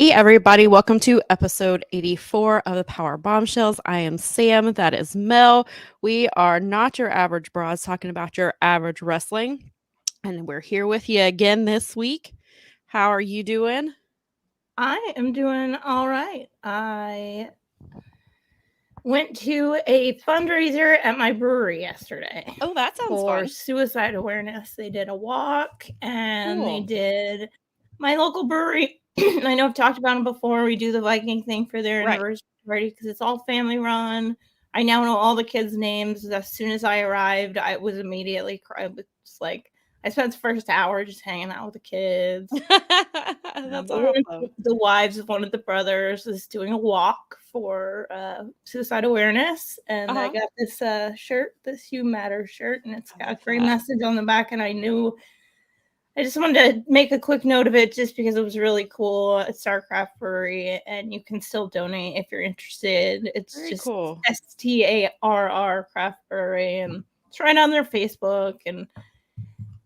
Hey everybody, welcome to episode 84 of the Powerbombshells. I am Sam, that is Mel. We are not your average bras talking about your average wrestling. And we're here with you again this week. How are you doing? I am doing all right. I went to a fundraiser at my brewery yesterday Oh, that sounds for fun. suicide awareness. They did a walk and they Cool. did my local brewery. I know I've talked about them before. We do the Viking thing for their Right. anniversary party because it's all family run. I now know all the kids' names. As soon as I arrived, I was immediately crying. It's like I spent the first hour just hanging out with the kids. That's But one awesome. of the wives of one of the brothers is doing a walk for suicide awareness, and I Uh-huh. got this shirt, this "You Matter" shirt, and it's I got a love great that. message on the back. And I just wanted to make a quick note of it, just because it was really cool. It's Starcraft Brewery, and you can still donate if you're interested. It's Very just cool. STARR Craft Brewery, and it's right on their Facebook, and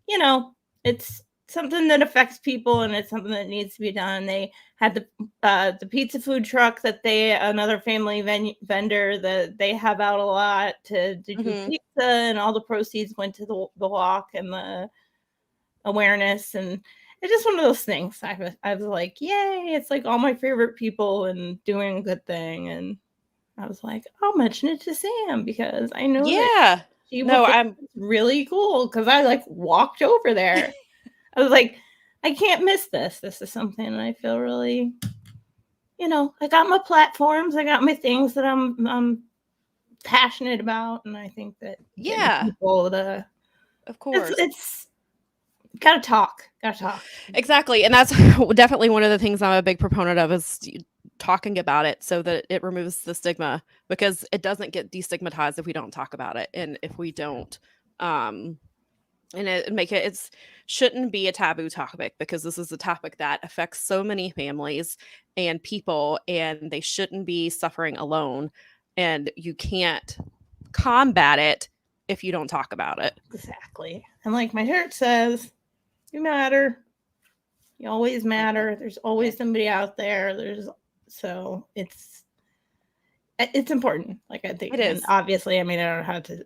you know, it's something that affects people and it's something that needs to be done. They had the pizza food truck that another family vendor that they have out a lot to do Hmm. pizza, and all the proceeds went to the walk and the awareness. And it's just one of those things. I was like, yay, it's like all my favorite people and doing a good thing. And I was like, I'll mention it to Sam because I know that Yeah. she will No, think I'm it's really cool because I like walked over there. I was like, I can't miss this. This is something I feel really, I got my platforms, I got my things that I'm passionate about, and I think that getting yeah, people to of it's course. it's gotta talk. Exactly. And that's definitely one of the things I'm a big proponent of is talking about it so that it removes the stigma because it doesn't get destigmatized if we don't talk about it and if we don't um and it make it it's shouldn't be a taboo topic because this is a topic that affects so many families and people and they shouldn't be suffering alone and you can't combat it if you don't talk about it. Exactly. And like my shirt says, you matter. You always Like that. matter. There's Yeah. always somebody out there. So it's important. Like I think, It and is. obviously, I mean, I don't know how to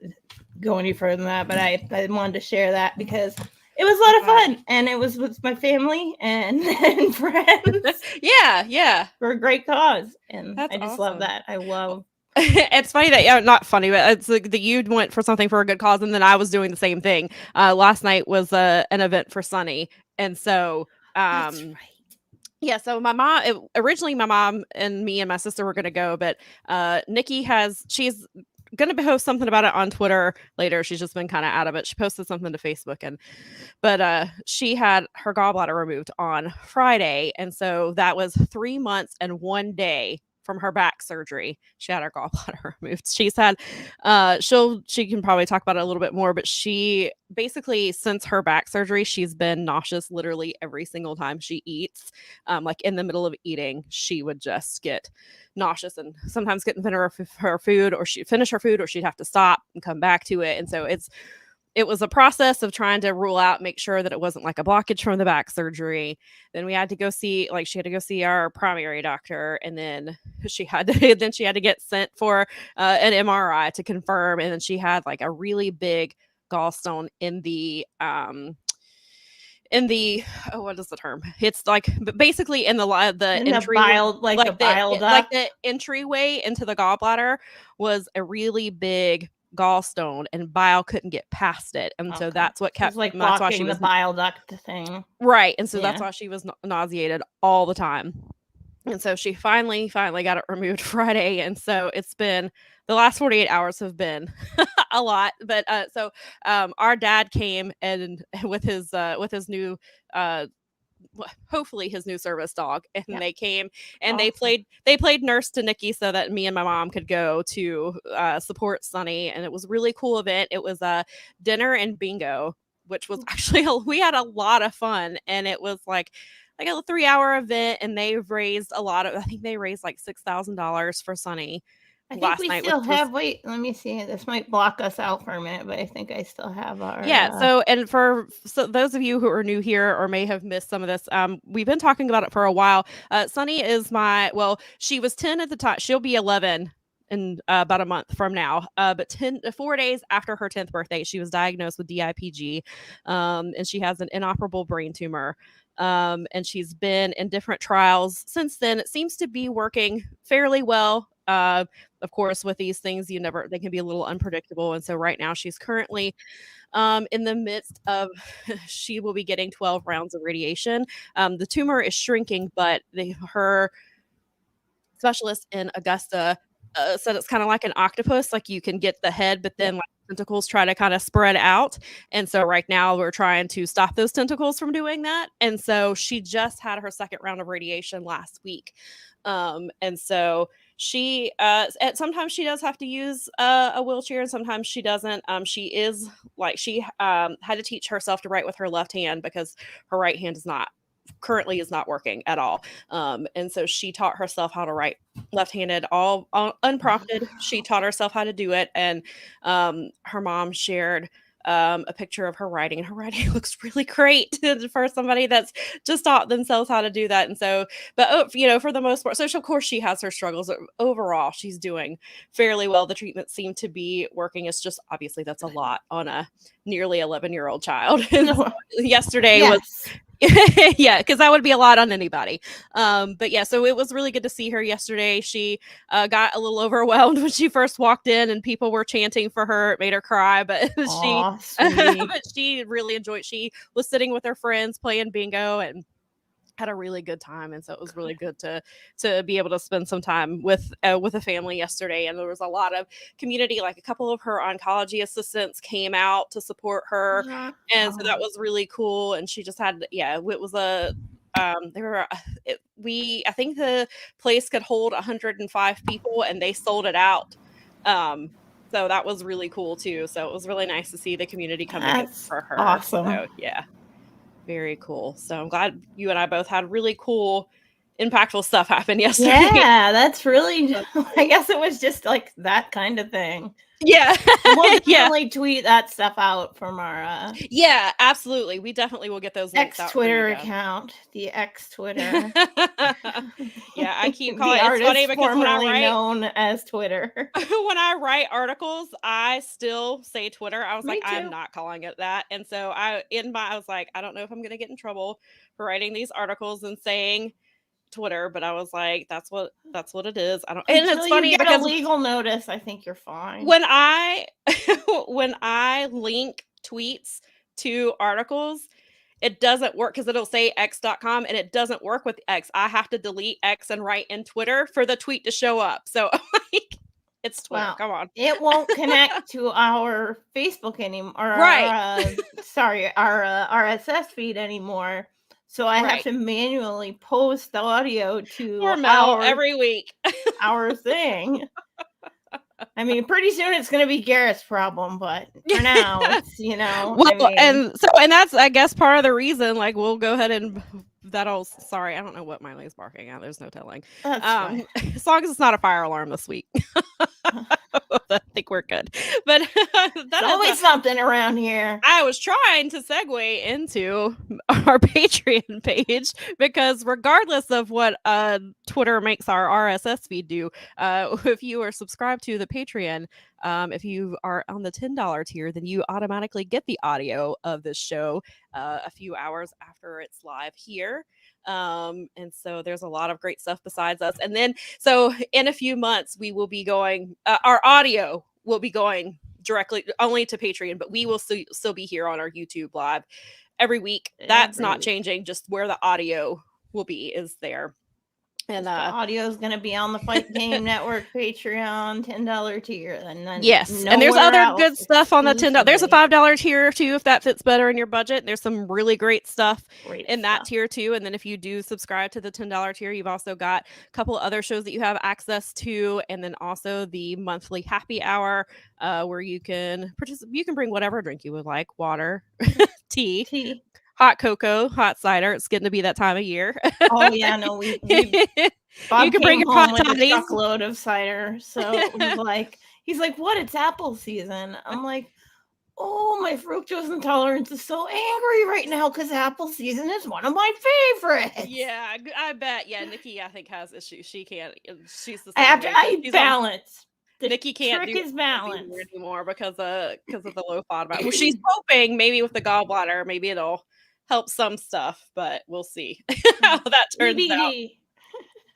go any further than that, but I wanted to share that because it was a lot of Glad. fun, and it was with my family and and friends Yeah, yeah. for a great cause, and That's I just love awesome. that. I love. It's funny that yeah, not funny, but it's like that you went for something for a good cause, and then I was doing the same thing. Last night was an event for Sunny, and so That's um, right. yeah. So originally my mom and me and my sister were gonna go, but Nikki she's gonna post something about it on Twitter later. She's just been kind of out of it. She posted something to Facebook, but she had her gallbladder removed on Friday, and so that was 3 months and 1 day from her back surgery. She had her gallbladder removed. She's had she can probably talk about it a little bit more, but she basically since her back surgery, she's been nauseous literally every single time she eats. Like in the middle of eating, she would just get nauseous and sometimes get in her food, or she'd finish her food, or she'd have to stop and come back to it. And so it was a process of trying to rule out, make sure that it wasn't like a blockage from the back surgery. Then we had to go see, like, she had to go see our primary doctor, and then she had to, then she had to get sent for an MRI to confirm, and then she had like a really big gallstone in the oh, what is the term? It's like basically in the In the entry, bile like duct. the entryway into the gallbladder was a really big gallstone, and bile couldn't get past it, and so Okay, so it's like that's why she blocking the was bile duct thing. right, and so that's Yeah. why she was nauseated all the time. And so she finally got it removed Friday, and so it's been the last 48 hours have been a lot. But our dad came and with his new uh hopefully his new service dog, and Yep. they came and Awesome. they played nurse to Nikki so that me and my mom could go to support Sunny, and it was a really cool event. It was a dinner and bingo, which was actually we had a lot of fun, and it was like a 3 hour event, and they raised a lot of, I think they raised like $6,000 for Sunny. I think last we night, still which was have. Wait, let me see. This might block us out for a minute, but I think I still have our. yeah. So, and for those of you who are new here or may have missed some of this, we've been talking about it for a while. Sunny is she was 10 at the time. She'll be 11 in about a month from now. But 4 days after her 10th birthday, she was diagnosed with DIPG, and she has an inoperable brain tumor. And she's been in different trials since then. It seems to be working fairly well. Of course, with these things, they can be a little unpredictable. And so right now she's currently in the midst of, she will be getting 12 rounds of radiation. The tumor is shrinking, but her specialist in Augusta said it's kind of like an octopus. Like you can get the head, but then like tentacles try to kind of spread out. And so right now we're trying to stop those tentacles from doing that. And so she just had her second round of radiation last week. And so she sometimes she does have to use a wheelchair and sometimes she doesn't. She is like she had to teach herself to write with her left hand because her right hand is not working at all. And so she taught herself how to write left-handed, all unprompted. She taught herself how to do it. And her mom shared a picture of her writing, and her writing looks really great for somebody that's just taught themselves how to do that. And so, but for the most part, so of course she has her struggles. Overall, she's doing fairly well. The treatment seemed to be working. It's just obviously that's a lot on a nearly 11-year-old child. Yesterday was yeah, because that would be a lot on anybody. But yeah, so it was really good to see her yesterday. She got a little overwhelmed when she first walked in and people were chanting for her. It made her cry, but she really enjoyed. She was sitting with her friends playing bingo and had a really good time. And so it was really good to be able to spend some time with a family yesterday. And there was a lot of community, like a couple of her oncology assistants came out to support her. And so that was really cool. And she just had, it was I think the place could hold 105 people and they sold it out. So that was really cool too. So it was really nice to see the community come together for her. Awesome. So yeah. Very cool. So I'm glad you and I both had really cool, impactful stuff happen yesterday. Yeah, that's really, I guess it was just like that kind of thing. Yeah. We'll definitely tweet that stuff out from our yeah, absolutely. We definitely will get those links X Twitter account. The X Twitter. Yeah, I keep calling it. It's funny because when I write, known as Twitter. When I write articles, I still say Twitter. I was Me like, too. I'm not calling it that. And so I was like, I don't know if I'm gonna get in trouble for writing these articles and saying Twitter, but I was like, that's what it is. I don't. And Until it's funny you get because a legal notice, I think you're fine. When I link tweets to articles, it doesn't work because it'll say x.com and it doesn't work with X. I have to delete X and write in Twitter for the tweet to show up. So like, it's Twitter. Well, come on. It won't connect to our Facebook anymore. Right. Our RSS feed anymore. So I have to manually post the audio to every week. our thing. I mean, pretty soon it's going to be Garrett's problem, but for now, it's, Well, and that's, I guess, part of the reason, like, we'll go ahead and sorry, I don't know what Miley's barking at. There's no telling. That's fine. As long as it's not a fire alarm this week. I think we're good. But there's always something around here. I was trying to segue into our Patreon page because regardless of what Twitter makes our RSS feed do, if you are subscribed to the Patreon, if you are on the $10 tier, then you automatically get the audio of this show a few hours after it's live here. And so there's a lot of great stuff besides us. And then, so in a few months, we will be going, our audio will be going directly only to Patreon, but we will still be here on our YouTube live every week. That's not changing. Just where the audio will be is there. And the audio is going to be on the Fight Game Network Patreon $10 tier. And then and there's other good stuff on the $10. There's a $5 tier too, if that fits better in your budget. There's some really great stuff in that tier too. And then if you do subscribe to the $10 tier, you've also got a couple other shows that you have access to, and then also the monthly happy hour where you can bring whatever drink you would like: water, tea. Hot cocoa, hot cider. It's getting to be that time of year. Oh yeah, no, we Bob You can came bring your home hot with a toddies. truckload of cider. So it was like, he's like, what? It's apple season. I'm like, oh, my fructose intolerance is so angry right now because apple season is one of my favorites. Yeah, I bet. Yeah, Nikki, I think, has issues. She can't. She's the I same have to way. 'cause I she's on- balance. The Nikki can't trick do is apples balance. either anymore because of the low FODMAP. Well, she's hoping maybe with the gallbladder, maybe it'll help some stuff, but we'll see how that turns out. EBD.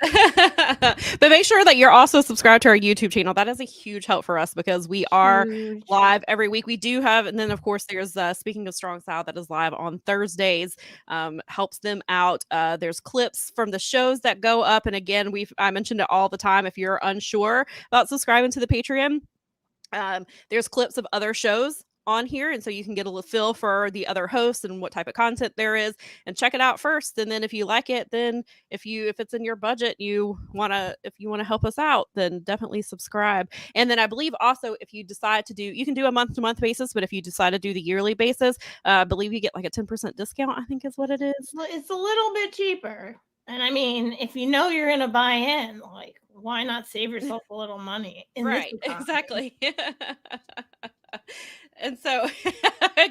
But make sure that you're also subscribed to our YouTube channel. That is a huge help for us because we are Huge. live every week. We do have, and then of course there's speaking of Strong Style that is live on Thursdays. Helps them out. There's clips from the shows that go up, and again, I mentioned it all the time. If you're unsure about subscribing to the Patreon, there's clips of other shows on here, and so you can get a little feel for the other hosts and what type of content there is, and check it out first. And then if you like it, then if it's in your budget, if you want to help us out, then definitely subscribe. And then I believe also if you decide to do, you can do a month-to-month basis, but if you decide to do the yearly basis, I believe you get like a 10% discount, I think is what it is. It's a little bit cheaper. And I mean, if you know you're gonna buy in, like, why not save yourself a little money? Right, exactly. And so,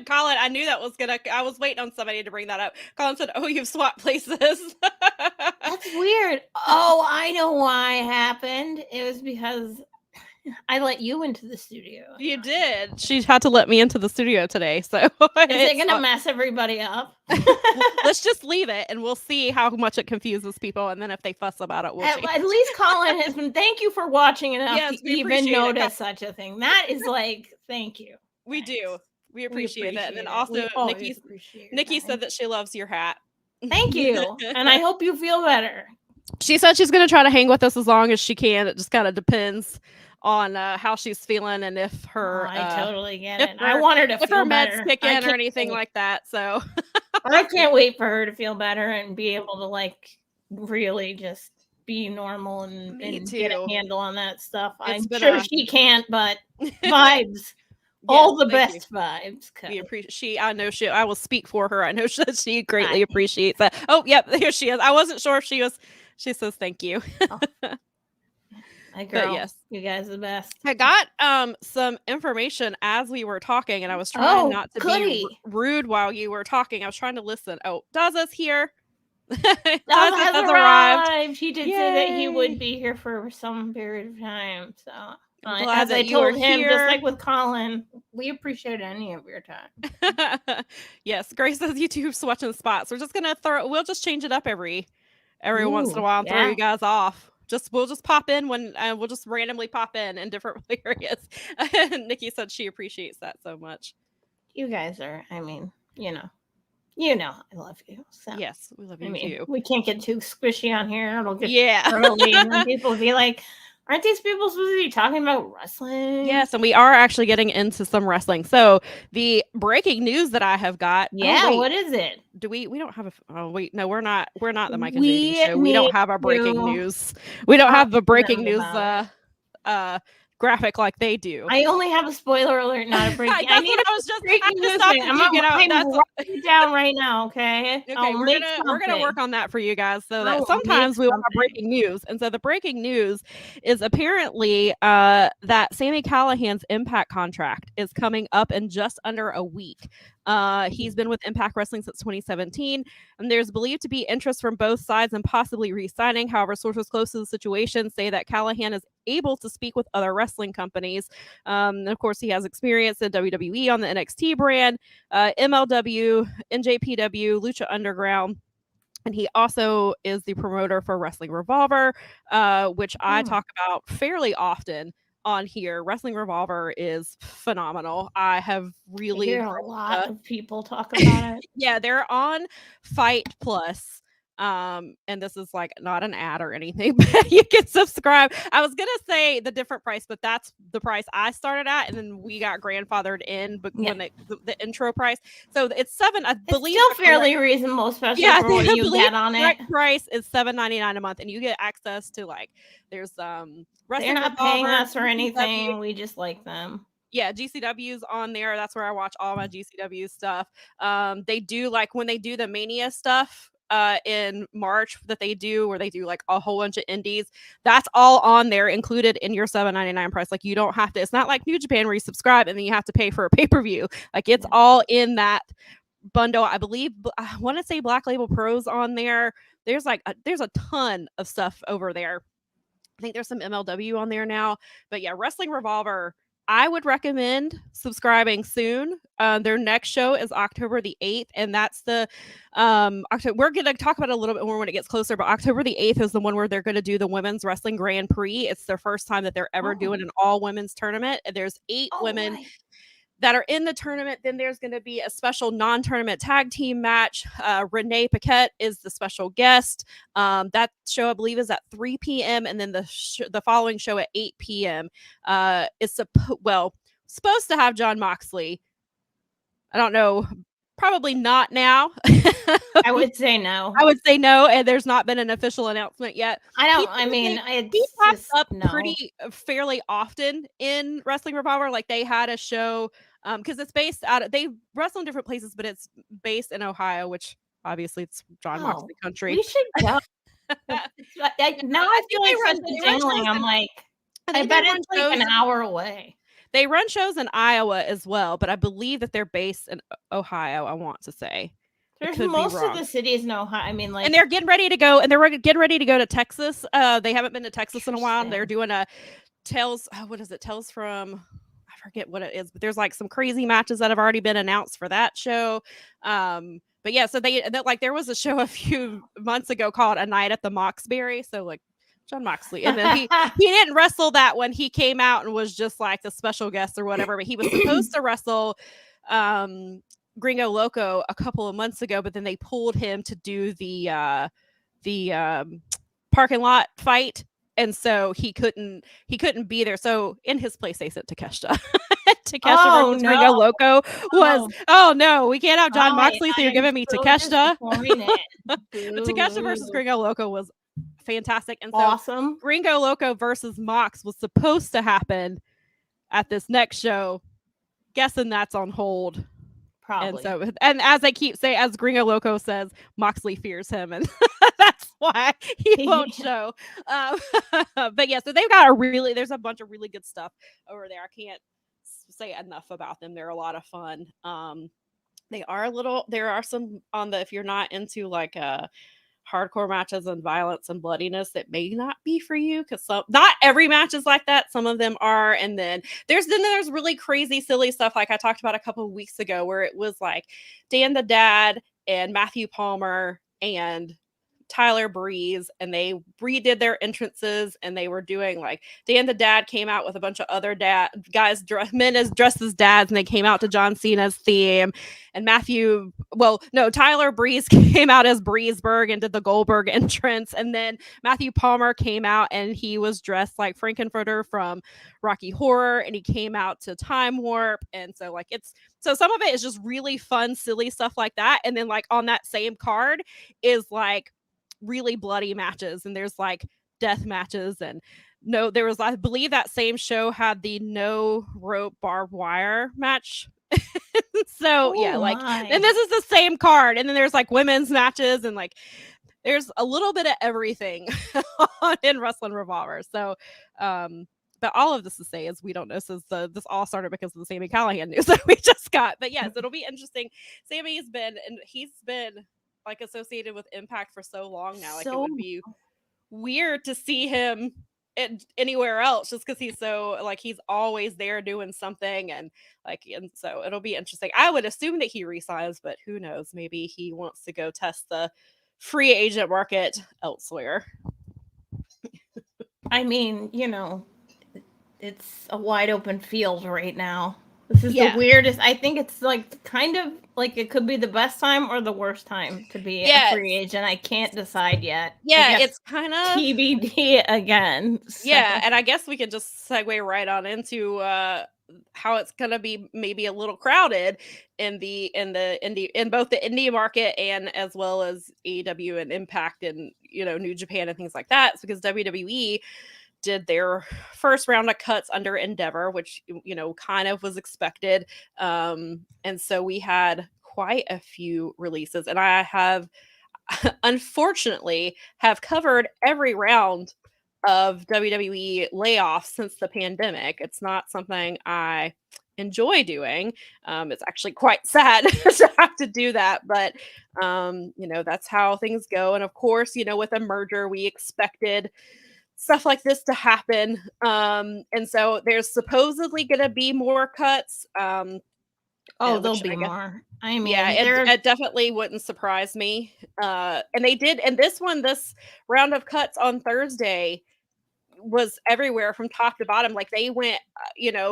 Colin, I knew I was waiting on somebody to bring that up. Colin said, "Oh, you've swapped places." That's weird. Oh, I know why it happened. It was because I let you into the studio. You did. She had to let me into the studio today. So is it going to mess everybody up? Let's just leave it and we'll see how much it confuses people. And then if they fuss about it, we'll at least Colin has been, thank you for watching enough to even notice such a thing. That is like, thank you. We do. We appreciate it. And then also Nikki said that she loves your hat. Thank you. And I hope you feel better. She said she's going to try to hang with us as long as she can. It just kind of depends on how she's feeling and if her I totally get it. I want her to feel her better. meds kick in or anything like that. So I can't wait for her to feel better and be able to like really just be normal and get a handle on that stuff. I'm sure she can't, but vibes. All the best vibes. We appreciate. I will speak for her. I know she greatly appreciates that. Oh, yep, here she is. I wasn't sure if she was. She says thank you. My girl, but yes, you guys are the best. I got some information as we were talking, and I was trying not to be rude while you were talking. I was trying to listen. Oh, Daza's here. Daza has arrived. He did say that he would be here for some period of time. So as I told him, just like with Colin, we appreciate any of your time. Yes, Grace says YouTube swatching spots. We're just gonna we'll just change it up every once in a while and throw you guys off. We'll just pop in when we'll just randomly pop in different areas. Nikki said she appreciates that so much. You guys are, I mean, you know, I love you. So yes, we love you too. We can't get too squishy on here. It'll get early, and people will be like, aren't these people supposed to be talking about wrestling? Yes, and we are actually getting into some wrestling. So the breaking news that I have got. Yeah, what is it? Do we don't have a no, we're not the Mike and Judy show. We don't have a breaking news. We don't have the breaking news graphic like they do. I only have a spoiler alert, not a breaking. I was just breaking news. I'm writing it down right now. Okay. Okay, we're gonna work on that for you guys so that sometimes we will have breaking news. And so the breaking news is apparently that Sami Callihan's Impact contract is coming up in just under a week. He's been with Impact Wrestling since 2017, and there's believed to be interest from both sides in possibly re-signing. However, sources close to the situation say that Callihan is able to speak with other wrestling companies. And of course, he has experience in WWE on the NXT brand, MLW, NJPW, Lucha Underground. And he also is the promoter for Wrestling Revolver, which I talk about fairly often on here. Wrestling Revolver is phenomenal. I have really hear a lot of people talk about it. Yeah, they're on Fight Plus. And this is like not an ad or anything, but you can subscribe. I was gonna say the different price, but that's the price I started at, and then we got grandfathered in when the intro price. So it's $7. I believe still fairly reasonable, especially for what you get on it. Price is $7.99 a month, and you get access to there's they're not paying us or anything. We just like them. Yeah, GCW's on there. That's where I watch all my GCW stuff. They do when they do the Mania stuff. in March that they do, where they do like a whole bunch of indies. That's all on there, included in your $7.99 price. Like you don't have to. It's not like New Japan where you subscribe and then you have to pay for a pay-per-view. Like it's all in that bundle. I believe I want to say Black Label Pro's on there. There's there's a ton of stuff over there. I think there's some MLW on there now. But yeah, Wrestling Revolver, I would recommend subscribing soon. Their next show is October the 8th, and that's the October. We're going to talk about it a little bit more when it gets closer, but October the 8th is the one where they're going to do the Women's Wrestling Grand Prix. It's their first time that they're ever doing an all women's tournament. And there's 8 women that are in the tournament. Then there's going to be a special non-tournament tag team match. Renee Paquette is the special guest. That show, I believe, is at 3 p.m. And then the following show at 8 p.m. Is supposed to have John Moxley. I don't know. Probably not now. I would say no. I would say no, and there's not been an official announcement yet. He pops up fairly often in Wrestling Revolver. Like they had a show, because it's based out of, they wrestle in different places, but it's based in Ohio, which obviously it's John Moxley country. We should go. Now I feel like such a dingling. I'm like, I bet it's like an hour away. They run shows in Iowa as well, but I believe that they're based in Ohio, I want to say. There's most of the cities in Ohio. I mean, like, and they're getting ready to go, getting ready to go to Texas. They haven't been to Texas in a while. They're doing a Tales from, I forget what it is, but there's like some crazy matches that have already been announced for that show. But yeah, so there was a show a few months ago called A Night at the Moxbury. So like John Moxley, and then he didn't wrestle that when he came out and was just like the special guest or whatever, but he was supposed to wrestle Gringo Loco a couple of months ago, but then they pulled him to do the parking lot fight, and so he couldn't be there. So in his place they sent Takeshita. Takeshita versus Gringo Loco was no, we can't have John Moxley, so you're giving me Takeshita. But Takeshita versus Gringo Loco was fantastic, and so awesome. Gringo Loco versus Mox was supposed to happen at this next show. Guessing that's on hold. Probably. And as they keep saying, as Gringo Loco says, Moxley fears him, and that's why he won't show. But yeah, so they've got there's a bunch of really good stuff over there. I can't say enough about them. They're a lot of fun. There are some on the, if you're not into like hardcore matches and violence and bloodiness, that may not be for you, because not every match is like that. Some of them are, and then there's really crazy silly stuff like I talked about a couple of weeks ago, where it was like Dan the Dad and Matthew Palmer and Tyler Breeze, and they redid their entrances, and they were doing like Dan the Dad came out with a bunch of other men dressed as dads, and they came out to John Cena's theme, and Tyler Breeze came out as Breezeberg and did the Goldberg entrance, and then Matthew Palmer came out and he was dressed like Frankenfurter from Rocky Horror, and he came out to Time Warp, and so like so some of it is just really fun, silly stuff like that, and then like on that same card is like really bloody matches, and there's like death matches, and I believe that same show had the no rope barbed wire match. So and this is the same card, and then there's like women's matches, and like there's a little bit of everything in Wrestling Revolver. So but all of this to say is we don't know, since this all started because of the Sami Callihan news that we just got. But yes, it'll be interesting. He's been like associated with Impact for so long now. Like it would be weird to see him anywhere else, just because he's so like he's always there doing something, and so it'll be interesting. I would assume that he resigns, but who knows? Maybe he wants to go test the free agent market elsewhere. I mean, it's a wide open field right now. This is the weirdest. I think it's like kind of like it could be the best time or the worst time to be a free agent. I can't decide yet. Yeah, it's kind of TBD again. So. Yeah, and I guess we can just segue right on into how it's gonna be maybe a little crowded in both the indie market and as well as AEW and Impact and New Japan and things like that. It's because WWE did their first round of cuts under Endeavor, which kind of was expected, and so we had quite a few releases, and I unfortunately have covered every round of WWE layoffs since the pandemic. It's not something I enjoy doing. It's actually quite sad to have to do that, but that's how things go. And of course, with a merger, we expected stuff like this to happen. And so there's supposedly going to be more cuts. There'll Which be I guess, more. I mean, yeah, it definitely wouldn't surprise me. And they did, and this round of cuts on Thursday was everywhere from top to bottom. Like they went,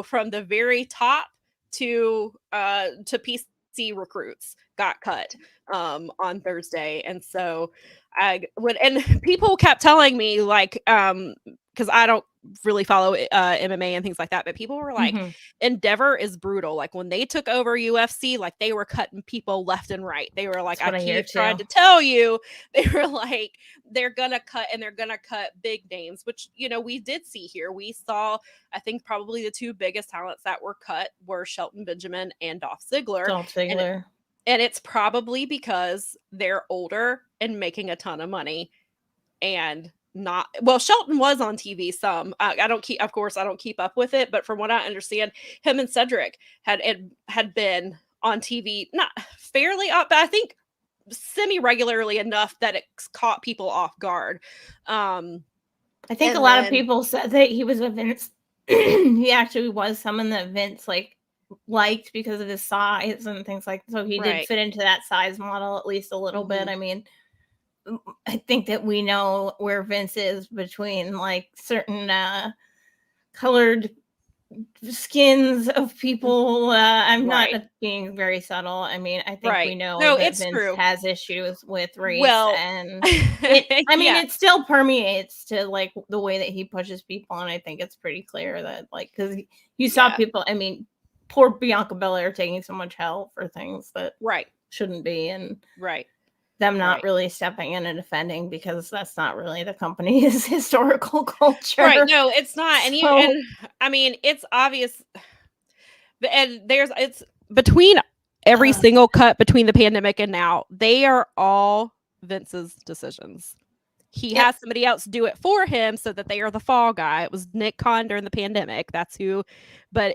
from the very top to PC recruits got cut on Thursday. And so and people kept telling me like because I don't really follow MMA and things like that, but people were like, Endeavor is brutal. Like when they took over UFC, like they were cutting people left and right. They were like, I keep trying to tell you. They were like, they're gonna cut, and they're gonna cut big names, which we did see here. We saw, I think, probably the two biggest talents that were cut were Shelton Benjamin and Dolph Ziggler. And it's probably because they're older and making a ton of money. And Shelton was on TV some. I don't keep up with it, but from what I understand, him and Cedric had been on TV, not fairly up, but I think semi-regularly enough that it caught people off guard. I think a lot of people said that he was with Vince. He actually was someone that Vince liked because of his size and things like that. So he did fit into that size model at least a little bit. I mean, I think that we know where Vince is between like certain colored skins of people. I'm not being very subtle. I mean, I think we know that Vince has issues with race, and it still permeates to like the way that he pushes people, and I think it's pretty clear that because you saw people. I mean, poor Bianca Belair taking so much hell for things that shouldn't be, and them not really stepping in and defending because that's not really the company's historical culture. Right. No, it's not. And I mean, it's obvious. And it's between every single cut between the pandemic and now, they are all Vince's decisions. He has somebody else do it for him so that they are the fall guy. It was Nick Khan during the pandemic. That's who, but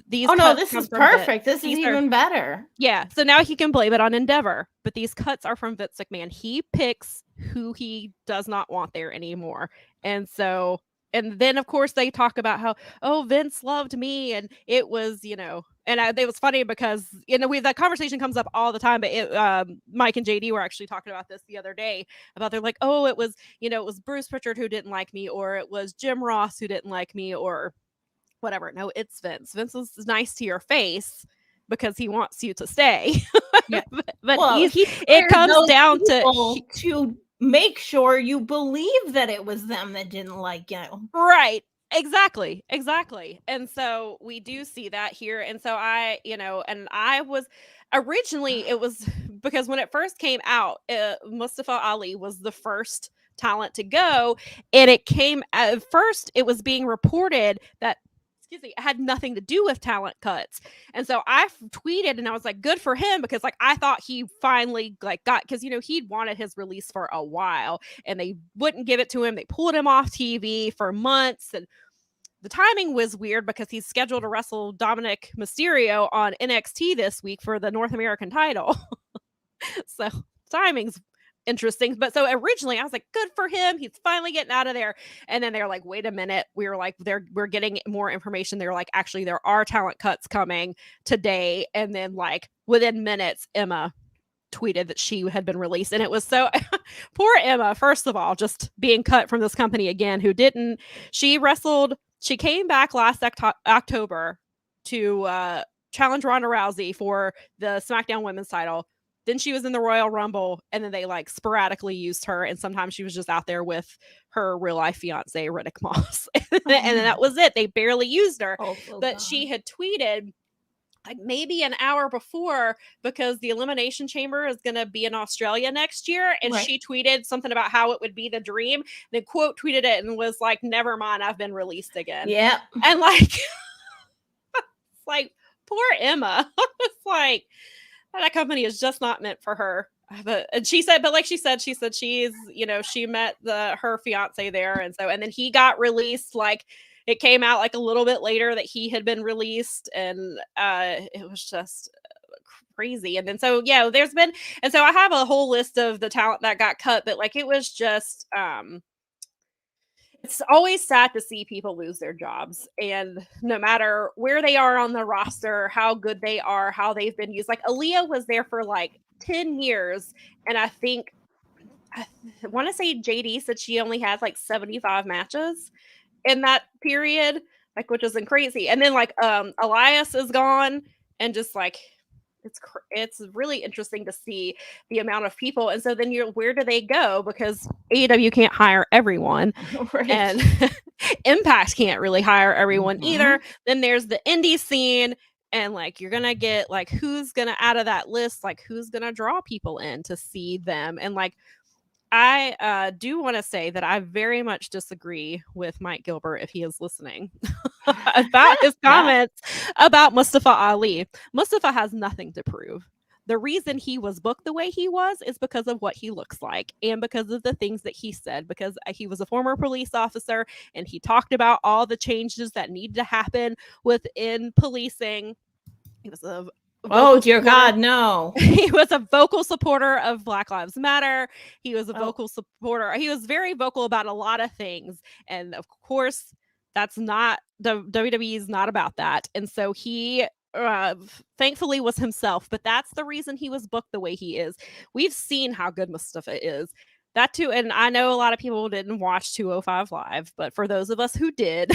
these this is perfect. This is even better. Yeah. So now he can blame it on Endeavor, but these cuts are from Vince McMahon. He picks who he does not want there anymore. And so, and then of course they talk about how, Vince loved me. And it was, and it was funny because, that conversation comes up all the time, but Mike and JD were actually talking about this the other day about they're like, it was, it was Bruce Pritchard who didn't like me, or it was Jim Ross who didn't like me, or whatever. No, it's Vince. Vince is nice to your face because he wants you to stay. Yeah. but it comes down to make sure you believe that it was them that didn't like you. Right. Exactly. And so we do see that here. And so I was originally, it was because when it first came out, Mustafa Ali was the first talent to go. And it came at first, it was being reported that it had nothing to do with talent cuts. And so I tweeted and I was like, good for him, because I thought he finally got, because he'd wanted his release for a while and they wouldn't give it to him. They pulled him off TV for months, and the timing was weird because he's scheduled to wrestle Dominic Mysterio on NXT this week for the North American title. So timing's interesting. But so originally I was like, good for him, he's finally getting out of there. And then they're like, wait a minute, we were like, we're getting more information. They're like, actually there are talent cuts coming today. And then within minutes, Emma tweeted that she had been released. And it was so poor Emma, first of all, just being cut from this company again, she came back last October to challenge Ronda Rousey for the SmackDown Women's title. Then she was in the Royal Rumble, and then they sporadically used her. And sometimes she was just out there with her real life fiance, Riddick Moss. And then that was it. They barely used her. But she had tweeted maybe an hour before, because the Elimination Chamber is going to be in Australia next year. And she tweeted something about how it would be the dream. Then quote tweeted it and was like, never mind, I've been released again. Yeah. And it's poor Emma. It's that company is just not meant for her. and she said she's, you know, she met her fiance there, and then he got released. Like, it came out like a little bit later that he had been released, and it was just crazy. And then there's been, and so I have a whole list of the talent that got cut, but like, it was just it's always sad to see people lose their jobs, and no matter where they are on the roster, how good they are, how they've been used. Like, Aaliyah was there for like 10 years, and I want to say JD said she only had like 75 matches in that period, like, which isn't crazy. And then like Elias is gone, and just like, it's really interesting to see the amount of people. And so then where do they go? Because AEW can't hire everyone, Right. and Impact can't really hire everyone either. Then there's the indie scene, and like, you're gonna get like, who's gonna, out of that list, like, who's gonna draw people in to see them? And like, I do want to say that I very much disagree with Mike Gilbert, if he is listening, about his comments about Mustafa Ali. Mustafa has nothing to prove. The reason he was booked the way he was is because of what he looks like, and because of the things that he said, because he was a former police officer, and he talked about all the changes that need to happen within policing. He was a dear God, no. He was a vocal supporter of Black Lives Matter. He was a vocal supporter. He was very vocal about a lot of things. And of course, that's not, the WWE is not about that. And so he thankfully was himself, but that's the reason he was booked the way he is. We've seen how good Mustafa is. That too, and I know a lot of people didn't watch 205 Live, but for those of us who did,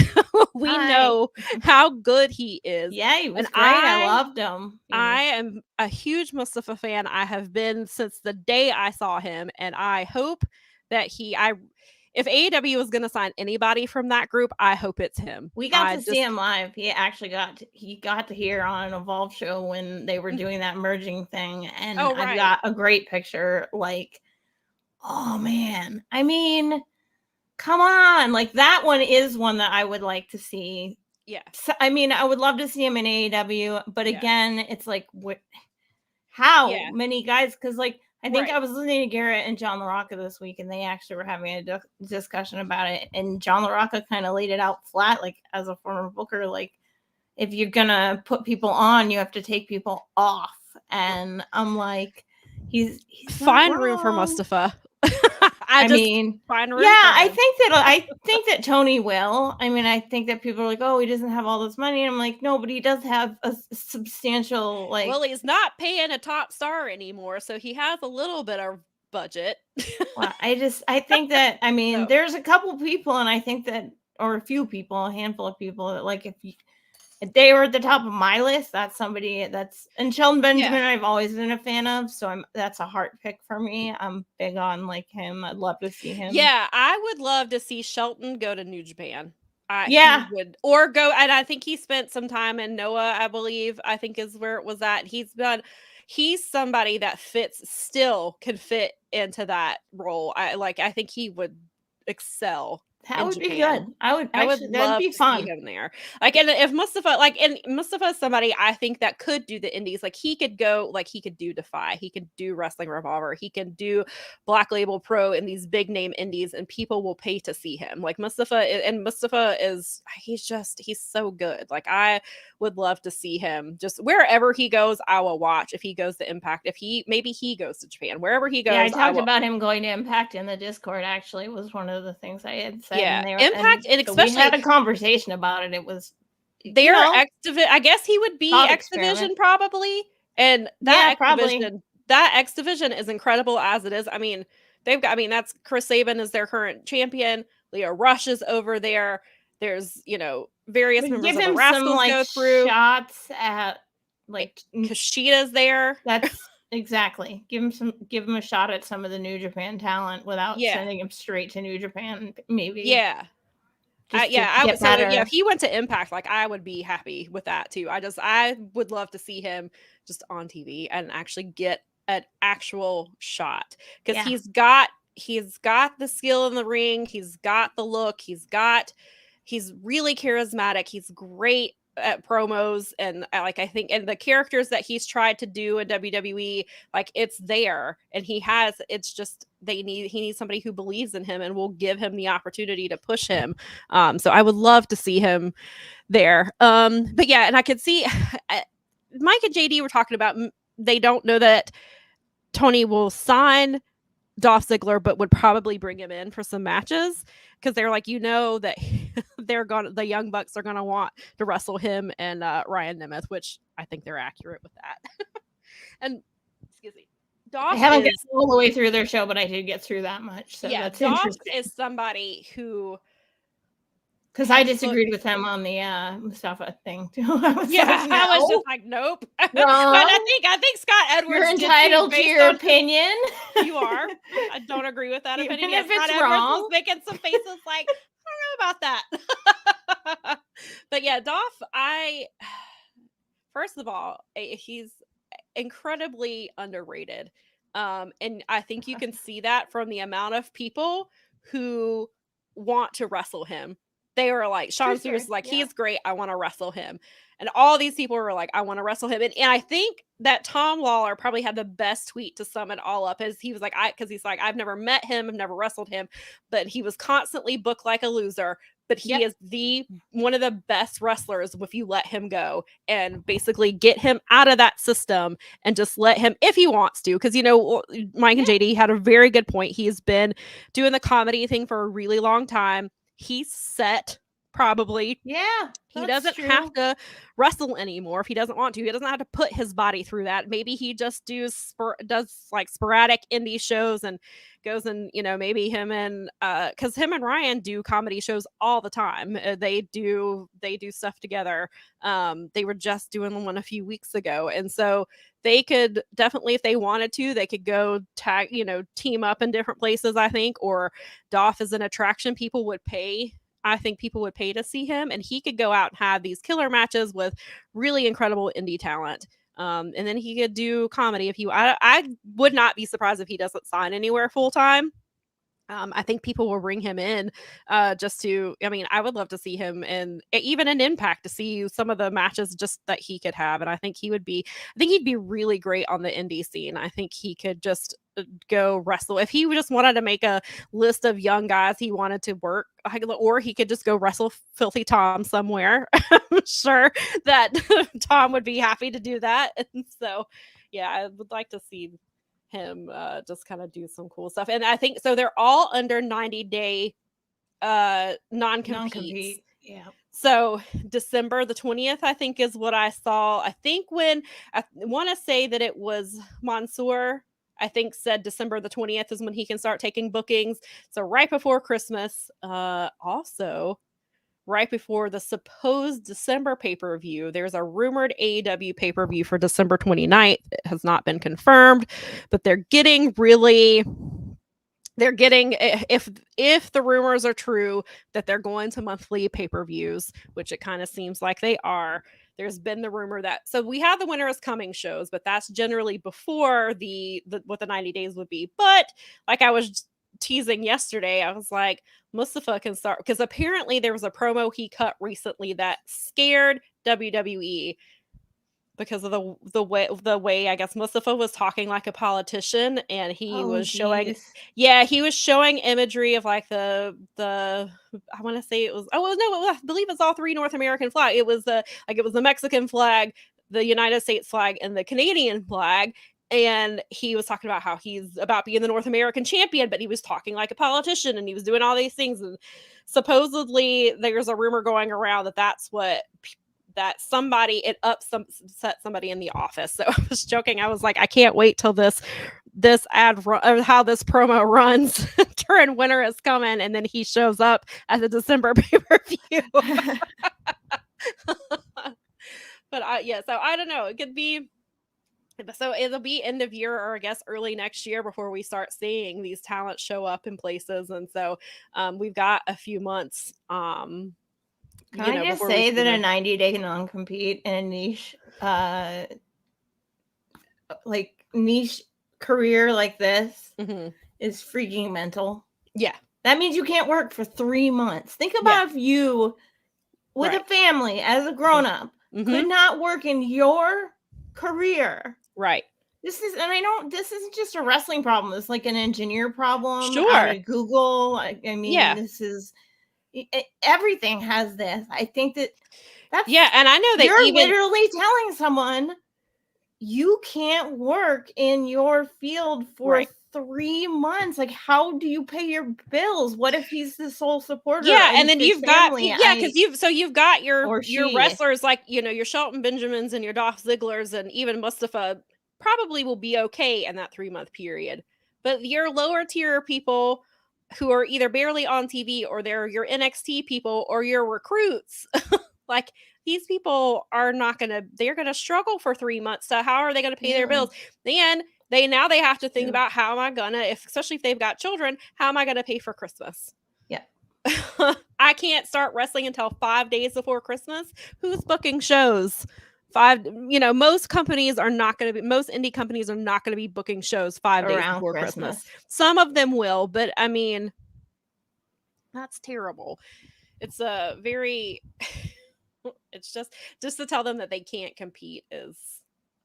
we know how good he is. Yeah, he was great. I loved him. I am a huge Mustafa fan. I have been since the day I saw him, and I hope that if AEW was going to sign anybody from that group, I hope it's him. We got to see him live. He actually got to hear on an Evolve show when they were doing that merging thing, and I got a great picture. Like, oh man, I mean, come on, like, that one is one that I would like to see. Yeah, so, I mean, I would love to see him in AEW, but again, it's like, how many guys? Because like, I think I was listening to Garrett and John LaRocca this week, and they actually were having a discussion about it. And John LaRocca kind of laid it out flat, like, as a former booker, like, if you're gonna put people on, you have to take people off. And I'm like, he's find room for Mustafa. I think that Tony will. I mean, I think that people are like, oh, he doesn't have all this money. And I'm like, no, but he does have a substantial, like, well, he's not paying a top star anymore, so he has a little bit of budget. Well, I think that, I mean, there's a couple people, and I think that, or a few people, a handful of people that, like, if they were at the top of my list, that's somebody and Sheldon Benjamin, I've always been a fan of, so that's a heart pick for me. I'm big on, like, him. I'd love to see him. Yeah, I would love to see Shelton go to New Japan. He would, or go, and I think he spent some time in Noah, I believe, I think is where it was at. He's somebody that can fit into that role. I think he would excel. That would be good. I would love to see him there. Like, and if Mustafa is somebody I think that could do the indies. Like, he could go, like, he could do Defy, he could do Wrestling Revolver, he can do Black Label Pro in these big name indies, and people will pay to see him. Like, Mustafa is he's so good. Like, I would love to see him just wherever he goes. I will watch. If he goes to Impact, maybe he goes to Japan, wherever he goes. Yeah, I talked about him going to Impact in the Discord. Actually, was one of the things I had said. Yeah, Impact, and especially we had a conversation about it. It was I guess he would be X Division probably, and that X Division is incredible as it is. I mean, that's Chris Sabin is their current champion. Leo Rush is over there. There's, various members of the Rascals go through shots at, like, Kushida's there. That's exactly. Give him a shot at some of the New Japan talent without sending him straight to New Japan, maybe. Yeah. I would say, if he went to Impact, like, I would be happy with that too. I would love to see him just on TV and actually get an actual shot, because he's got the skill in the ring, he's got the look, he's really charismatic, he's great at promos, and I think and the characters that he's tried to do in WWE, like it's there, and it's just he needs somebody who believes in him and will give him the opportunity to push him. So I would love to see him there. But yeah, and I could see Mike and JD were talking about they don't know that Tony will sign Dolph Ziggler, but would probably bring him in for some matches, because they're like, that the Young Bucks are gonna want to wrestle him and Ryan Nemeth, which I think they're accurate with that. And excuse me, Dolph I haven't gotten all the way through their show, but I did get through that much. So yeah, that's Dolph interesting. is somebody who, because I disagreed with him on the Mustafa thing too. I was just like, nope. No. But I think Scott Edwards. You're entitled to your opinion. You are. I don't agree with that opinion. Even if it's Scott wrong. Edwards was making some faces like, I don't know about that. But yeah, Dolph. First of all, he's incredibly underrated. And I think you can see that from the amount of people who want to wrestle him. They were like, Sean Spears, like, he's great. I want to wrestle him. And all these people were like, I want to wrestle him. And I think that Tom Lawler probably had the best tweet to sum it all up, as he was like, because he's like, I've never met him, I've never wrestled him, but he was constantly booked like a loser. But he is one of the best wrestlers if you let him go and basically get him out of that system and just let him, if he wants to, because Mike and JD had a very good point. He's been doing the comedy thing for a really long time. He's set, probably. Yeah. He doesn't have to wrestle anymore if he doesn't want to. He doesn't have to put his body through that. Maybe he just does like sporadic indie shows and goes and, maybe him and because him and Ryan do comedy shows all the time. They do stuff together. They were just doing one a few weeks ago, and so they could definitely, if they wanted to, they could go team up in different places, I think. Or Dolph is an attraction. People would pay. I think people would pay to see him, and he could go out and have these killer matches with really incredible indie talent. And then he could do comedy if I would not be surprised if he doesn't sign anywhere full time. I think people will bring him in just to, I would love to see him in even an Impact, to see some of the matches just that he could have. And I think he'd be really great on the indie scene. I think he could just go wrestle. If he just wanted to make a list of young guys he wanted to work, or he could just go wrestle Filthy Tom somewhere. I'm sure that Tom would be happy to do that. And so, yeah, I would like to see him just kind of do some cool stuff. And I think so they're all under 90-day non-compete. Yeah. So December the 20th, I think, is what I saw. I think when I want to say that it was Mansoor, I think, said December the 20th is when he can start taking bookings. So right before Christmas. Also right before the supposed December pay-per-view. There's a rumored AEW pay-per-view for December 29th. It has not been confirmed, but they're getting, if the rumors are true, that they're going to monthly pay-per-views, which it kind of seems like they are. There's been the rumor that, so we have the Winter is Coming shows, but that's generally before what the 90 days would be. But like I was teasing yesterday, I was like, Mustafa can start, because apparently there was a promo he cut recently that scared WWE because of the way I guess Mustafa was talking like a politician, and he was showing imagery of like the I want to say it was, I believe it's all three North American flag. It was the Mexican flag, the United States flag, and the Canadian flag. And he was talking about how he's about being the North American champion, but he was talking like a politician, and he was doing all these things. And supposedly there's a rumor going around that somebody upset somebody in the office. So I was joking. I was like, I can't wait till this ad or how this promo runs during Winter is Coming, and then he shows up at the December pay-per-view. But so I don't know. It could be. So it'll be end of year, or I guess early next year, before we start seeing these talents show up in places. And so we've got a few months. Can I just say that a 90-day non-compete in a niche career like this is freaking mental. Yeah. That means you can't work for 3 months. Think about if you with Right. a family as a grown-up could not work in your career. Right. This isn't just a wrestling problem. It's like an engineer problem out Sure. of Google. I mean, Yeah. this is everything has this. I think that's and I know that you're even literally telling someone you can't work in your field for Right. 3 months. Like, how do you pay your bills? What if he's the sole supporter? Yeah, and then his you've got family? because you've got Or your she. wrestlers like your Shelton Benjamins and your Dolph Zigglers and even Mustafa probably will be okay in that 3-month period. But your lower tier people who are either barely on TV or they're your NXT people or your recruits, like these people are not they're gonna struggle for 3 months. So how are they gonna pay their bills? Then they have to think about how am I gonna, especially if they've got children, how am I gonna pay for Christmas? Yeah. I can't start wrestling until 5 days before Christmas. Who's booking shows? Most companies are not going to be, most indie companies are not going to be booking shows 5 days Around before Christmas. Some of them will, but I mean, that's terrible. It's a very, it's just to tell them that they can't compete is.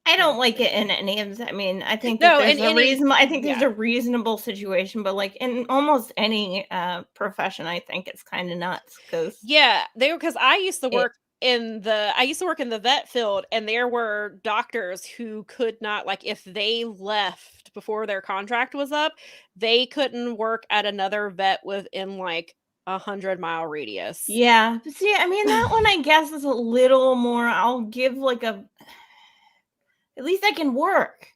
I don't like it in any of I mean, I think No, that there's in a reasonable. I think yeah. there's a reasonable situation, but like in almost any profession, I think it's kind of nuts because Yeah, because I used to work in the vet field, and there were doctors who could not, like, if they left before their contract was up, they couldn't work at another vet within like 100-mile radius. Yeah, but see, I mean that one I guess is a little more. I'll give like a. At least I can work.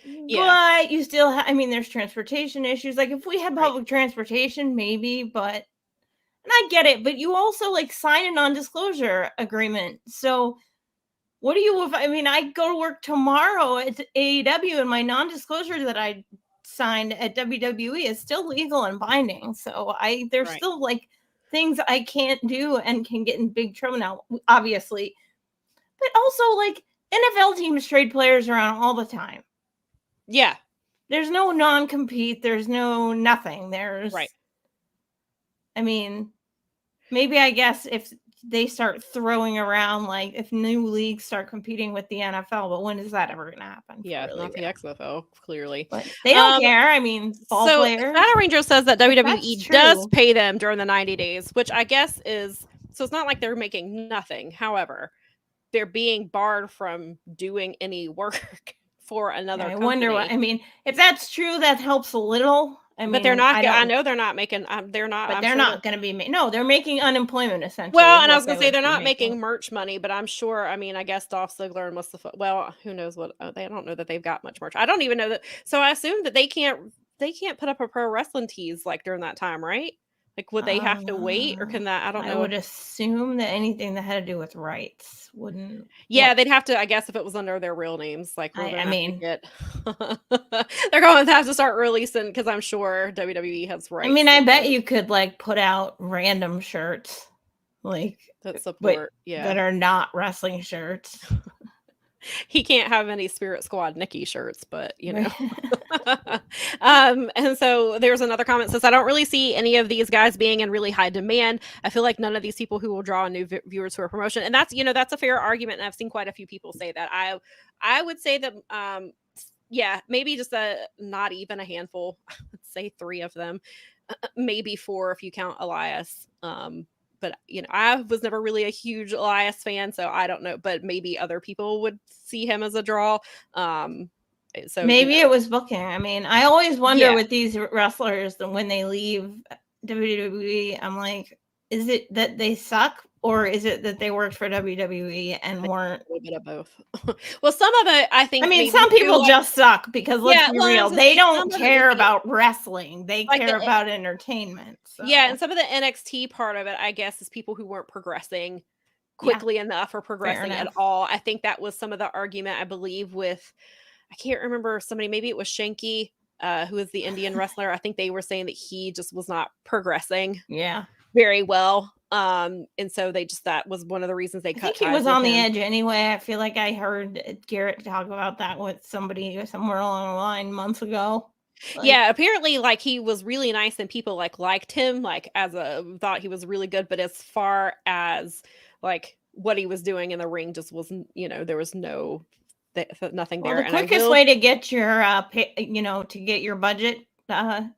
Yeah. But you still I mean, there's transportation issues. Like if we had public transportation, maybe, but and I get it, but you also like sign a non-disclosure agreement. So what do you I mean, I go to work tomorrow at AEW and my non-disclosure that I signed at WWE is still legal and binding. So there's still like things I can't do and can get in big trouble now, obviously. But also like NFL teams trade players around all the time. Yeah. There's no non-compete. There's no nothing. There's I mean, maybe I guess if they start throwing around, like if new leagues start competing with the NFL, but when is that ever going to happen? Yeah, really not the XFL, clearly. But they don't care. I mean, ball players. Shadow Ranger says that WWE does pay them during the 90 days, which I guess is, so it's not like they're making nothing. However, they're being barred from doing any work for another company. I wonder what, I mean, if that's true, that helps a little. But they're not, I know they're not making, they're not. But they're not going to be, no, they're making unemployment essentially. Well, and I was going to say they're not making merch money, but I'm sure, I mean, I guess Dolph Ziggler and Mustafa, well, who knows what, they don't know that they've got much merch. I don't even know that. So I assume that they can't put up a pro wrestling tees like during that time, right? Like, would they have to wait, or can that? I don't know. I would assume that anything that had to do with rights wouldn't. Yeah, they'd have to. I guess if it was under their real names, like I mean, they're going to have to start releasing because I'm sure WWE has rights. I mean, I bet you could like put out random shirts, like that support, that are not wrestling shirts. He can't have any Spirit Squad Nikki shirts, but you know. And so there's another comment that says, I don't really see any of these guys being in really high demand. I feel like none of these people who will draw new viewers to a promotion. And that's, that's a fair argument. And I've seen quite a few people say that. I would say that, maybe just not even a handful, let's say 3 of them, maybe 4 if you count Elias. But I was never really a huge Elias fan, so I don't know. But maybe other people would see him as a draw. So maybe it was booking. I mean, I always wonder with these wrestlers that when they leave WWE, I'm like, is it that they suck, or is it that they worked for WWE and weren't? A little bit of both. Well, some of it, I think. I mean, some people just suck because let's be real, they don't care about wrestling. They care about entertainment. So. Yeah, and some of the NXT part of it, I guess, is people who weren't progressing quickly enough or progressing at all. I think that was some of the argument, I believe, with, I can't remember, somebody, maybe it was Shanky, who is the Indian wrestler. I think they were saying that he just was not progressing very well. And so that was one of the reasons they cut. I think he was on the edge anyway. I feel like I heard Garrett talk about that with somebody somewhere along the line months ago. Like, Yeah, apparently, like, he was really nice and people, like, liked him, like, thought he was really good, but as far as, like, what he was doing in the ring just wasn't, there was nothing well, there, the and I quickest will. way to get your to get your budget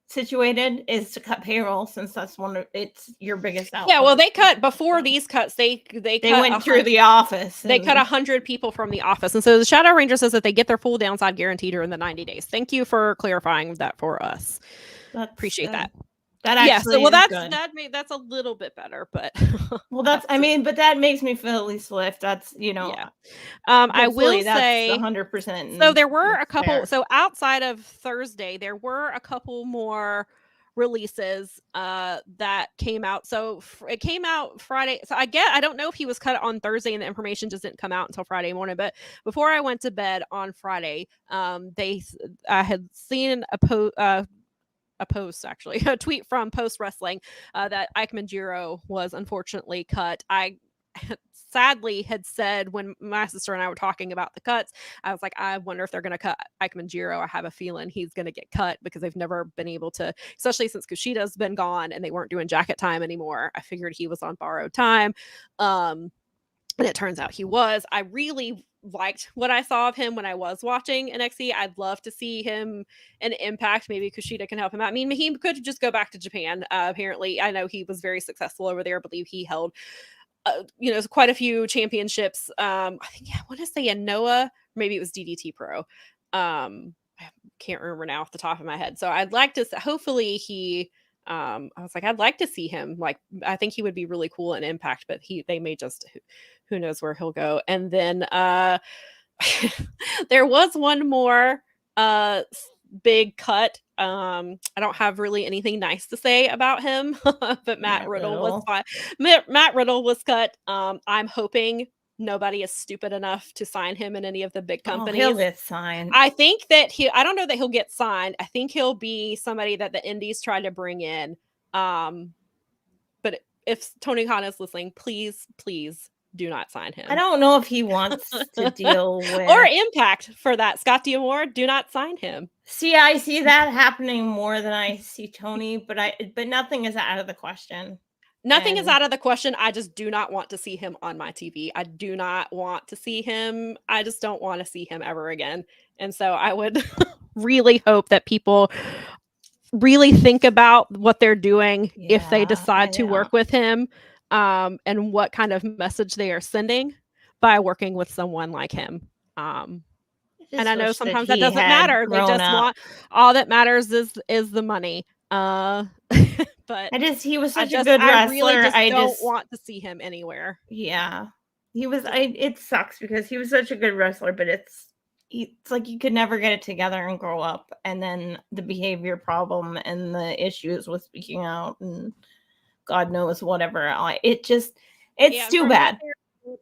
situated is to cut payroll, since it's your biggest Yeah, well, output. they cut before So these cuts, they they cut went through the office they cut and 100 people from the office, and so the Shadow Ranger says that they get their full downside guarantee during the 90 days. Thank you for clarifying that for us. that's Appreciate that. that Yeah, so actually well, is good. that's a little bit better, but Well, we'll have I to. mean, but that makes me feel at least lift. That's, Yeah. I will hopefully that's say, 100% so and there were a it's couple. fair. So outside of Thursday, there were a couple more releases that came out. So it came out Friday. So I don't know if he was cut on Thursday and the information just didn't come out until Friday morning. But before I went to bed on Friday, I had seen a post, actually, a tweet from Post Wrestling, that Ike Manjiro was unfortunately cut. I sadly had said, when my sister and I were talking about the cuts, I was like, I wonder if they're going to cut Ike Manjiro. I have a feeling he's going to get cut because they've never been able to, especially since Kushida's been gone and they weren't doing jacket time anymore. I figured he was on borrowed time. And it turns out he was. I really liked what I saw of him when I was watching NXT. I'd love to see him in Impact. Maybe Kushida can help him out. I mean, he could just go back to Japan. Apparently, I know he was very successful over there. I believe he held, quite a few championships. I think, I want to say in Noah, maybe it was DDT Pro. I can't remember now off the top of my head. So I'd like to, hopefully he, I was like, I'd like to see him. Like, I think he would be really cool in Impact, but they may just, who knows where he'll go. And then there was one more big cut. I don't have really anything nice to say about him, but Matt Riddle was fine. Matt Riddle was cut. I'm hoping nobody is stupid enough to sign him in any of the big companies. He'll get signed. I think that I don't know that he'll get signed. I think he'll be somebody that the indies try to bring in. But if Tony Khan is listening, please do not sign him. I don't know if he wants to deal with, or Impact for that. Scott D'Amore, do not sign him. See, I see that happening more than I see Tony, but nothing is out of the question. Nothing is out of the question. I just do not want to see him on my TV. I do not want to see him. I just don't want to see him ever again. And so I would really hope that people really think about what they're doing if they decide to work with him, and what kind of message they are sending by working with someone like him. And I know sometimes that doesn't matter. They just want, all that matters is the money. But he was such a good wrestler. I really just don't want to see him anywhere. Yeah, he was. It sucks because he was such a good wrestler, but it's like you could never get it together and grow up. And then the behavior problem and the issues with speaking out and God knows whatever. It's too bad.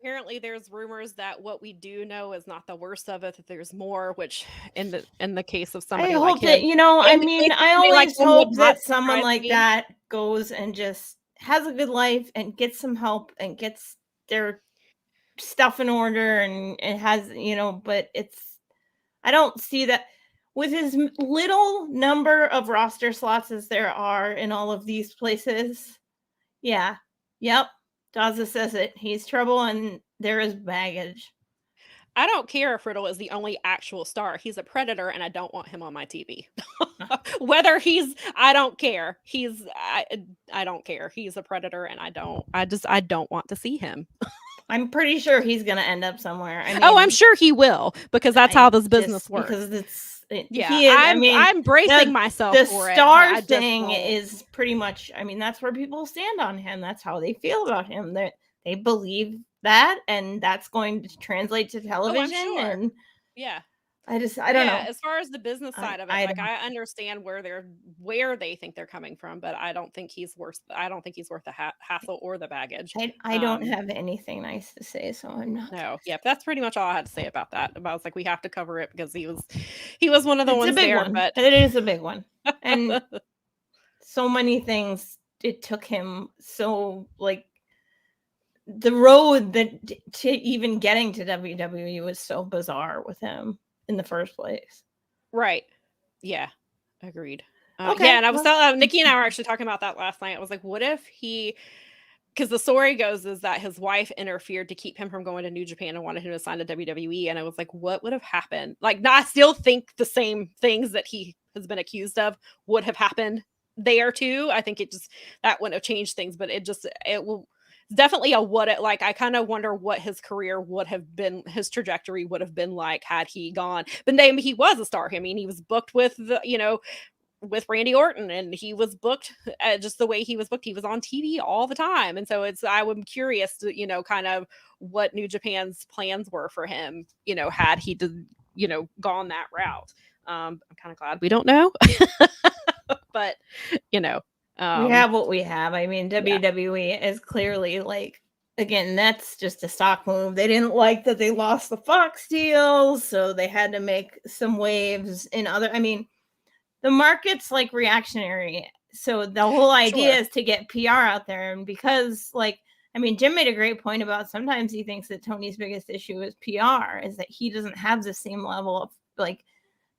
Apparently there's rumors that what we do know is not the worst of it, that there's more, which in the case of somebody like him, I always hope that someone like that goes and just has a good life and gets some help and gets their stuff in order and it has, but I don't see that with as little number of roster slots as there are in all of these places. Yeah. Yep. Daza says it. He's trouble and there is baggage. I don't care if Riddle is the only actual star. He's a predator and I don't want him on my TV. Whether I don't care. I don't care. He's a predator and I don't want to see him. I'm pretty sure he's going to end up somewhere. I'm sure he will, because that's how this business works. Because I'm bracing myself for it. The star thing is pretty much, that's where people stand on him. That's how they feel about him. They believe that, and that's going to translate to television. Oh, I'm sure. And yeah. I don't know. As far as the business side of it, I understand where they think they're coming from, but I don't think he's worth the hassle or the baggage. I don't have anything nice to say, so I'm not. No, that's pretty much all I had to say about that. I was like, we have to cover it because he was one of the ones there. But it is a big one, and so many things. It took him so the road to even getting to WWE was so bizarre with him in the first place. Right. Yeah. Agreed. Okay, yeah, and I was well- telling Nikki and I were actually talking about that last night. I was like, what if because the story goes is that his wife interfered to keep him from going to New Japan and wanted him to sign to WWE. And I was like, what would have happened? Like, I still think the same things that he has been accused of would have happened there too. I think that wouldn't have changed things, but it will definitely like, I kind of wonder what his career would have been, his trajectory would have been like had he gone. But then he was a star. I mean, he was booked with with Randy Orton, and he was booked just the way he was booked. He was on TV all the time. And so I'm curious to, kind of what New Japan's plans were for him, had he gone that route. I'm kind of glad we don't know, but we have what we have. I mean, WWE is clearly like, again, that's just a stock move. They didn't like that they lost the Fox deal, so they had to make some waves in I mean, the market's like reactionary. So the whole idea is to get PR out there. And because I mean, Jim made a great point about sometimes he thinks that Tony's biggest issue is PR, is that he doesn't have the same level of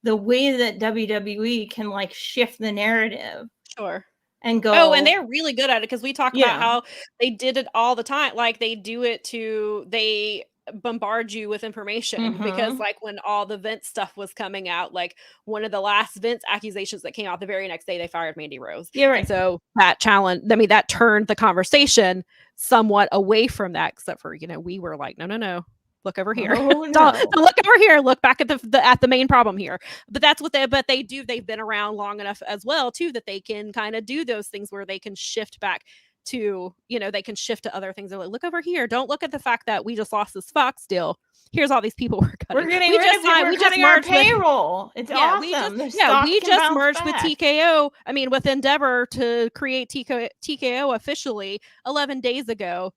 the way that WWE can shift the narrative. Sure. And go. Oh, and they're really good at it, because we talk about how they did it all the time. Like, they bombard you with information, because when all the Vince stuff was coming out, one of the last Vince accusations that came out the very next day, they fired Mandy Rose. Yeah, right. And so that that turned the conversation somewhat away from that, except for, we were like, no. Look over here. Oh, no. Don't look over here. Look back at the main problem here. But that's what they do. They've been around long enough as well too, that they can kind of do those things where they can shift back to, they can shift to other things. They're like, look over here. Don't look at the fact that we just lost this Fox deal. Here's all these people we're cutting. We're getting rid of it. We're cutting our payroll. It's awesome. We just merged with TKO. I mean, with Endeavor to create TKO officially 11 days ago.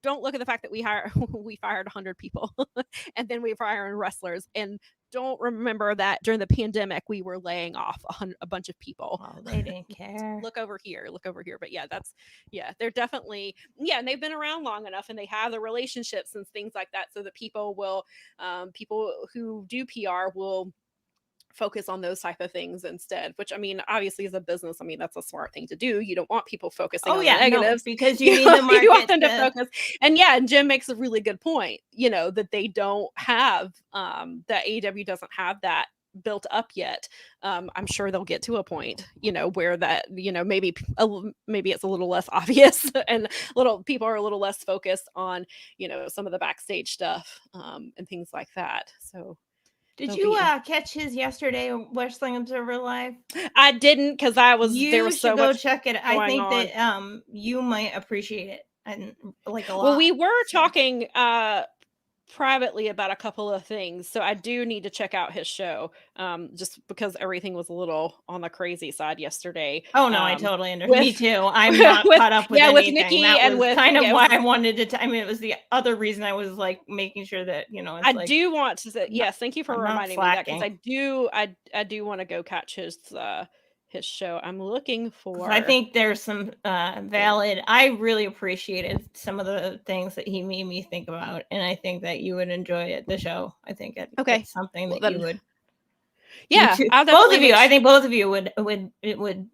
Don't look at the fact that we fired 100 people and then we fired wrestlers, and don't remember that during the pandemic we were laying off a bunch of people. Oh, they didn't care. Look over here. But they're definitely, and they've been around long enough, and they have the relationships and things like that, so that people who do PR will focus on those type of things instead, which, I mean, obviously as a business, I mean, that's a smart thing to do. You don't want people focusing on the negatives, because you need the market. You want them to focus. And Jim makes a really good point, that they don't have, that AEW doesn't have that built up yet. I'm sure they'll get to a point, where that, maybe it's a little less obvious and people are a little less focused on, some of the backstage stuff, and things like that. So did you catch his yesterday Wrestling Observer Live? I didn't, because there was so much. Check it. I think that you might appreciate it, and a lot. Well, we were talking privately about a couple of things, so I do need to check out his show, just because everything was a little on the crazy side yesterday. Oh no, I totally understand. Me too. I'm not caught up with anything. With Nikki, that and was kind of why I wanted to. I mean, it was the other reason I was making sure that I do want to say yes. Thank you for reminding me that, because I do want to go catch his show. I'm looking for. I think there's some valid. I really appreciated some of the things that he made me think about, and I think that you would enjoy it. The show. I think it's something that you would. Yeah, both of you. I think both of you would. It would.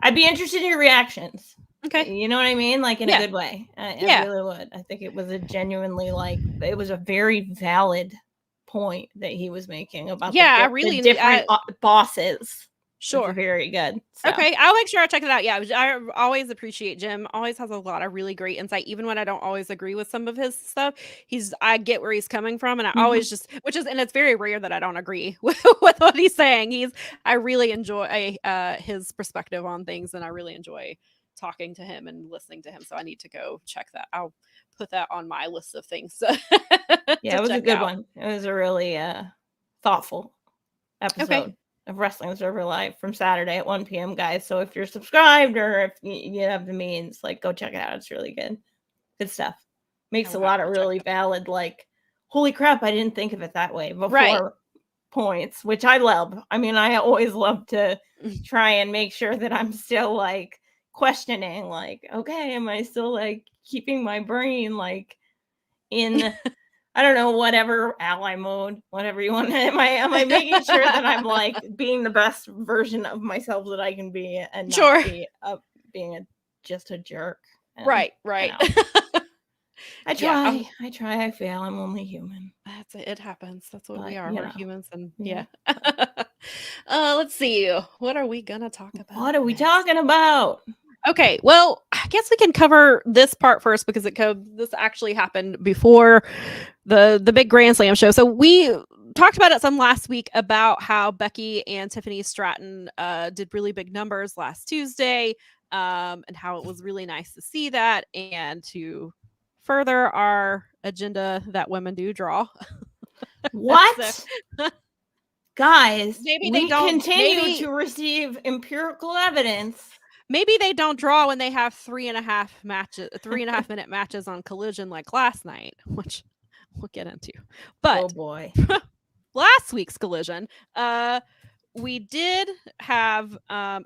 I'd be interested in your reactions. Okay, you know what I mean, in a good way. I really would. I think it was a genuinely it was a very valid point that he was making about the different bosses. Sure. It's very good. So. Okay. I'll make sure I check it out. Yeah. I always appreciate Jim. Always has a lot of really great insight. Even when I don't always agree with some of his stuff, I get where he's coming from. And I always and it's very rare that I don't agree with what he's saying. I really enjoy his perspective on things, and I really enjoy talking to him and listening to him. So I need to go check that. I'll put that on my list of things. Yeah, it was a good one. It was a really thoughtful episode of Wrestling Observer Live from Saturday at 1 p.m. guys. So if you're subscribed, or if you have the means, go check it out. It's really good. Good stuff. Makes a lot of really valid, holy crap, I didn't think of it that way before points, which I love. I mean, I always love to try and make sure that I'm still questioning, okay, am I still keeping my brain in I don't know, whatever ally mode, whatever you want. Am I making sure that I'm like being the best version of myself that I can be, and Sure. not be being just a jerk? And, Right. I try. I try. I fail. I'm only human. That's it. It happens. That's what But, we are. you We're know, humans, and yeah. let's see. What are we gonna talk about? What are we next? talking about? Okay, well, I guess we can cover this part first because this actually happened before the big Grand Slam show. So we talked about it some last week about how Becky and Tiffany Stratton did really big numbers last Tuesday, and how it was really nice to see that, and to further our agenda that women do draw. What? Guys, Maybe we they don't continue to receive empirical evidence. Maybe they don't draw when they have 3.5 minute matches on Collision like last night, which we'll get into. But oh boy, last week's Collision, we did have one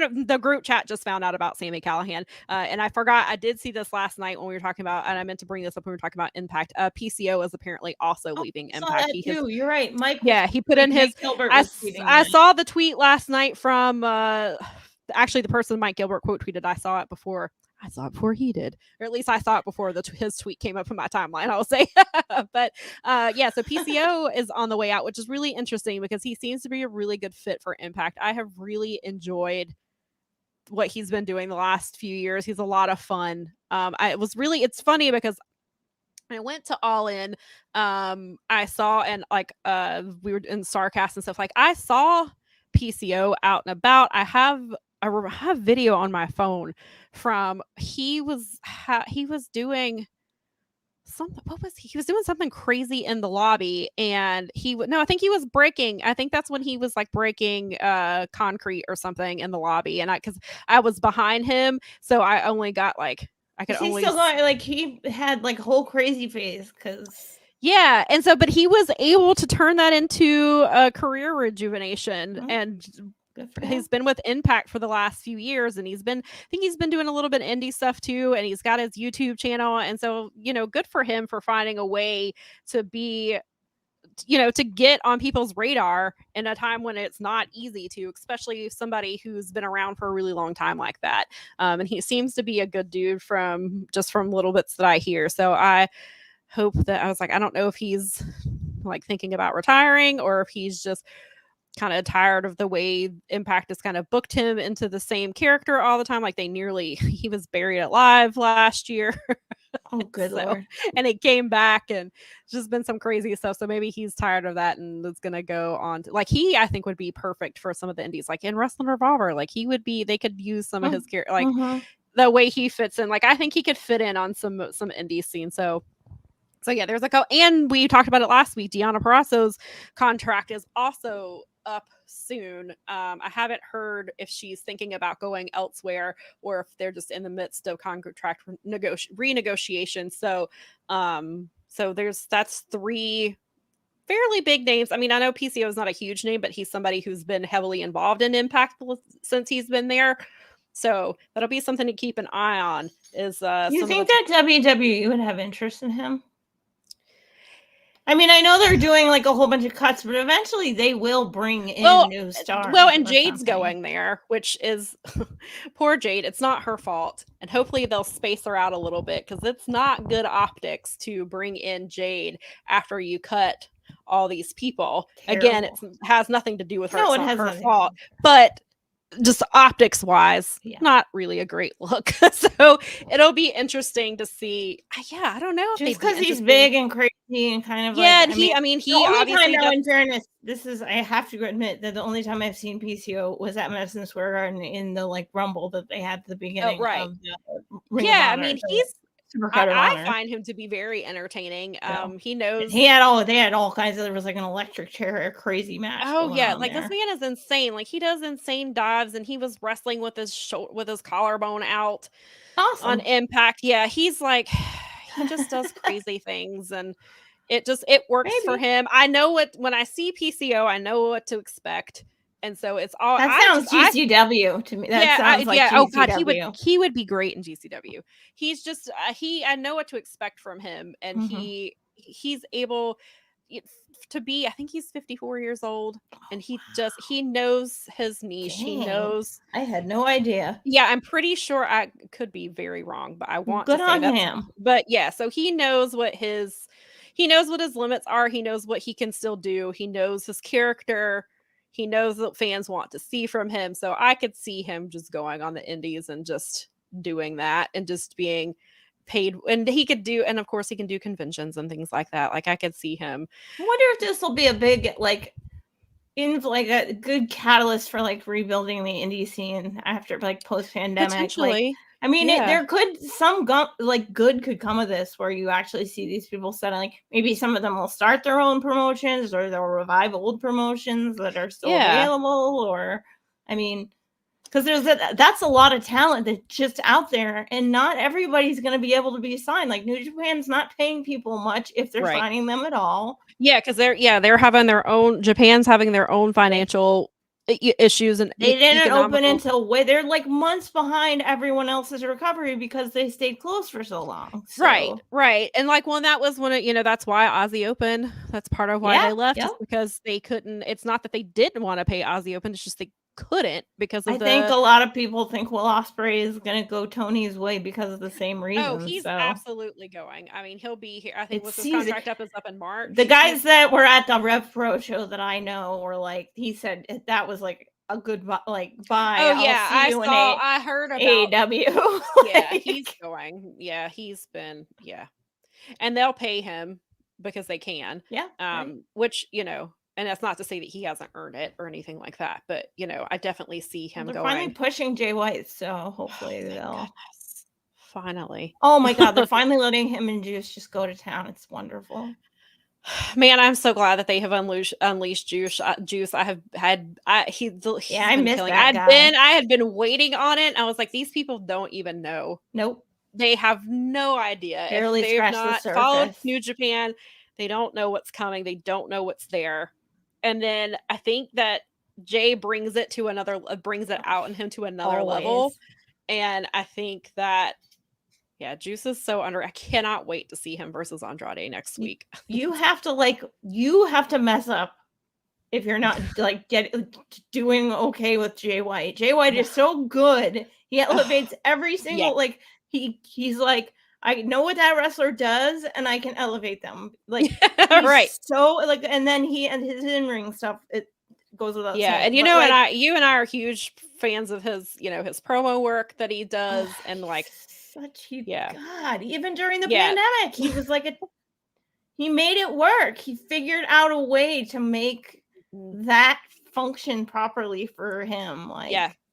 of the group chat just found out about Sami Callihan, and I forgot, I did see this last night when we were talking about, and I meant to bring this up when we were talking about Impact. PCO is apparently also leaving Impact. You're right, Mike. Yeah, he put in his. I saw the tweet last night from actually the person Mike Gilbert quote tweeted. I saw it before he did, or at least I saw it before his tweet came up in my timeline, I'll say. But yeah, so PCO is on the way out, which is really interesting because he seems to be a really good fit for Impact. I have really enjoyed what he's been doing the last few years. He's a lot of fun. It's funny because I went to All In. I saw, and like we were in Starcast and stuff. Like, I saw PCO out and about. I have video on my phone from he was doing something. What was he? He was doing something crazy in the lobby, and I think he was breaking. I think that's when he was like breaking concrete or something in the lobby, and because I was behind him, so I only got like. He's still going, like, he had like a whole crazy phase because yeah, and so but he was able to turn that into a career rejuvenation, and he's been with Impact for the last few years, and I think he's been doing a little bit of indie stuff too, and he's got his YouTube channel, and so good for him for finding a way to be to get on people's radar in a time when it's not easy to, especially somebody who's been around for a really long time like that. And he seems to be a good dude from little bits that I hear. So I hope that, I was like, I don't know if he's like thinking about retiring or if he's just kind of tired of the way Impact has kind of booked him into the same character all the time. Like he was buried alive last year. Oh, good Lord. And it came back, and just been some crazy stuff. So maybe he's tired of that and is going to go on to, like, I think would be perfect for some of the indies, like in Wrestling Revolver. Like they could use some of his character, like the way he fits in. Like, I think he could fit in on some indie scene. So yeah, there's and we talked about it last week. Deonna Purrazzo's contract is also up soon. I haven't heard if she's thinking about going elsewhere or if they're just in the midst of contract renegotiation. So that's 3 fairly big names. I mean, I know PCO is not a huge name, but he's somebody who's been heavily involved in Impact since he's been there. So that'll be something to keep an eye on. Is you think that WWE would have interest in him? I mean, I know they're doing like a whole bunch of cuts, but eventually they will bring in new stars. Well, and Jade's going there, which is poor Jade. It's not her fault. And hopefully they'll space her out a little bit, because it's not good optics to bring in Jade after you cut all these people. Terrible. Again, it has nothing to do with her. No, it's not her fault. But just optics wise, not really a great look. So it'll be interesting to see. Yeah, I don't know. Just because he's big and crazy and kind of and he obviously now, in fairness, I have to admit that the only time I've seen PCO was at Madison Square Garden in the like Rumble that they had at the beginning. Oh, right. Of the Ring of Honor. I mean, I find him to be very entertaining. He knows. They had all kinds of. There was like an electric chair, a crazy match. Oh yeah, like this man is insane. Like, he does insane dives, and he was wrestling with his collarbone out. Awesome. On Impact. Yeah, he's like, he just does crazy things, and it works for him. I know when I see PCO, I know what to expect. And so it's all That sounds GCW to me. That sounds like GCW. Oh God, he would be great in GCW. He's just I know what to expect from him, and he's able to be. I think he's 54 years old, and he knows his niche. Dang. He knows. I had no idea. Yeah, I'm pretty sure. I could be very wrong, but I want Good to say on that. him. But yeah, so he knows what his limits are. He knows what he can still do. He knows his character. He knows what fans want to see from him. So I could see him just going on the indies and just doing that and just being paid. And and of course he can do conventions and things like that. Like I could see him. I wonder if this will be a big a good catalyst for like rebuilding the indie scene after like post pandemic. Potentially. I mean, there could good could come of this, where you actually see these people settling. Maybe some of them will start their own promotions, or they'll revive old promotions that are still available. Or, I mean, because that's a lot of talent that's just out there, and not everybody's going to be able to be signed. Like New Japan's not paying people much if they're signing them at all. Yeah, because they're having their own. Japan's having their own financial issues, and they didn't open until they're like months behind everyone else's recovery because they stayed closed for so long. So. Right, and like that was when that's why Aussie Open. That's part of why they left, is because they couldn't. It's not that they didn't want to pay Aussie Open; it's just they couldn't because of I think a lot of people think Will Ospreay is going to go Tony's way because of the same reason. Oh, he's absolutely going. I mean, he'll be here. I think his contract up in March. The guys that were at the Rev Pro show that I know were like, he said that was like a good bye. Oh yeah, I heard about AEW. Yeah, he's going. Yeah, he's been. Yeah, and they'll pay him because they can. Yeah. Which and that's not to say that he hasn't earned it or anything like that, but I definitely see him they're going. Finally pushing Jay White, so hopefully they'll. Finally. Oh my God, they're finally letting him and Juice just go to town. It's wonderful. Man, I'm so glad that they have unleashed Juice. Juice. I miss that guy. I had been waiting on it. I was like, these people don't even know. Nope. They have no idea. Barely if they've scratched not the surface. Followed New Japan, they don't know what's coming. They don't know what's there. And then I think that Jay brings it out in him to another level. And I think that, Juice is so I cannot wait to see him versus Andrade next week. You have to mess up if you're not doing okay with Jay White. Jay White is so good. He elevates every single he's like, I know what that wrestler does, and I can elevate them. Like, right. So and then he and his in-ring stuff, it goes without saying. And you and I are huge fans of his, his promo work that he does, and like God, even during the pandemic, he was like he made it work. He figured out a way to make that function properly for him.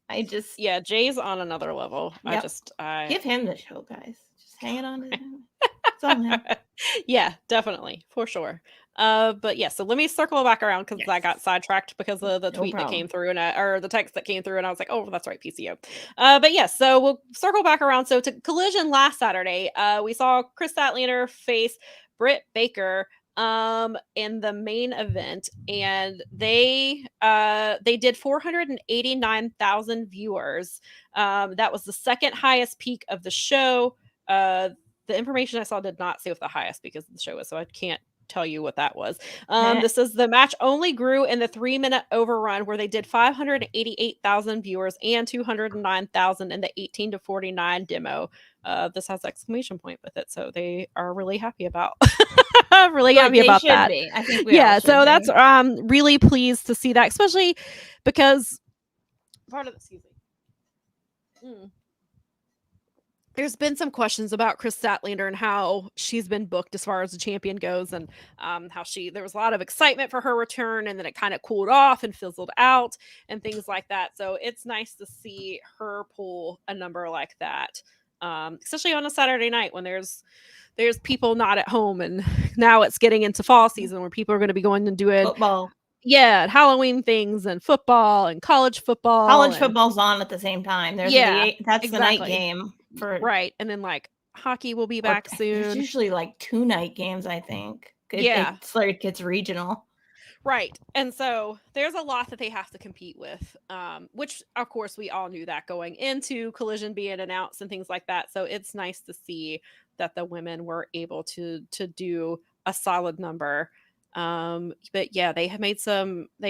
Jay's on another level. Yep. I give him the show, guys. Hang it on to him. It's on him. Yeah, definitely, for sure. But so let me circle back around because I got sidetracked because of the tweet that came through or the text that came through, and I was like, oh, that's right, PCO. But so we'll circle back around. So to Collision last Saturday, we saw Chris Statlander face Britt Baker in the main event, and they did 489,000 viewers. That was the second highest peak of the show. The information I saw did not say what the highest peak of the show was, so I can't tell you what that was. This is the match only grew in the 3-minute overrun where they did 588,000 viewers and 209,000 in the 18 to 49 demo. This has exclamation point with it, so they are really happy about happy about that. I think so that's really pleased to see that, especially because part of there's been some questions about Chris Statlander and how she's been booked as far as the champion goes, and how there was a lot of excitement for her return, and then it kind of cooled off and fizzled out and things like that. So it's nice to see her pull a number like that, especially on a Saturday night when there's people not at home, and now it's getting into fall season where people are going to be going and doing football. Yeah, Halloween things and football and college football. College football's on at the same time. There's that's the night game. Right, and then like hockey will be back soon. There's usually like 2 night games, I think. It's regional. Right. And so there's a lot that they have to compete with, which of course we all knew that going into Collision being announced and things like that. So it's nice to see that the women were able to do a solid number. But yeah, they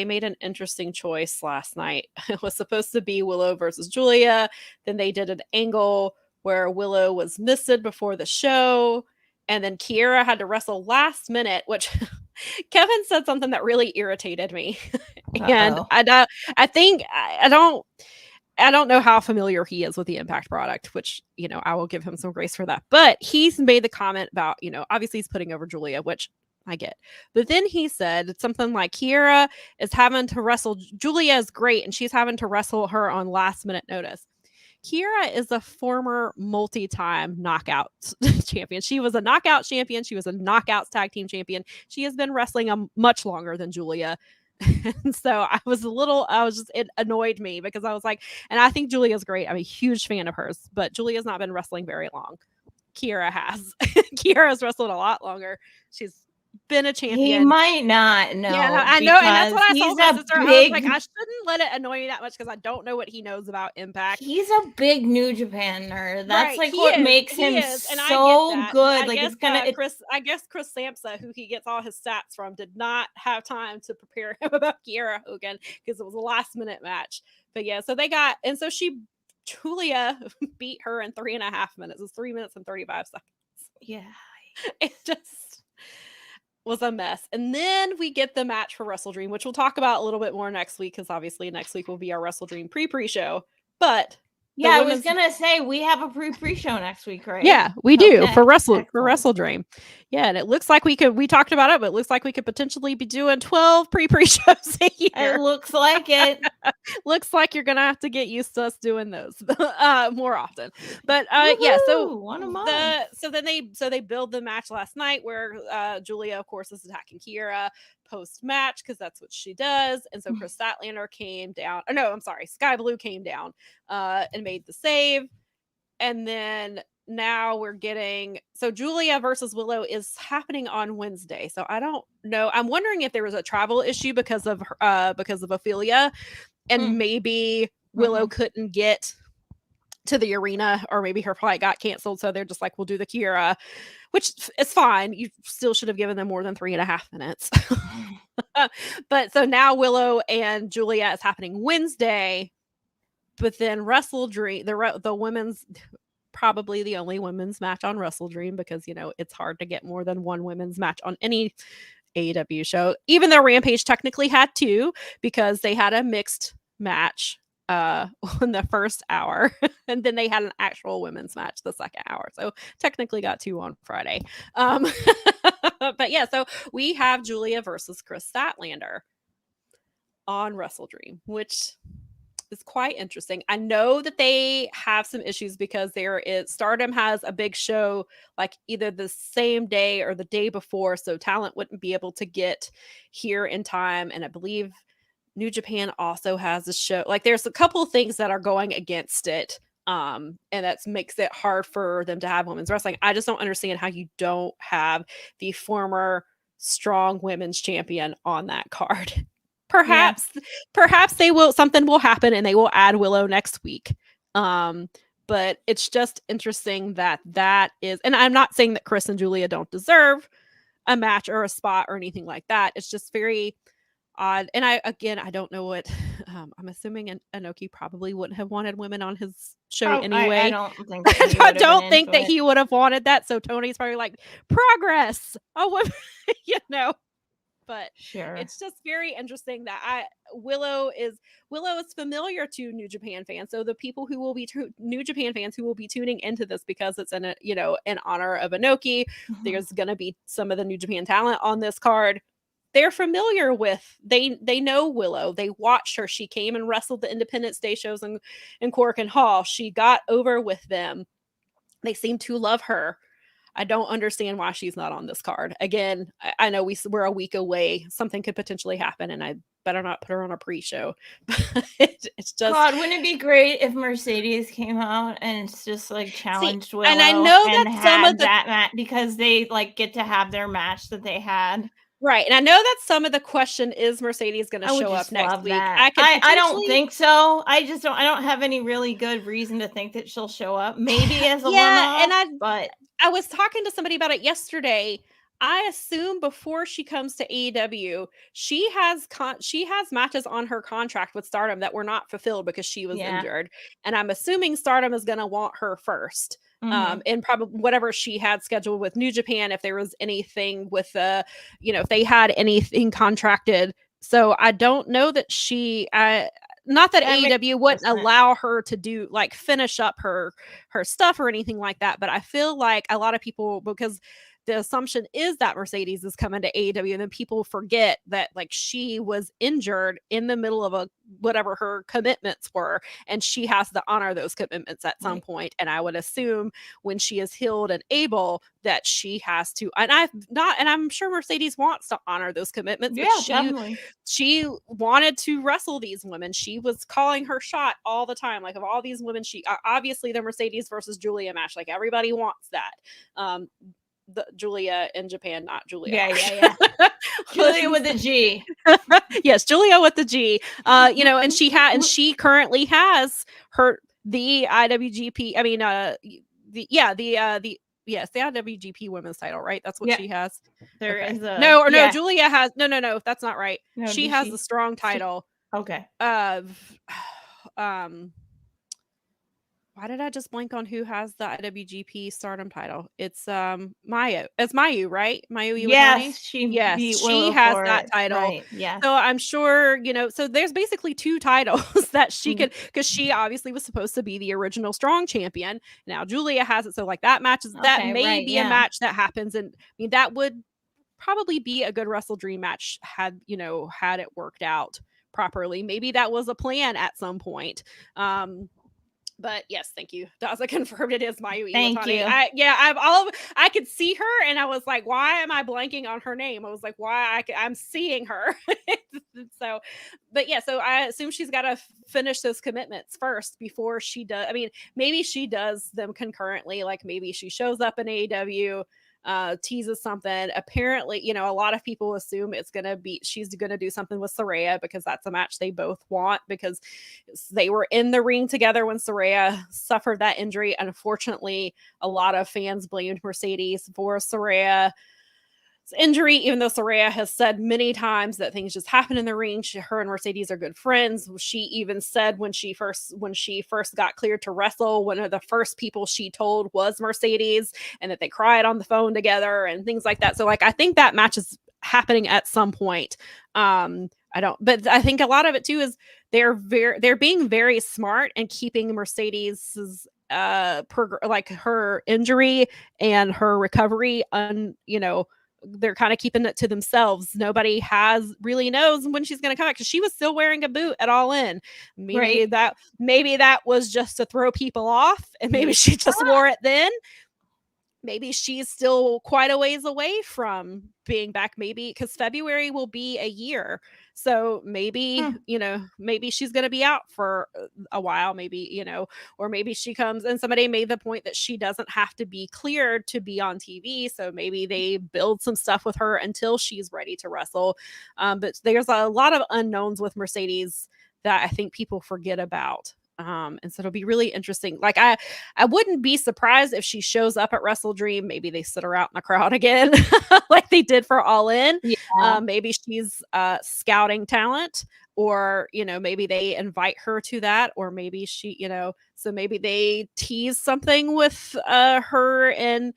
made an interesting choice last night. It was supposed to be Willow versus Julia. Then they did an angle where Willow was missed before the show. And then Kiera had to wrestle last minute, which Kevin said something that really irritated me. And I think I don't know how familiar he is with the Impact product, which, I will give him some grace for that. But he's made the comment about, obviously he's putting over Julia, which I get. But then he said something like Kiera is having to wrestle. Julia is great, and she's having to wrestle her on last minute notice. Kiera is a former multi-time knockout champion. She was a knockout champion. She was a knockouts tag team champion. She has been wrestling much longer than Julia. And so it annoyed me because I was like, and I think Julia's great. I'm a huge fan of hers, but Julia's not been wrestling very long. Kiera has. Kiera has wrestled a lot longer. She's been a champion. He might not know. Yeah, I know, and that's what I told my sister. I was like, I shouldn't let it annoy you that much because I don't know what he knows about Impact. He's a big New Japan nerd. That's right, what makes him so good. I guess Chris Sampson, who he gets all his stats from, did not have time to prepare him about Kiera Hogan because it was a last minute match. But yeah, so Julia beat her in 3.5 minutes. It was 3 minutes and 35 seconds. Yeah, it just was a mess. And then we get the match for Wrestle Dream, which we'll talk about a little bit more next week because obviously next week will be our Wrestle Dream pre-show. But yeah, I was gonna say we have a pre-show next week, right? Yeah, we do for Wrestle Dream. Yeah, and it looks like we talked about it, but it looks like we could potentially be doing 12 pre-shows a year. It looks like it. Looks like you're gonna have to get used to us doing those more often. But yeah, so one a month. So they build the match last night where Julia, of course, is attacking Kiera post-match because that's what she does. And so Chris Statlander came down. Oh, no, I'm sorry. Sky Blue came down and made the save. And then now we're getting... So Julia versus Willow is happening on Wednesday. So I don't know. I'm wondering if there was a travel issue because of Ophelia. And maybe Willow couldn't get to the arena, or maybe her flight got canceled. So they're just like, we'll do the Kiera, which is fine. You still should have given them more than 3.5 minutes. But so now Willow and Julia is happening Wednesday, but then Wrestle Dream, the women's, probably the only women's match on Wrestle Dream, because, it's hard to get more than one women's match on any AEW show, even though Rampage technically had 2 because they had a mixed match on the first hour, and then they had an actual women's match the second hour, so technically got 2 on Friday. But yeah, so we have Julia versus Chris Statlander on Wrestle Dream, which is quite interesting. I know that they have some issues because Stardom has a big show like either the same day or the day before, so talent wouldn't be able to get here in time, and I believe New Japan also has a show. Like, there's a couple of things that are going against it, and that makes it hard for them to have women's wrestling. I just don't understand how you don't have the former strong women's champion on that card. Perhaps something will happen and they will add Willow next week. But it's just interesting that is, and I'm not saying that Chris and Julia don't deserve a match or a spot or anything like that. It's just very odd. And I don't know what I'm assuming Inoki probably wouldn't have wanted women on his show anyway. I don't think that he would have wanted that. So Tony's probably like, progress. Oh, but sure, it's just very interesting that Willow is familiar to New Japan fans. So the people who will be New Japan fans who will be tuning into this because it's in honor of Inoki, there's going to be some of the New Japan talent on this card. They're familiar with, they know Willow. They watched her. She came and wrestled the Independence Day shows in Cork and Hall. She got over with them. They seem to love her. I don't understand why she's not on this card. Again, I know we're a week away. Something could potentially happen, and I better not put her on a pre-show. It's just, God, wouldn't it be great if Mercedes came out and it's just like challenged Willow? And I know that some of that match because they like get to have their match that they had. Right. And I know that some of the question is Mercedes going to I would show up just next love week. that. I could I don't potentially, think so. I don't have any really good reason to think that she'll show up. Maybe as a yeah. one-off, And but I was talking to somebody about it yesterday. I assume before she comes to AEW, she has matches on her contract with Stardom that were not fulfilled because she was yeah. injured, and I'm assuming Stardom is going to want her first. Mhm. And probably whatever she had scheduled with New Japan, if there was anything with if they had anything contracted. So I don't know that not that That makes AEW wouldn't sense. allow her to do like finish up her stuff or anything like that, but I feel like a lot of people, because the assumption is that Mercedes is coming to AEW, and then people forget that like she was injured in the middle of whatever her commitments were, and she has to honor those commitments at some point. And I would assume when she is healed and able that she has to, and I'm sure Mercedes wants to honor those commitments, but Yeah, definitely. she wanted to wrestle these women. She was calling her shot all the time. Like of all these women, she obviously the Mercedes versus Julia match, like everybody wants that. The Julia in Japan, not Julia. Yeah. Julia with a G. Yes, Julia with the G. And she currently has the IWGP. I mean, the IWGP women's title, right? That's what she has. There is no, Julia has no, that's not right. No, she has the strong title. Okay. Why did I just blank on who has the IWGP Stardom title? It's Mayu. It's Mayu, right? Mayu Iwatani? Yes, she Willow has for that it. title. Right. Yeah. So I'm sure, so there's basically two titles that she could, because she obviously was supposed to be the original strong champion. Now Julia has it. So like that may be a match that happens. And I mean, that would probably be a good Wrestle Dream match had it worked out properly. Maybe that was a plan at some point. But yes, thank you. Daza confirmed it is Mayu Iwatani. Thank you. I could see her, and I was like, why am I blanking on her name? I was like, I'm seeing her. So I assume she's got to finish those commitments first before she does. I mean, maybe she does them concurrently. Like maybe she shows up in AEW, teases something. Apparently, a lot of people assume she's gonna do something with Saraya because that's a match they both want, because they were in the ring together when Saraya suffered that injury. Unfortunately, a lot of fans blamed Mercedes for Saraya's injury, even though Saraya has said many times that things just happen in the ring. Her and Mercedes are good friends. She even said when she first got cleared to wrestle, one of the first people she told was Mercedes, and that they cried on the phone together and things like that. So like I think that match is happening at some point. But I think a lot of it too is they're being very smart and keeping Mercedes's like her injury and her recovery they're kind of keeping it to themselves. Nobody really knows when she's going to come back, because she was still wearing a boot at All In. Maybe that was just to throw people off, and maybe she just wore it then. Maybe she's still quite a ways away from being back, maybe because February will be a year. So maybe, maybe she's going to be out for a while, maybe, or maybe she comes, and somebody made the point that she doesn't have to be cleared to be on TV. So maybe they build some stuff with her until she's ready to wrestle. But there's a lot of unknowns with Mercedes that I think people forget about. And so it'll be really interesting. Like I wouldn't be surprised if she shows up at Wrestle Dream. Maybe they sit her out in the crowd again, like they did for All In. Yeah. Maybe she's scouting talent, or maybe they invite her to that, or maybe she, so maybe they tease something with her and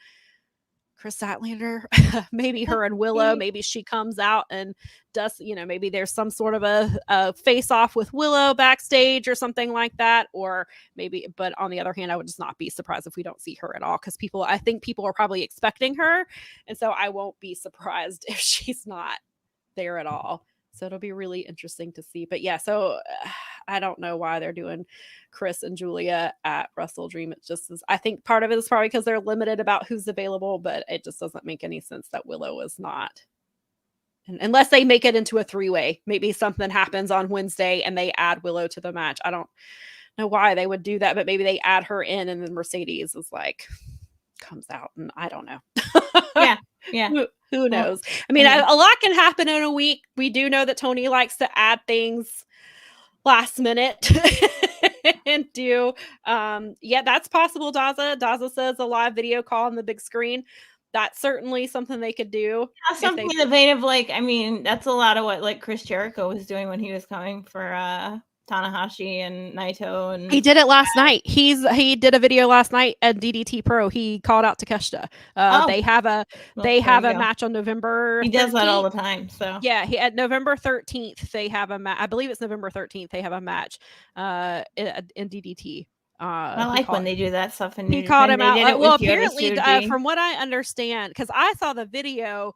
Chris Statlander, maybe her and Willow. Maybe she comes out and does, maybe there's some sort of a face off with Willow backstage or something like that. Or maybe, but on the other hand, I would just not be surprised if we don't see her at all, because I think people are probably expecting her. And so I won't be surprised if she's not there at all. So it'll be really interesting to see. But yeah, so I don't know why they're doing Chris and Julia at Wrestle Dream. It just is, I think part of it is probably because they're limited about who's available, but it just doesn't make any sense that Willow is not. And unless they make it into a 3-way, maybe something happens on Wednesday and they add Willow to the match. I don't know why they would do that, but maybe they add her in, and then Mercedes is like comes out, and I don't know. Yeah. Who knows? Well, I mean, a lot can happen in a week. We do know that Tony likes to add things last minute and do that's possible. Daza says a live video call on the big screen. That's certainly something they could do. Something in the vein of like, I mean, that's a lot of what like Chris Jericho was doing when he was coming for Tanahashi and Naito, and he did it last night. He did a video last night at DDT Pro. He called out Takeshita. They have a match on November 13th. He does that all the time. So yeah, at November 13th they have a match. I believe it's November 13th they have a match in DDT. I like when they do that stuff. And he called him out. Well, apparently, from what I understand, because I saw the video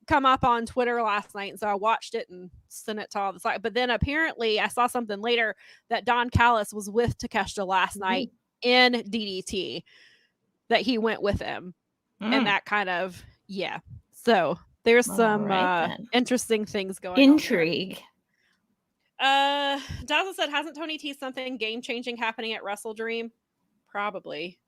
come up on Twitter last night, and so I watched it and sent it to all the site. But then apparently I saw something later that Don Callis was with Takeshita last night in DDT, that he went with him, and that kind of So there's some interesting things going on. Intrigue. Dazzle said, hasn't Tony teased something game changing happening at Wrestle Dream? Probably.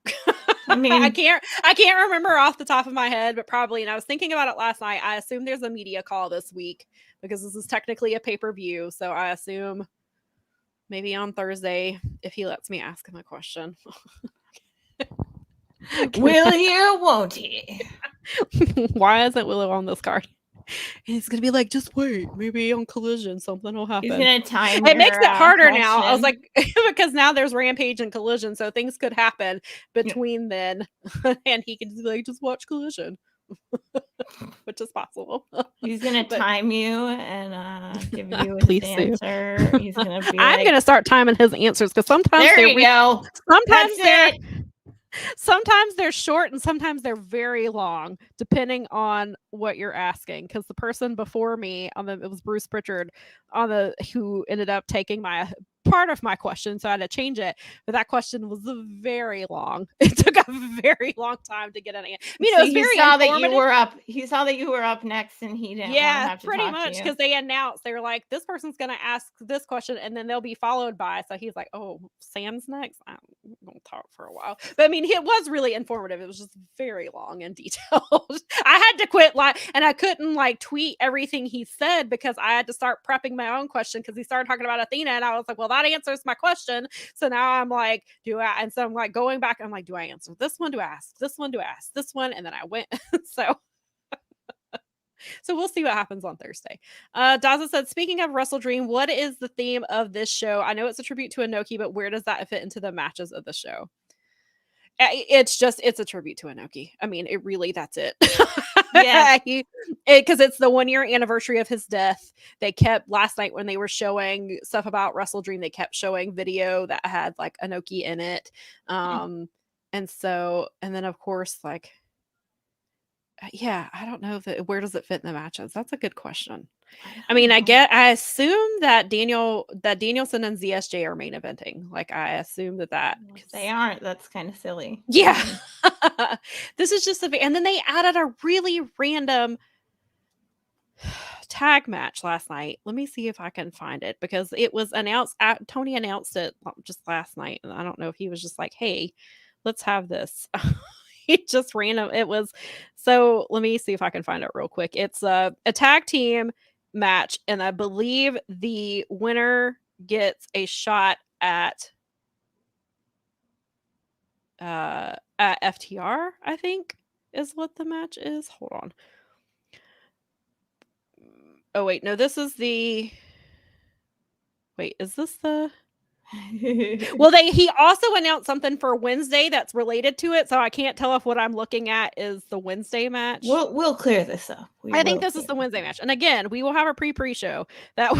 I mean, I can't remember off the top of my head, but probably. And I was thinking about it last night. I assume there's a media call this week because this is technically a pay-per-view. So I assume maybe on Thursday, if he lets me ask him a question. Will you? Won't he? Why isn't Willow on this card? And he's gonna be like, just wait, maybe on Collision something will happen. He's gonna time it makes it harder now. I was like, because now there's Rampage and Collision, so things could happen between then, and he can be like, just watch Collision, which is possible. He's gonna time you and give you his answer. He's gonna be I'm gonna start timing his answers because sometimes there you go. Sometimes they're short and sometimes they're very long, depending on what you're asking. Because the person before me it was Bruce Pritchard who ended up taking my part of my question, so I had to change it. But that question was very long. It took a very long time to get an answer. I mean, it was very informative. He saw that you were up next, and he didn't. Yeah, pretty much, because they announced they were like, this person's gonna ask this question, and then they'll be followed by. So he's like, oh, Sam's next. I'm gonna talk for a while, but I mean, it was really informative. It was just very long and detailed. I had to quit and I couldn't tweet everything he said because I had to start prepping my own question because he started talking about Athena, and I was like, well, that answers my question. So now I'm like, do I? And so I'm like going back. I'm like, do I answer this one? Do I ask this one? Do I ask this one? And then I went. So we'll see what happens on Thursday. Daza said, speaking of Wrestle Dream, what is the theme of this show? I know it's a tribute to Inoki, but where does that fit into the matches of the show? It's a tribute to Inoki. I mean, that's it. Yeah, because it's the 1 year anniversary of his death. They kept last night when they were showing stuff about Wrestle Dream, they kept showing video that had Inoki in it. And then of course, I don't know where does it fit in the matches? That's a good question. I mean, I assume that Danielson and ZSJ are main eventing. I assume that they aren't. That's kind of silly. Yeah. This is just and then they added a really random tag match last night. Let me see if I can find it because it was announced. Tony announced it just last night, and I don't know if he was just like, "Hey, let's have this." It just random. It was so. Let me see if I can find it real quick. It's a tag team match, and I believe the winner gets a shot at FTR. I think is what the match is. Hold on. Oh wait, no. This is the. Wait, is this the? Well, he also announced something for Wednesday that's related to it, so I can't tell if what I'm looking at is the Wednesday match. We'll clear this up. I think this is the Wednesday match, and again, we will have a pre-show that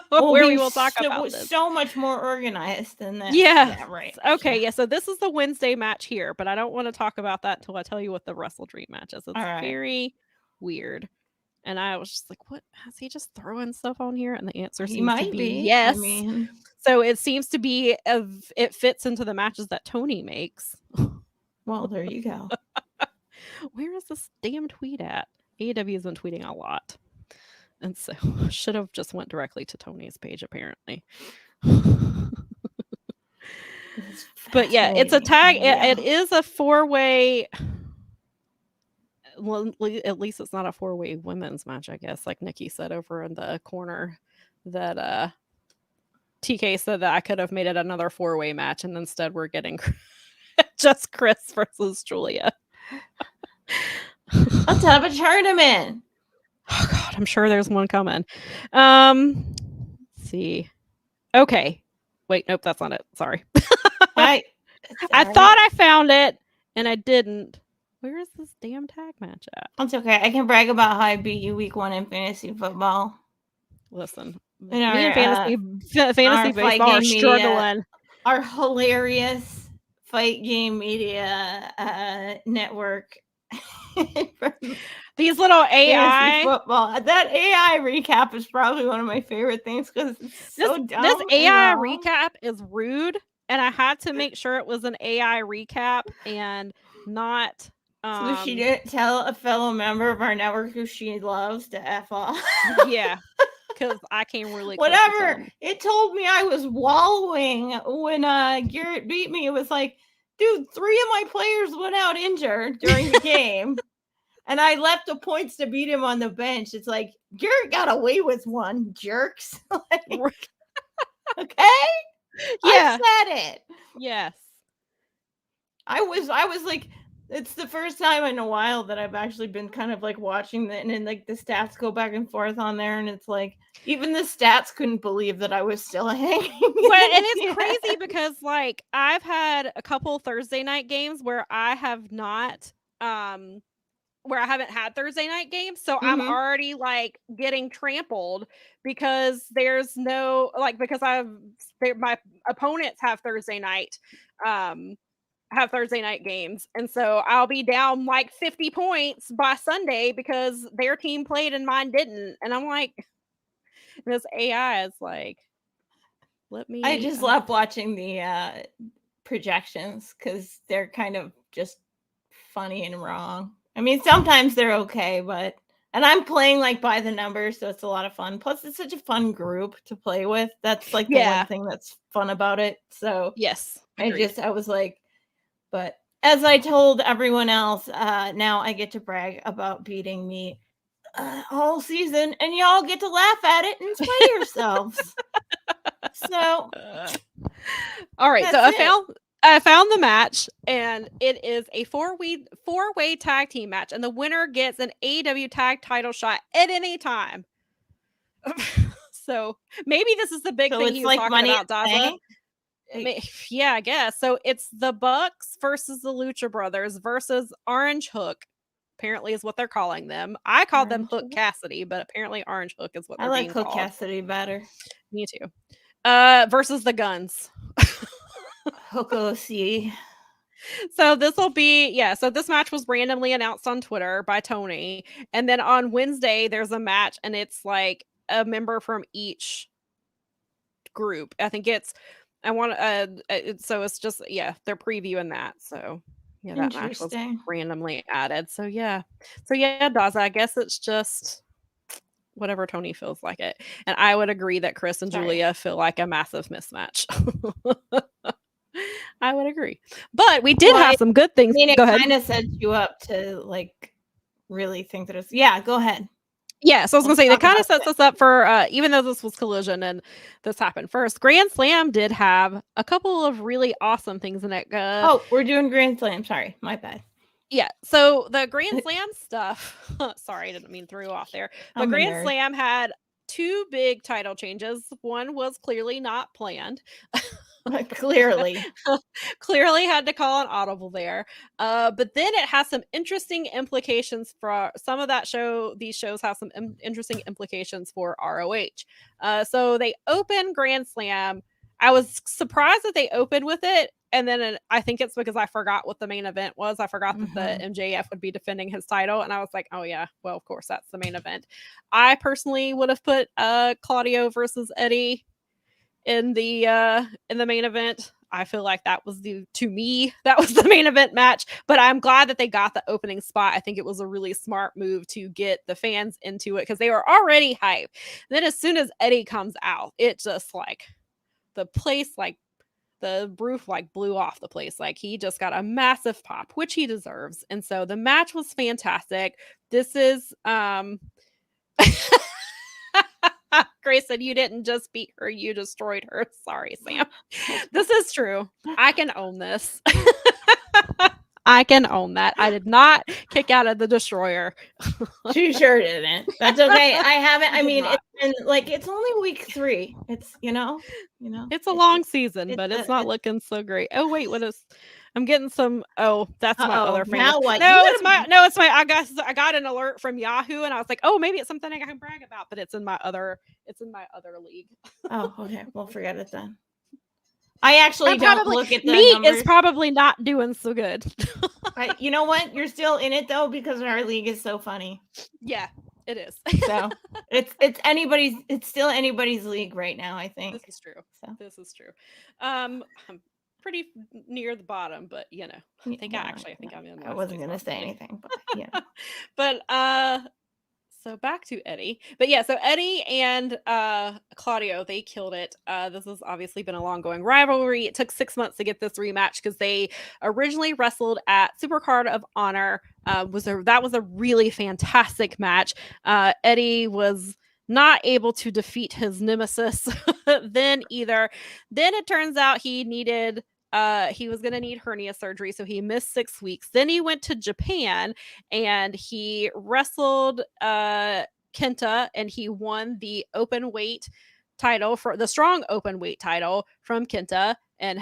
where we will talk about this. So much more organized than that. Yeah, right. Okay, yeah. So this is the Wednesday match here, but I don't want to talk about that until I tell you what the Wrestle Dream match is. It's very weird. And I was just like, what? Has he just throwing stuff on here? And the answer seems to be yes. I mean... So it seems to be it fits into the matches that Tony makes. Well, there you go. Where is this damn tweet at? AEW has been tweeting a lot. And so should have just went directly to Tony's page, apparently. But yeah, it's a tag. Yeah. It is a 4-way. Well, at least it's not a 4-way women's match, I guess. Like Nikki said over in the corner, that TK said that I could have made it another 4-way match, and instead we're getting just Chris versus Julia. Let's have a tournament. Oh God, I'm sure there's one coming. Let's see. Okay. Wait, nope, that's not it. Sorry. I thought I found it and I didn't. Where is this damn tag match at? It's okay. I can brag about how I beat you week 1 in fantasy football. Listen, me and fantasy baseball are struggling. Media, our hilarious fight game media network. These little AI football. That AI recap is probably one of my favorite things because it's so dumb. This AI recap is rude, and I had to make sure it was an AI recap and not. So she didn't tell a fellow member of our network who she loves to F off. Yeah, because I came really. Whatever. It told me I was wallowing when Garrett beat me. It was like, dude, 3 of my players went out injured during the game. And I left the points to beat him on the bench. It's like, Garrett got away with one, jerks. Okay? Yeah. I said it. Yes. I was like, it's the first time in a while that I've actually been kind of like watching and then like the stats go back and forth on there. And it's like, even the stats couldn't believe that I was still hanging. Well, and it's crazy because like I've had a couple Thursday night games where I have not, where I haven't had Thursday night games. So I'm already like getting trampled because there's no, like, because my opponents have Thursday night games. And so I'll be down like 50 points by Sunday because their team played and mine didn't. And I'm like, this AI is like, I just love watching the projections because they're kind of just funny and wrong. I mean, sometimes they're okay, and I'm playing like by the numbers, so it's a lot of fun. Plus, it's such a fun group to play with. That's like the one thing that's fun about it. So yes, I was like, but as I told everyone else, now I get to brag about beating me all season, and y'all get to laugh at it and spite yourselves. So, all right. So I found the match, and it is a 4-way tag team match, and the winner gets an AEW tag title shot at any time. So maybe this is the big thing he was like talking about, Daza. Yeah, I guess. So it's the Bucks versus the Lucha Brothers versus Orange Hook. Apparently is what they're calling them. I called them Hook Cassidy, but apparently Orange Hook is what they're being called. I like Hook Cassidy better. Me too. Versus the Guns. Hook OC. So this will be, so this match was randomly announced on Twitter by Tony. And then on Wednesday, there's a match, and it's like a member from each group. I think it's, so it's just, they're previewing that. So yeah, that match was randomly added. So yeah, Daza, I guess it's just whatever Tony feels like it. And I would agree that Chris and Julia feel like a massive mismatch. I would agree. But we did have some good things. Go ahead. It kind of sets you up to like really think that it's go ahead. Yeah, so I was going to say, that kind of sets us up for, even though this was Collision and this happened first, Grand Slam did have a couple of really awesome things in it. We're doing Grand Slam. Sorry, my bad. Yeah, so the Grand Slam stuff, sorry, I didn't mean to throw you off there. But Grand Slam had 2 big title changes. One was clearly not planned. Clearly had to call an audible there. But then it has some interesting implications for some of that show. These shows have some interesting implications for ROH. So they open Grand Slam. I was surprised that they opened with it. And then I think it's because I forgot what the main event was. I forgot that the MJF would be defending his title. And I was like, oh yeah, well, of course, that's the main event. I personally would have put Claudio versus Eddie in the main event. I feel like that was the main event match, but I'm glad that they got the opening spot. I think it was a really smart move to get the fans into it because they were already hyped. Then as soon as Eddie comes out, it just like the place like the roof like blew off the place. Like he just got a massive pop, which he deserves. And so the match was fantastic. This is Grace said, you didn't just beat her, you destroyed her. Sorry, Sam. This is true. I can own this. I can own that. I did not kick out of the destroyer. She sure didn't. That's okay. I haven't. I mean, it's been like, it's only week 3. It's, it's a long season, but it's not looking so great. Oh, wait, what is, I'm getting some, that's my other fan. Now what? No, it's my, I got an alert from Yahoo and I was like, oh, maybe it's something I can brag about, but it's in my other league. Oh, okay. Well, forget it then. I actually don't look at the meat numbers. is probably not doing so good. You know what? You're still in it though, because our league is so funny. Yeah, it is. So it's still anybody's league right now, I think. This is true. So this is true. I'm pretty near the bottom, but I think I'm in. I wasn't gonna say anything, but yeah. But so back to Eddie. But yeah, so Eddie and Claudio, they killed it. This has obviously been a long going rivalry. It took 6 months to get this rematch because they originally wrestled at Supercard of Honor. That was a really fantastic match. Eddie was not able to defeat his nemesis then either. Then it turns out he was going to need hernia surgery, so he missed 6 weeks. Then he went to Japan and he wrestled Kenta, and he won the open weight title, for the strong open weight title from Kenta, and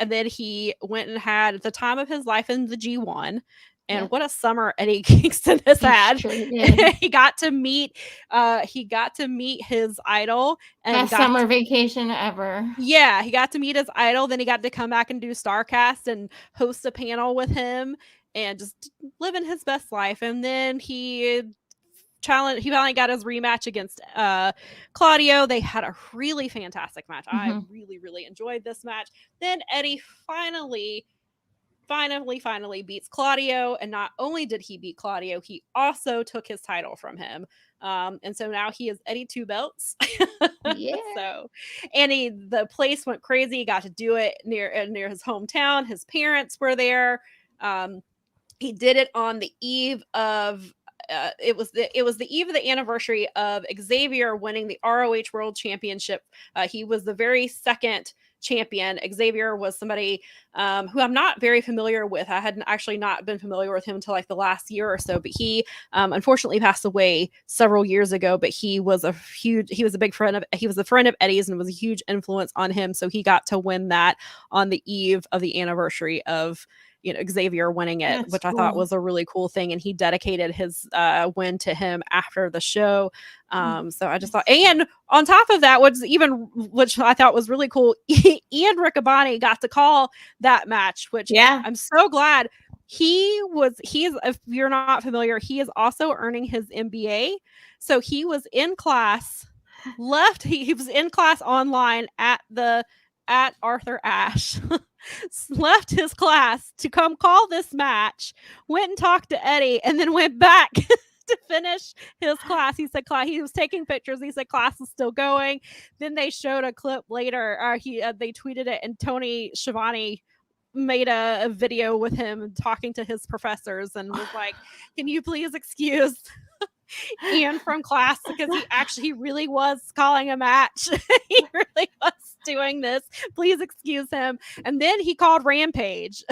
then he went and had the time of his life in the G1. And what a summer Eddie Kingston has had. Sure he got to meet his idol, and best summer vacation ever. Yeah, he got to meet his idol. Then he got to come back and do Starcast and host a panel with him and just living his best life. And then he finally got his rematch against Claudio. They had a really fantastic match. Mm-hmm. I really, really enjoyed this match. Then Eddie finally beats Claudio, and not only did he beat Claudio, he also took his title from him. And so now he is Eddie 2 belts. Yeah. So, and the place went crazy. He got to do it near his hometown. His parents were there. He did it on the eve of it was the eve of the anniversary of Xavier winning the ROH World Championship. He was the very second champion. Xavier was somebody who I'm not very familiar with. I had actually not been familiar with him until like the last year or so, but he unfortunately passed away several years ago. But he was a friend of Eddie's and was a huge influence on him. So he got to win that on the eve of the anniversary of Xavier winning it. That's which cool. I thought was a really cool thing. And he dedicated his win to him after the show. So I just thought, and on top of that, which I thought was really cool, Ian Riccaboni got to call that match, which I'm so glad. He is, if you're not familiar, he is also earning his MBA. So he was in class, he was in class online at Arthur Ashe, left his class to come call this match, went and talked to Eddie, and then went back to finish his class. He said he was taking pictures. He said class is still going. Then they showed a clip later. They tweeted it, and Tony Schiavone made a video with him talking to his professors and was like, can you please excuse Ian from class, because he really was calling a match. He really was doing this. Please excuse him. And then he called Rampage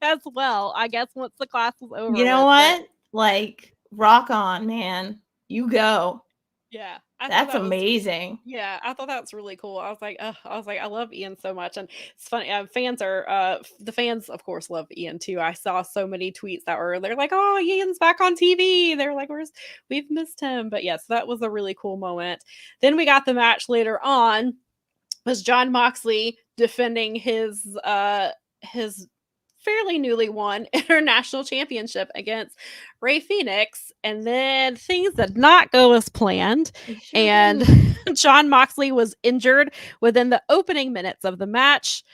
as well, I guess, once the class was over. You know what? Like, rock on, man. You go. Yeah. That's amazing. I thought that was really cool. I was like, I love Ian so much. And it's funny. The fans, of course, love Ian too. I saw so many tweets they're like, oh, Ian's back on TV. They're like, we've missed him. But yes, that was a really cool moment. Then we got the match later on, was Jon Moxley defending his fairly newly won international championship against Rey Fenix, and then things did not go as planned. And Jon Moxley was injured within the opening minutes of the match,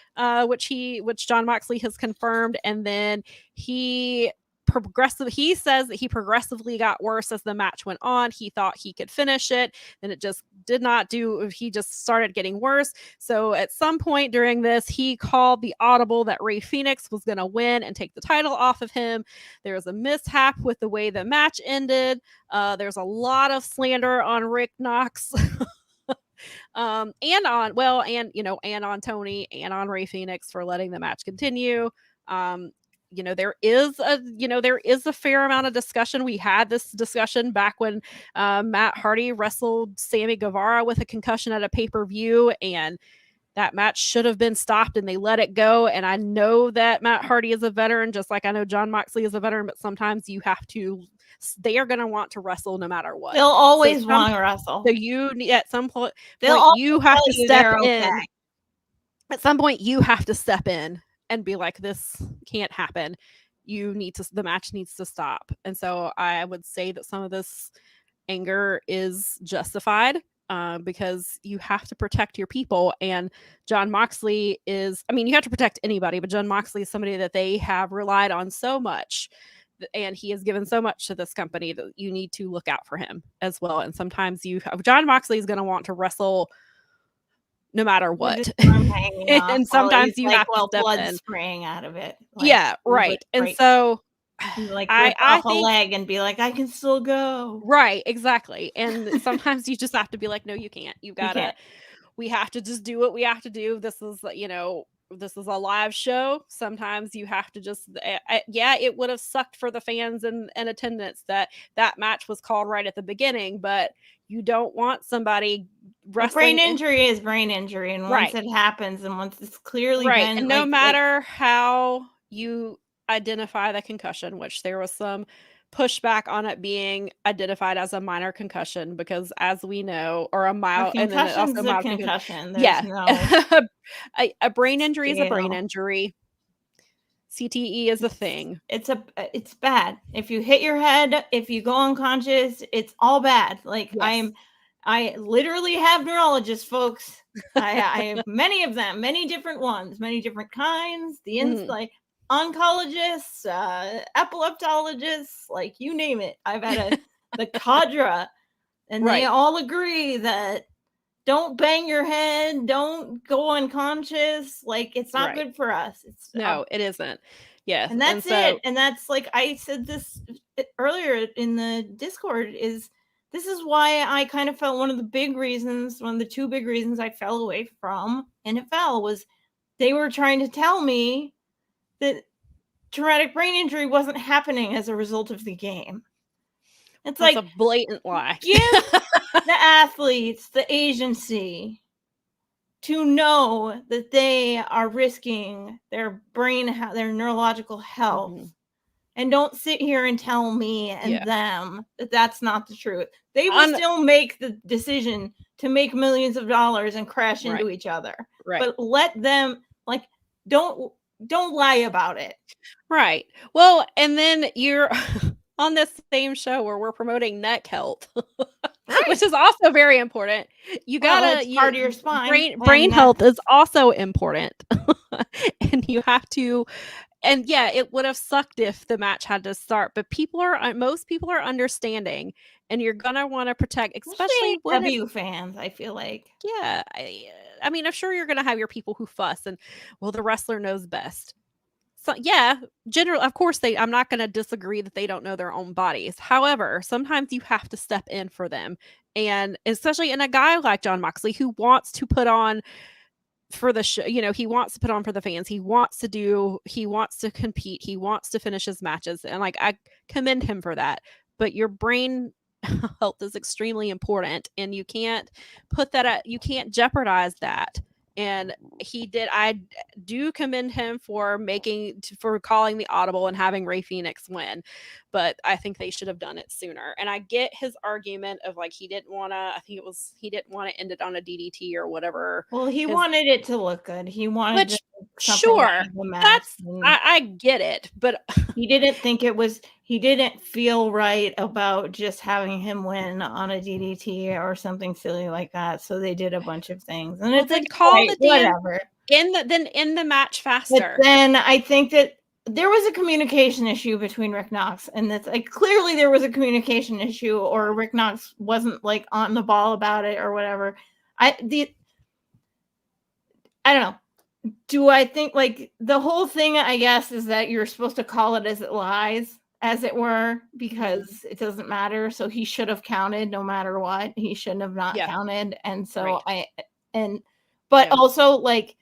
which Jon Moxley has confirmed, and then he he says that he progressively got worse as the match went on. He thought he could finish it, and it just did not do. He just started getting worse. So at some point during this, he called the audible that Rey Fenix was going to win and take the title off of him. There was a mishap with the way the match ended. There's a lot of slander on Rick Knox. And on Tony and on Rey Fenix for letting the match continue. There is a fair amount of discussion. We had this discussion back when Matt Hardy wrestled Sammy Guevara with a concussion at a pay-per-view, and that match should have been stopped and they let it go. And I know that Matt Hardy is a veteran, just like I know Jon Moxley is a veteran, but sometimes they are going to want to wrestle no matter what. They'll always want to wrestle. So you, at some point, you have to step in. At some point, you have to step in and be like, this can't happen. The match needs to stop. And so I would say that some of this anger is justified because you have to protect your people. And Jon Moxley you have to protect anybody, but Jon Moxley is somebody that they have relied on so much, and he has given so much to this company that you need to look out for him as well. And sometimes Jon Moxley is going to want to wrestle no matter what. And sometimes you have to step blood in. Spraying out of it. Yeah, right. And so I think a leg and be like, I can still go. Right, exactly. And sometimes you just have to be like, no, you can't. We have to just do what we have to do. This is a live show. Sometimes you have to just, it would have sucked for the fans and attendance that match was called right at the beginning, but you don't want somebody wrestling. Brain injury is brain injury. And once it happens and once it's clearly been, and no matter how you identify the concussion, which there was some pushback on it being identified as a minor concussion, because as we know, or a mild, and then also a mild concussion. A brain injury is a brain injury. CTE is a thing. It's bad. If you hit your head, if you go unconscious, it's all bad. Like, yes. I literally have neurologists, folks. I have many of them, many different ones, many different kinds. Like oncologists, epileptologists, like you name it. I've had the cadre, and they all agree that don't bang your head, don't go unconscious. Like, it's not good for us. It isn't. Yes. And that's it. And that's, like I said this earlier in the Discord, this is why I kind of felt one of the two big reasons I fell away from NFL was they were trying to tell me that traumatic brain injury wasn't happening as a result of the game. That's like a blatant lie. Give the athletes the agency to know that they are risking their their neurological health, and don't sit here and tell me and them that that's not the truth. They will still make the decision to make millions of dollars and crash into each other. Right. But let them, like, don't lie about it. Right. Well, and then you're on this same show where we're promoting neck health, which is also very important. You gotta part of your spine. Brain health is also important, and you have to. And it would have sucked if the match had to start, but most people are understanding, and you're gonna want to protect, especially AEW fans. I feel like, I mean, I'm sure you're gonna have your people who fuss and, well, the wrestler knows best. So generally, of course, I'm not going to disagree that they don't know their own bodies. However, sometimes you have to step in for them, and especially in a guy like Jon Moxley who wants to put on for the show. He wants to put on for the fans. He wants to compete. He wants to finish his matches, and like, I commend him for that. But your brain health is extremely important, and you can't you can't jeopardize that. And I do commend him for calling the audible and having Rey Fenix win, but I think they should have done it sooner. And I get his argument of, like, he didn't want to end it on a DDT or whatever. Well, he wanted it to look good. He wanted I get it, but he didn't feel right about just having him win on a DDT or something silly like that. So they did a bunch of things, and it's like, call the whatever in the match faster. But then I think that there was a communication issue between Rick Knox and this. Like, clearly there was a communication issue, or Rick Knox wasn't like on the ball about it or whatever. I don't know. Do I think like the whole thing, I guess, is that you're supposed to call it as it lies, as it were, because it doesn't matter. So he should have counted no matter what. He shouldn't have not counted. And so but also like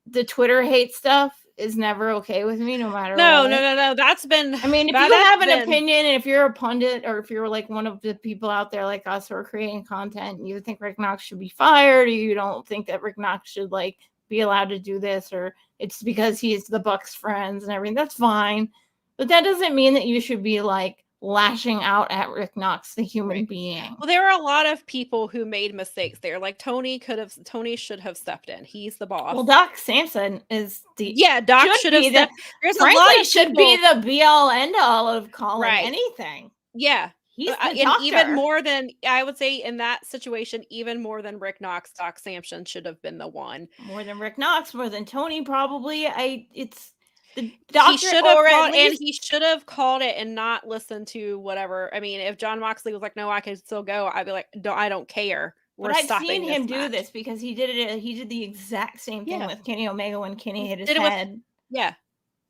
the Twitter hate stuff is never okay with me, no matter what. No. That's been. I mean, if you have an opinion, and if you're a pundit, or if you're like one of the people out there like us who are creating content, and you think Rick Knox should be fired, or you don't think that Rick Knox should like be allowed to do this, or it's because he's the Bucks' friends and everything, that's fine. But that doesn't mean that you should be like lashing out at Rick Knox, the human being. Well, there are a lot of people who made mistakes there. Like Tony should have stepped in. He's the boss. Well, Doc Samson is the Doc should have stepped. There's a lot of should be the be all end all of calling anything. Yeah. He's the and even more than, I would say, in that situation, even more than Rick Knox, Doc Samson should have been the one. More than Rick Knox, more than Tony, probably. It's the doctor, he should have called, and he should have called it and not listened to whatever. I mean, if John Moxley was like, "No, I can still go," I'd be like, I don't care. But I've seen him do this because he did it. He did the exact same thing with Kenny Omega when Kenny hit his head.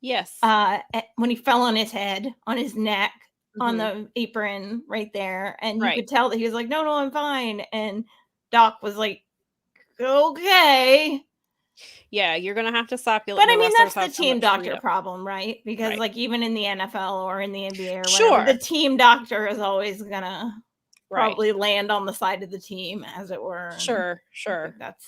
Yes. When he fell on his head, on his neck, on the apron right there, and you could tell that he was like, no, I'm fine. And Doc was like, okay. Yeah, you're gonna have to stop. But I mean, that's the team doctor problem, right? Because like even in the NFL or in the NBA or whatever, the team doctor is always gonna probably land on the side of the team, as it were. Sure. That's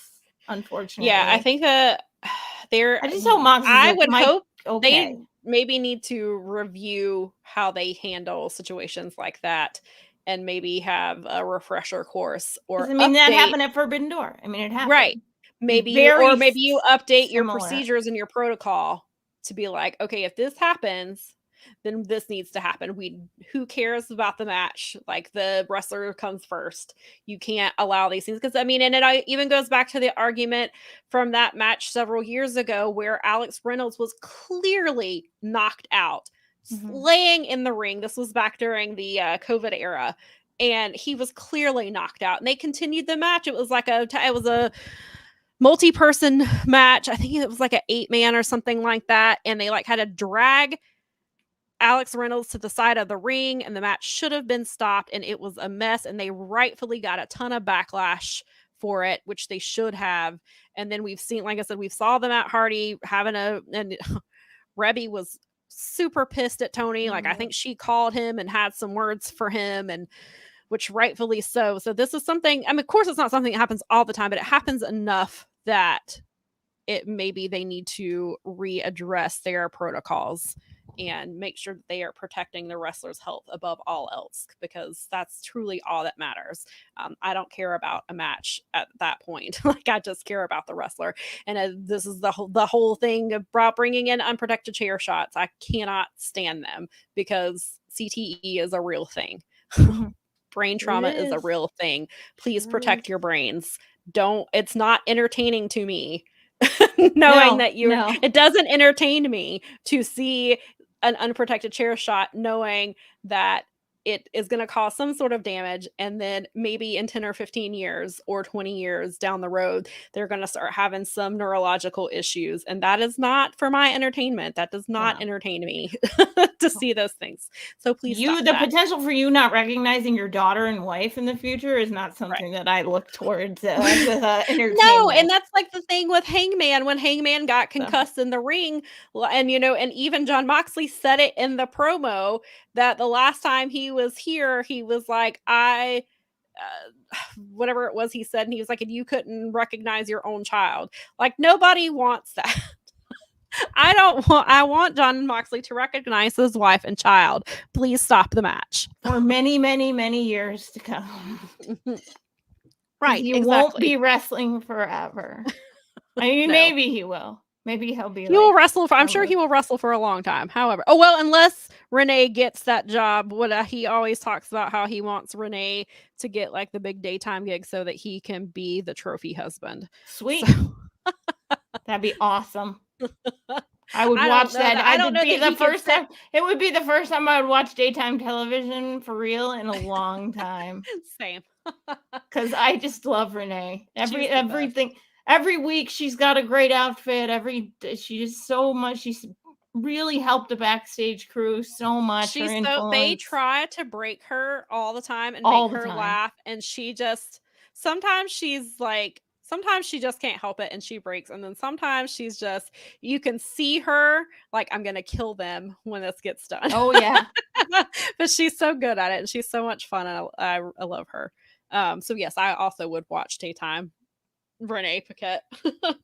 unfortunate. Yeah, I think that I just hope Mox. I would hope they maybe need to review how they handle situations like that, and maybe have a refresher course, or I mean that happened at Forbidden Door. I mean, it happened. Right. Maybe you update your procedures and your protocol to be like, okay, if this happens, then this needs to happen. Who cares about the match? Like, the wrestler comes first. You can't allow these things, because I mean, and it even goes back to the argument from that match several years ago where Alex Reynolds was clearly knocked out, laying in the ring. This was back during the COVID era, and he was clearly knocked out. And they continued the match. It was like a multi-person match. I think it was like an 8-man or something like that. And they like had to drag Alex Reynolds to the side of the ring, and the match should have been stopped, and it was a mess, and they rightfully got a ton of backlash for it, which they should have. And then we've seen, like I said, we saw the Matt Hardy having and Rebby was super pissed at Tony. Like, I think she called him and had some words for him, and which rightfully so. So this is something, I mean, of course it's not something that happens all the time, but it happens enough that maybe they need to readdress their protocols and make sure that they are protecting the wrestler's health above all else, because that's truly all that matters. I don't care about a match at that point. Like, I just care about the wrestler. And this is the whole thing about bringing in unprotected chair shots. I cannot stand them, because CTE is a real thing. Brain trauma is a real thing. Please protect your brains. It's not entertaining to me knowing that it doesn't entertain me to see an unprotected chair shot, knowing that it is going to cause some sort of damage, and then maybe in 10 or 15 years or 20 years down the road, they're going to start having some neurological issues, and that is not for my entertainment. That does not entertain me to see those things. So please, the potential for you not recognizing your daughter and wife in the future is not something that I look towards entertainment. No, and that's like the thing with Hangman. When Hangman got concussed in the ring, and and even John Moxley said it in the promo, that the last time he was here, he was like, whatever it was he said, and he was like, and you couldn't recognize your own child. Like, nobody wants that. I want John Moxley to recognize his wife and child. Please stop the match. For many, many, many years to come. Right. He won't be wrestling forever. I mean, maybe he will. Maybe he'll be. He will wrestle for. I'm sure he will wrestle for a long time. However, unless Renee gets that job. He always talks about how he wants Renee to get like the big daytime gig so that he can be the trophy husband. Sweet. That'd be awesome. I would watch that. I don't know Be that the first time. It would be the first time I would watch daytime television for real in a long time. Same. Because I just love Renee. Everything. Best. Every week she's got a great outfit. She just so much. She's really helped the backstage crew so much. They try to break her all the time and all make her laugh, and she just sometimes she just can't help it and she breaks, and then sometimes she's just, you can see her like, I'm gonna kill them when this gets done. Oh yeah. But she's so good at it and she's so much fun, and I love her. So yes, I also would watch daytime Renee Paquette.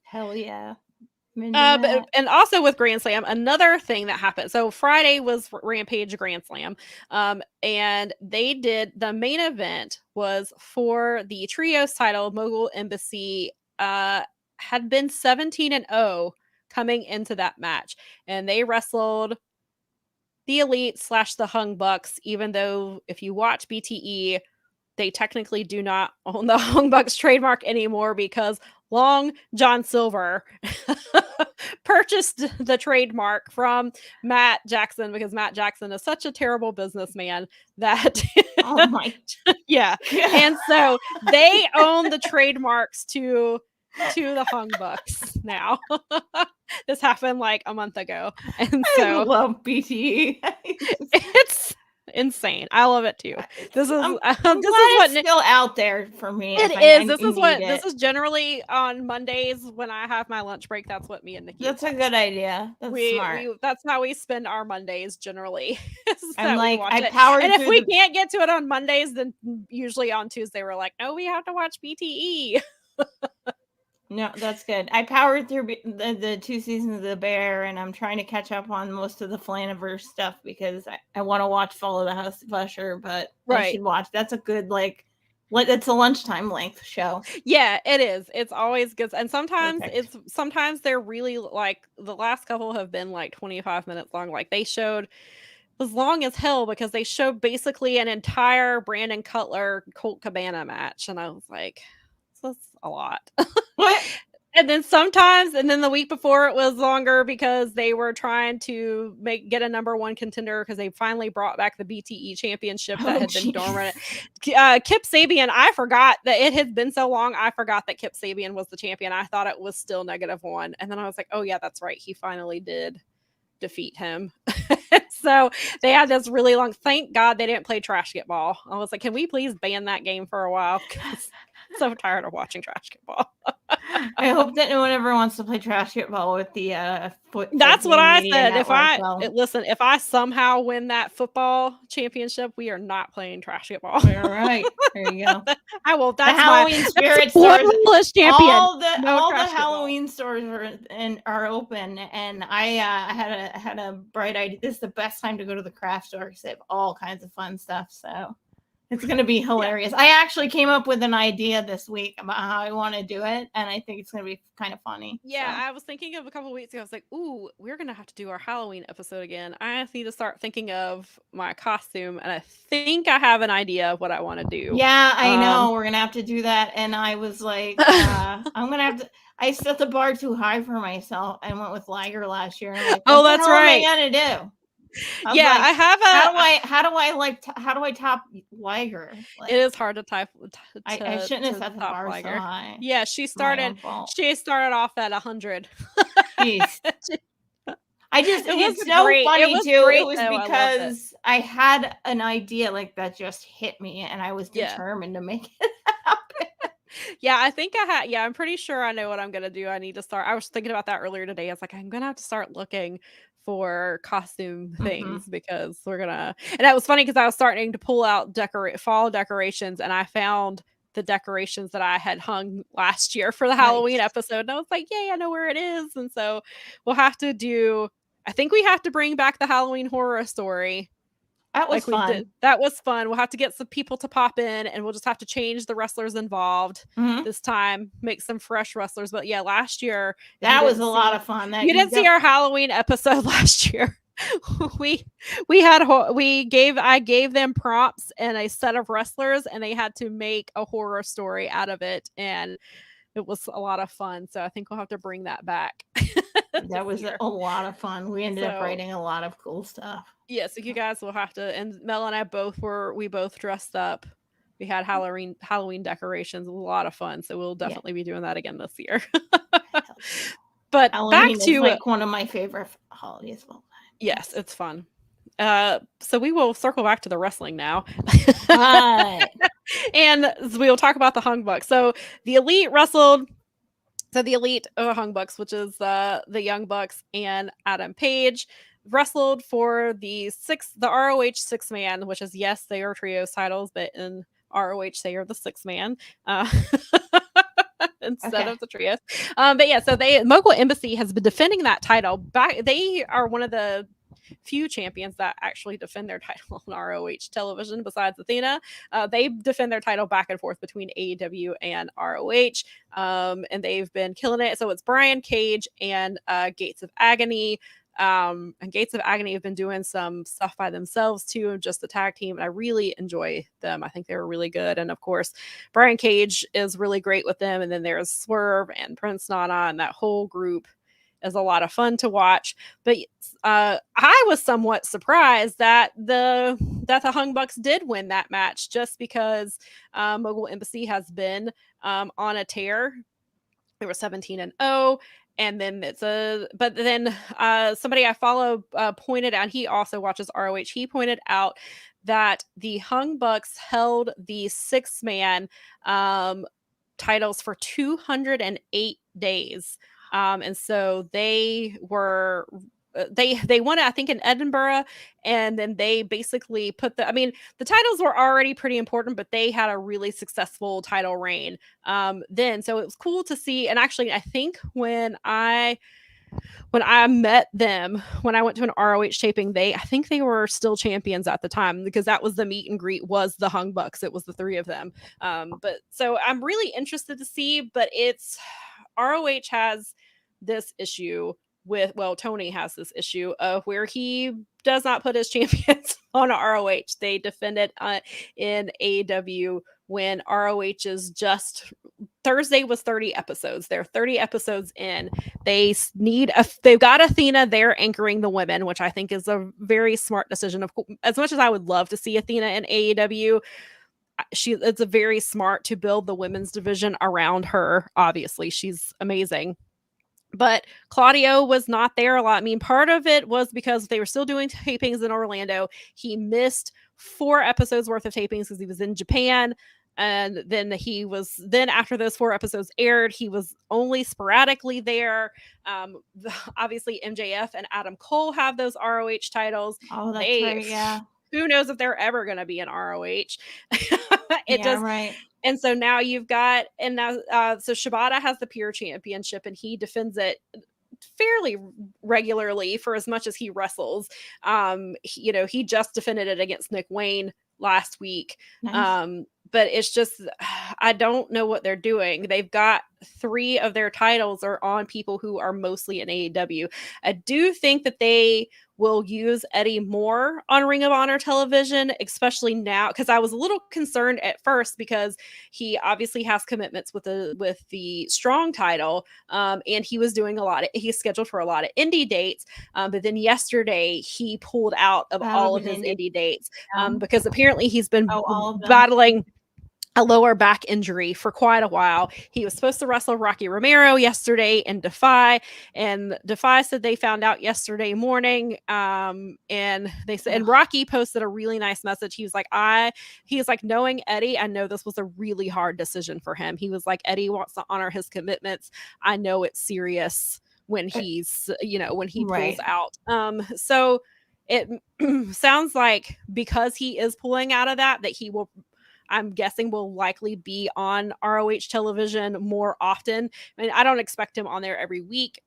Hell yeah. And also with Grand Slam, another thing that happened. So Friday was Rampage Grand Slam, and they did, the main event was for the trios title. Mogul Embassy had been 17-0 coming into that match, and they wrestled the Elite / the Hung Bucks. Even though if you watch BTE, they technically do not own the Hung Bucks trademark anymore, because Long John Silver purchased the trademark from Matt Jackson, because Matt Jackson is such a terrible businessman that oh my yeah. And so they own the trademarks to the Hung Bucks now. This happened like a month ago, and so I love BTE. It's insane. I love it too. This is what it's still out there for me. This is generally on Mondays when I have my lunch break. That's what me and Nikki. That's a good idea. That's smart. That's how we spend our Mondays generally. I'm like, I powered and if we can't get to it on Mondays, then usually on Tuesday we're like, no, we have to watch BTE. No, that's good. I powered through the 2 seasons of The Bear, and I'm trying to catch up on most of the Flaniverse stuff because I want to watch Follow the House of Usher, but I should watch. That's a good, it's a lunchtime length show. Yeah, it is. It's always good. And sometimes they're really, like, the last couple have been like 25 minutes long. Like, they showed, was long as hell because they showed basically an entire Brandon Cutler Colt Cabana match. And I was like, that's a lot. What? And then the week before it was longer because they were trying to get a number 1 contender because they finally brought back the BTE championship that had been dormant. Kip Sabian, I forgot that it had been so long. I forgot that Kip Sabian was the champion. I thought it was still -1. And then I was like, oh yeah, that's right. He finally did defeat him. So they had this really long, thank God they didn't play Trash Get Ball. I was like, can we please ban that game for a while? So tired of watching Trash Get Ball. I hope that no one ever wants to play Trash Get Ball with the foot. That's what I said. If I somehow win that football championship, we are not playing Trash Get Ball. All right, there you go. I will. That's the Halloween spirit stores. Champion. All the Halloween stores are open, and I had a bright idea. This is the best time to go to the craft store because they have all kinds of fun stuff. So. It's going to be hilarious. Yeah. I actually came up with an idea this week about how I want to do it, and I think it's going to be kind of funny. Yeah, so. I was thinking of a couple of weeks ago. I was like, ooh, we're going to have to do our Halloween episode again. I need to start thinking of my costume, and I think I have an idea of what I want to do. Yeah, I know. We're going to have to do that, and I was like, I'm going to have to... I set the bar too high for myself and went with Liger last year. Like, oh, that's right. What am I going to do? Yeah, like, I have a. How do I top Liger? It is hard to type. I shouldn't have set the bar so high. Yeah, she started off at 100. Jeez. It's so funny too. It was because I had an idea like that just hit me, and I was determined to make it happen. Yeah, I think I'm pretty sure I know what I'm gonna do. I need to start. I was thinking about that earlier today. I was like, I'm gonna have to start looking for costume things because we're gonna. And that was funny because I was starting to pull out fall decorations, and I found the decorations that I had hung last year for the Halloween episode, and I was like, yay, I know where it is. And so we'll have to do. I think we have to bring back the Halloween Horror Story. That was fun. That was fun. We'll have to get some people to pop in, and we'll just have to change the wrestlers involved this time, make some fresh wrestlers. But yeah, last year that was a lot of fun. You didn't see our Halloween episode last year. I gave them prompts and a set of wrestlers, and they had to make a horror story out of it. And it was a lot of fun. So I think we'll have to bring that back. That was a lot of fun. We ended up So- writing a lot of cool stuff. Yeah, so you guys will have to, and Mel and I we both dressed up. We had Halloween decorations. It was a lot of fun. So we'll definitely be doing that again this year. But Halloween back to is like one of my favorite holidays of all time. Yes, it's fun. So we will circle back to the wrestling now. And we will talk about the Hung Bucks. So the Elite wrestled. So the Elite Hung Bucks, which is the Young Bucks and Adam Page, wrestled for the ROH 6-man, which is, yes, they are trios titles, but in ROH they are the 6-man. Instead of the trios. But yeah, so Mogul Embassy has been defending that title. They are one of the few champions that actually defend their title on ROH television besides Athena. They defend their title back and forth between AEW and ROH, and they've been killing it. So it's Brian Cage and Gates of Agony. And Gates of Agony have been doing some stuff by themselves too, just the tag team, and I really enjoy them. I think they were really good, and of course Brian Cage is really great with them, and then there's Swerve and Prince Nana, and that whole group is a lot of fun to watch. But I was somewhat surprised that the Hung Bucks did win that match, just because Mogul Embassy has been on a tear. They were 17-0. And then somebody I follow pointed out, he also watches ROH. He pointed out that the Hung Bucks held the 6-man titles for 208 days. And so they won it, I think, in Edinburgh, and then they basically put the titles were already pretty important, but they had a really successful title reign then. So it was cool to see. And actually, I think when I met them, when I went to an ROH taping, I think they were still champions at the time, because that was the meet and greet, was the Hung Bucks. It was the three of them. But so I'm really interested to see, but ROH has this issue Tony has this issue of where he does not put his champions on ROH. They defended in AEW when ROH is just Thursday was 30 episodes. They're 30 episodes in. They've got Athena there anchoring the women, which I think is a very smart decision. As much as I would love to see Athena in AEW, it's a very smart to build the women's division around her. Obviously, she's amazing. But Claudio was not there a lot. I mean, part of it was because they were still doing tapings in Orlando. He missed 4 episodes worth of tapings because he was in Japan. And then after those 4 episodes aired, he was only sporadically there. Obviously, MJF and Adam Cole have those ROH titles. Oh, that's right, yeah. Who knows if they're ever going to be in ROH? Right. And so now so Shibata has the Pure Championship, and he defends it fairly regularly for as much as he wrestles. He just defended it against Nick Wayne last week. Nice. But it's just, I don't know what they're doing. They've got 3 of their titles are on people who are mostly in AEW. I do think that they will use Eddie more on Ring of Honor television, especially now, because I was a little concerned at first because he obviously has commitments with the Strong title, and he was doing he's scheduled for a lot of indie dates, but then yesterday he pulled out of all of his indie dates because apparently he's been battling a lower back injury for quite a while. He was supposed to wrestle Rocky Romero yesterday in Defy, and Defy said they found out yesterday morning. And they said, and Rocky posted a really nice message. He was like, knowing Eddie, I know this was a really hard decision for him. He was like, Eddie wants to honor his commitments. I know it's serious when he's, when he pulls out. So it sounds like because he is pulling out of that he will, I'm guessing, will likely be on ROH television more often. I mean, I don't expect him on there every week,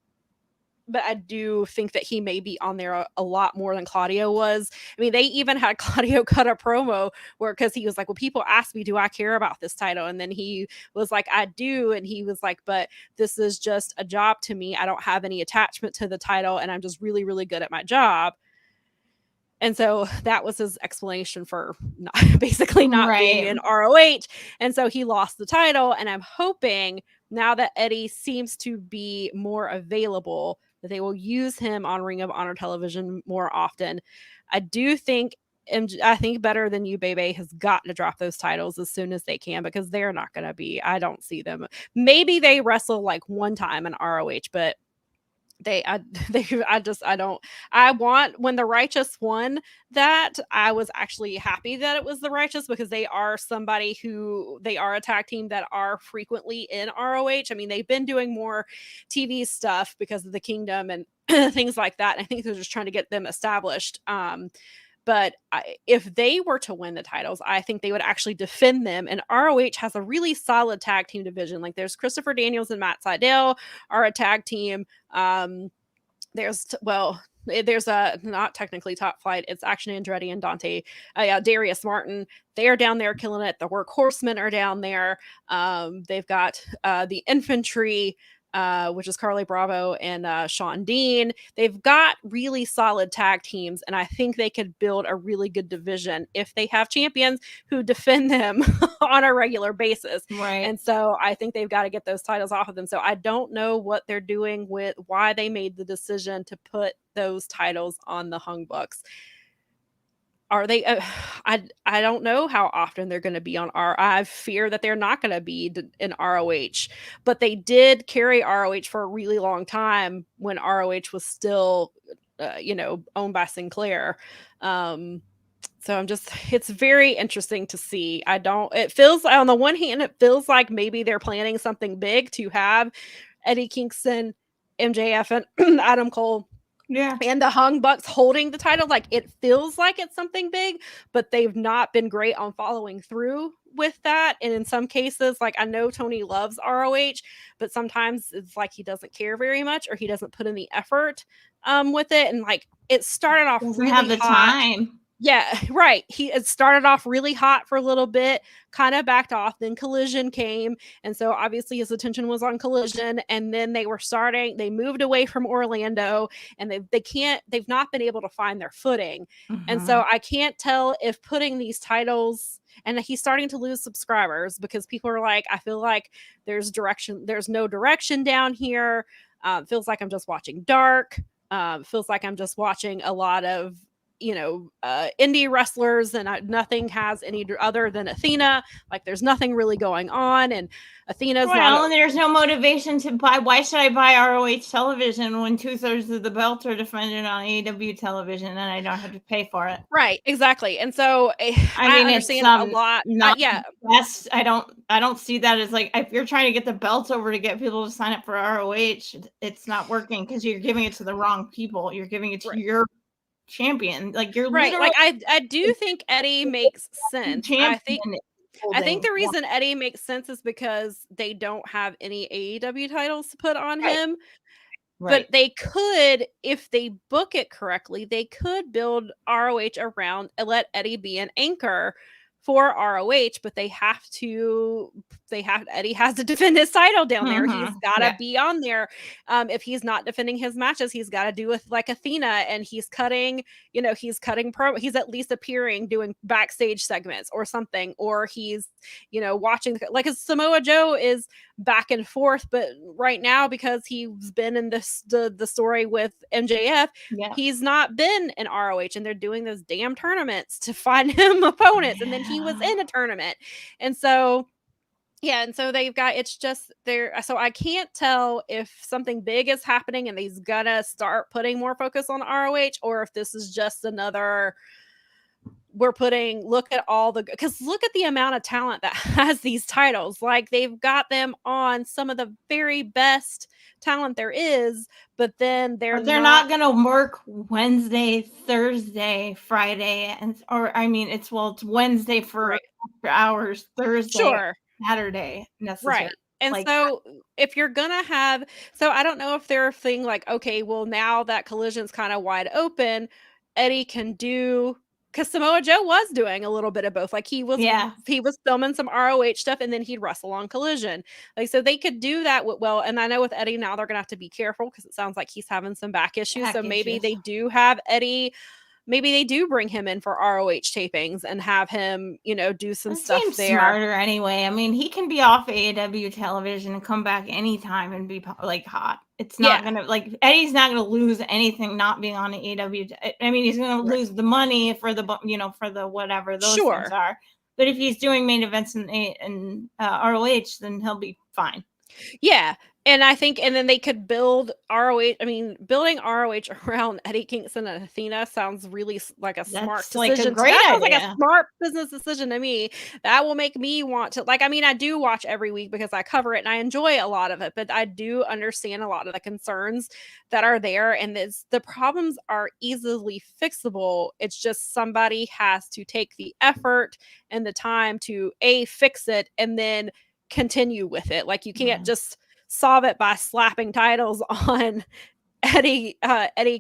but I do think that he may be on there a lot more than Claudio was. I mean, they even had Claudio cut a promo because he was like, well, people ask me, do I care about this title? And then he was like, I do. And he was like, but this is just a job to me. I don't have any attachment to the title, and I'm just really, really good at my job. And so that was his explanation for not being in ROH. And so he lost the title. And I'm hoping now that Eddie seems to be more available, that they will use him on Ring of Honor television more often. I do think I think Better Than You Baby has got to drop those titles as soon as they can, because they're not going to be, I don't see them. Maybe they wrestle like one time in ROH, but I want, when the Righteous won that, I was actually happy that it was the Righteous, because they are a tag team that are frequently in ROH. I mean, they've been doing more TV stuff because of the Kingdom and things like that. I think they're just trying to get them established. But if they were to win the titles, I think they would actually defend them. And ROH has a really solid tag team division. Like, there's Christopher Daniels and Matt Sydal are a tag team. There's a, not technically Top Flight, it's Action Andretti and Dante, Darius Martin. They are down there killing it. The Workhorsemen are down there. They've got the Infantry, which is Carly Bravo and Sean Dean. They've got really solid tag teams, and I think they could build a really good division if they have champions who defend them on a regular basis. Right. And so I think they've got to get those titles off of them. So I don't know what they're doing with why they made the decision to put those titles on the Hung Bucks. Are they I don't know how often they're going to be on I fear that they're not going to be in ROH, but they did carry ROH for a really long time when ROH was still owned by Sinclair. So it's very interesting to see. It feels, on the one hand, it feels like maybe they're planning something big to have Eddie Kingston, MJF, and Adam Cole, and the Hung Bucks holding the title. Like, it feels like it's something big, but they've not been great on following through with that. And in some cases, like, I know Tony loves ROH, but sometimes it's like he doesn't care very much, or he doesn't put in the effort with it. And like, it started off doesn't really have the hot. time. Yeah, right. It started off really hot for a little bit, kind of backed off. Then Collision came. And so obviously his attention was on Collision. And then they moved away from Orlando, and they've not been able to find their footing. Mm-hmm. And so I can't tell if putting these titles, and he's starting to lose subscribers because people are like, I feel like there's no direction down here. Feels like I'm just watching Dark. Feels like I'm just watching a lot of indie wrestlers, and nothing has any other than Athena. Like, there's nothing really going on, and Athena's and there's no motivation to buy. Why should I buy ROH television when 2/3 of the belts are defended on AEW television and I don't have to pay for it? Right, exactly. And so I understand a lot. Yes, I don't see that as, like, if you're trying to get the belts over to get people to sign up for ROH, it's not working, because you're giving it to the wrong people. You're giving it to your champion. Like, you're right. Like, I do think Eddie makes sense. I think the reason Eddie makes sense is because they don't have any AEW titles to put on him. Right. But they could, if they book it correctly, they could build ROH around and let Eddie be an anchor for ROH, but Eddie has to defend his title down there. He's got to be on there. If he's not defending his matches, he's got to do with like Athena, and he's cutting he's at least appearing, doing backstage segments or something, or he's, watching, like, Samoa Joe is back and forth, but right now, because he's been in the story with MJF, he's not been in ROH, and they're doing those damn tournaments to find him opponents, and then he was in a tournament, and so they've got, it's just there. So I can't tell if something big is happening and he's gonna start putting more focus on ROH, or if this is just another, look at the amount of talent that has these titles. Like, they've got them on some of the very best talent there is, but then they're not gonna work Wednesday, Thursday, Friday, it's Wednesday for after hours, Thursday, Saturday necessary. Right. And so if you're gonna have, so I don't know if they're a thing like, okay, well, now that Collision's kind of wide open, Eddie can do, because Samoa Joe was doing a little bit of both. Like, he was filming some ROH stuff, and then he'd wrestle on Collision. Like, so they could do that well. And I know with Eddie now, they're gonna have to be careful, because it sounds like he's having some back issues. Maybe they do have Eddie maybe they do bring him in for ROH tapings and have him, do some That stuff seems there. smarter anyway. I mean, he can be off AEW television and come back anytime and be like hot. It's not gonna like Eddie's not gonna lose anything not being on AEW. I mean, he's gonna lose the money for the for the whatever those things are. But if he's doing main events in ROH, then he'll be fine. Yeah. And I think, and then they could build ROH. I mean, building ROH around Eddie Kingston and Athena sounds really like a smart decision. Like a great that sounds idea. like a smart business decision to me. That will make me want to, like, I mean, I do watch every week because I cover it and I enjoy a lot of it, but I do understand a lot of the concerns that are there. And the problems are easily fixable. It's just somebody has to take the effort and the time to fix it and then continue with it. Like, you can't just solve it by slapping titles on Eddie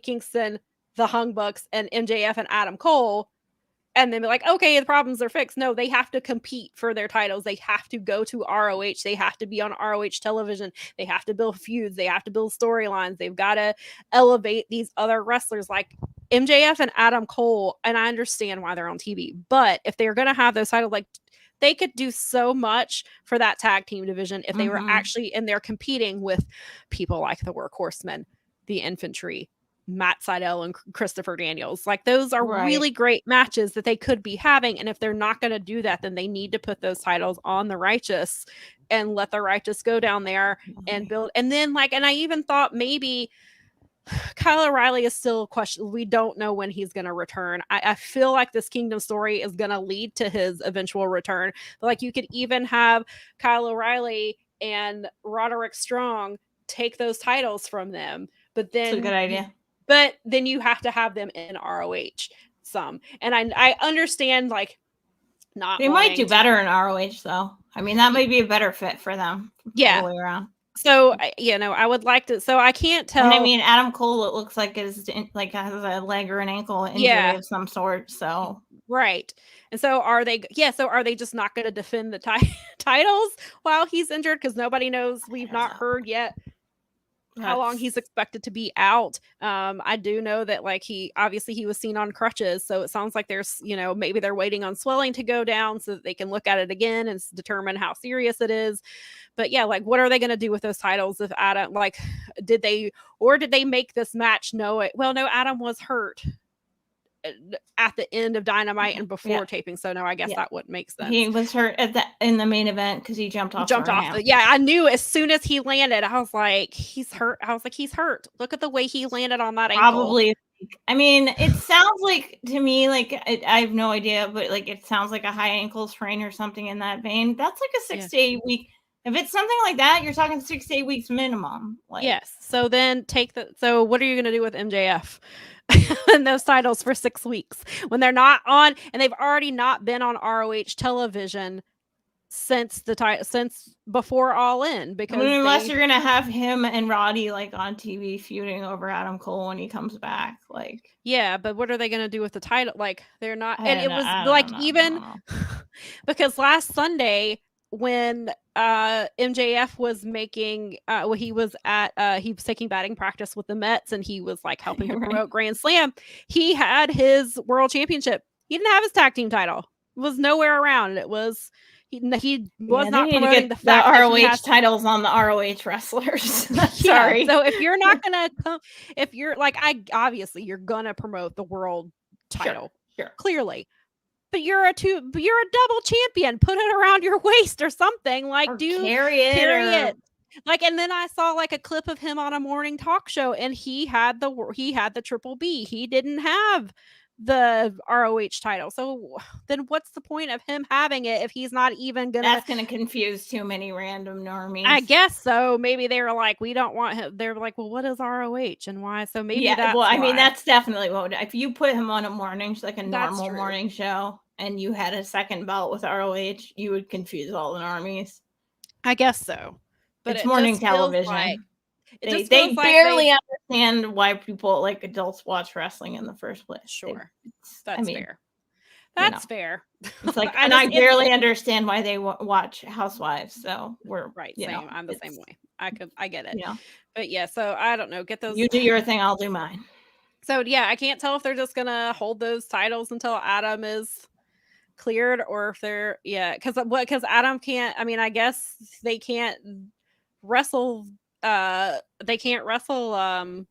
Kingston, the Hung Bucks, and MJF and Adam Cole, and then be like, okay, the problems are fixed. No, they have to compete for their titles. They have to go to ROH. They have to be on ROH television. They have to build feuds. They have to build storylines. They've got to elevate these other wrestlers like MJF and Adam Cole. And I understand why they're on TV, but if they're going to have those titles, like, they could do so much for that tag team division if they were actually in there competing with people like the Workhorsemen, the Infantry, Matt Sydal and Christopher Daniels. Like, those are really great matches that they could be having. And if they're not going to do that, then they need to put those titles on the Righteous and let the Righteous go down there and build. And then, like, and I even thought maybe Kyle O'Reilly is still a question. We don't know when he's going to return. I feel like this Kingdom story is going to lead to his eventual return. But, like, you could even have Kyle O'Reilly and Roderick Strong take those titles from them. But then, that's a good idea. But then you have to have them in ROH some. And I understand, like, not they might do better in ROH though. I mean, that might be a better fit for them. Yeah. All the way around. So, I would like to. So I can't tell. And I mean, Adam Cole, it looks like has a leg or an ankle injury of some sort. So right. And so are they? Yeah. So are they just not going to defend the titles while he's injured? Because nobody knows. We've not heard yet how long he's expected to be out. I do know that, like, he was seen on crutches, so it sounds like there's, maybe they're waiting on swelling to go down so that they can look at it again and determine how serious it is. But yeah, like, what are they going to do with those titles if Adam, like, did they make this match know it? Well, no, Adam was hurt at the end of Dynamite and before taping, so no, I guess that wouldn't make sense. He was hurt in the main event because he jumped off. I knew as soon as he landed, I was like, he's hurt. He's hurt. Look at the way he landed on that ankle. Probably. I mean, it sounds like to me, like, I have no idea, but like, it sounds like a high ankle sprain or something in that vein. That's like a 6 to 8 week. If it's something like that, you're talking 6 to 8 weeks minimum. Like, yes. So then so what are you going to do with MJF and those titles for 6 weeks when they're not on, and they've already not been on ROH television since before All In? Because unless you're gonna have him and Roddy like on TV feuding over Adam Cole when he comes back, like, yeah, but what are they gonna do with the title? Like, they're not, and it was like, even because last Sunday when MJF was making he was taking batting practice with the Mets, and he was like helping to promote Grand Slam. He had his world championship. He didn't have his tag team title. It was nowhere around. It was he was not promoting the fact the ROH that titles on the ROH wrestlers. Sorry. So if you're not gonna if you're like, obviously you're gonna promote the world title, sure. Clearly. But you're a double champion. Put it around your waist or something. Like, or carry it. Like, and then I saw like a clip of him on a morning talk show, and he had the Triple B. He didn't have the ROH title. So then what's the point of him having it if he's not even gonna? That's gonna confuse too many random normies. I guess so. Maybe they were like, we don't want him. They're like, well, what is ROH and why? So maybe that's well, I why. mean, that's definitely what if you put him on a morning, like a normal morning show, and you had a second belt with ROH, you would confuse all the normies. I guess so. But it's morning television. They barely understand why people like adults watch wrestling in the first place. Sure. That's fair. That's fair. It's like, and I barely understand why they watch Housewives. So we're right. Same. I'm the same way. I get it. Yeah. But yeah, so I don't know. Get those. You do your thing. I'll do mine. So yeah, I can't tell if they're just gonna hold those titles until Adam is cleared, or if they're because Adam can't. I mean, I guess they can't wrestle. They can't wrestle.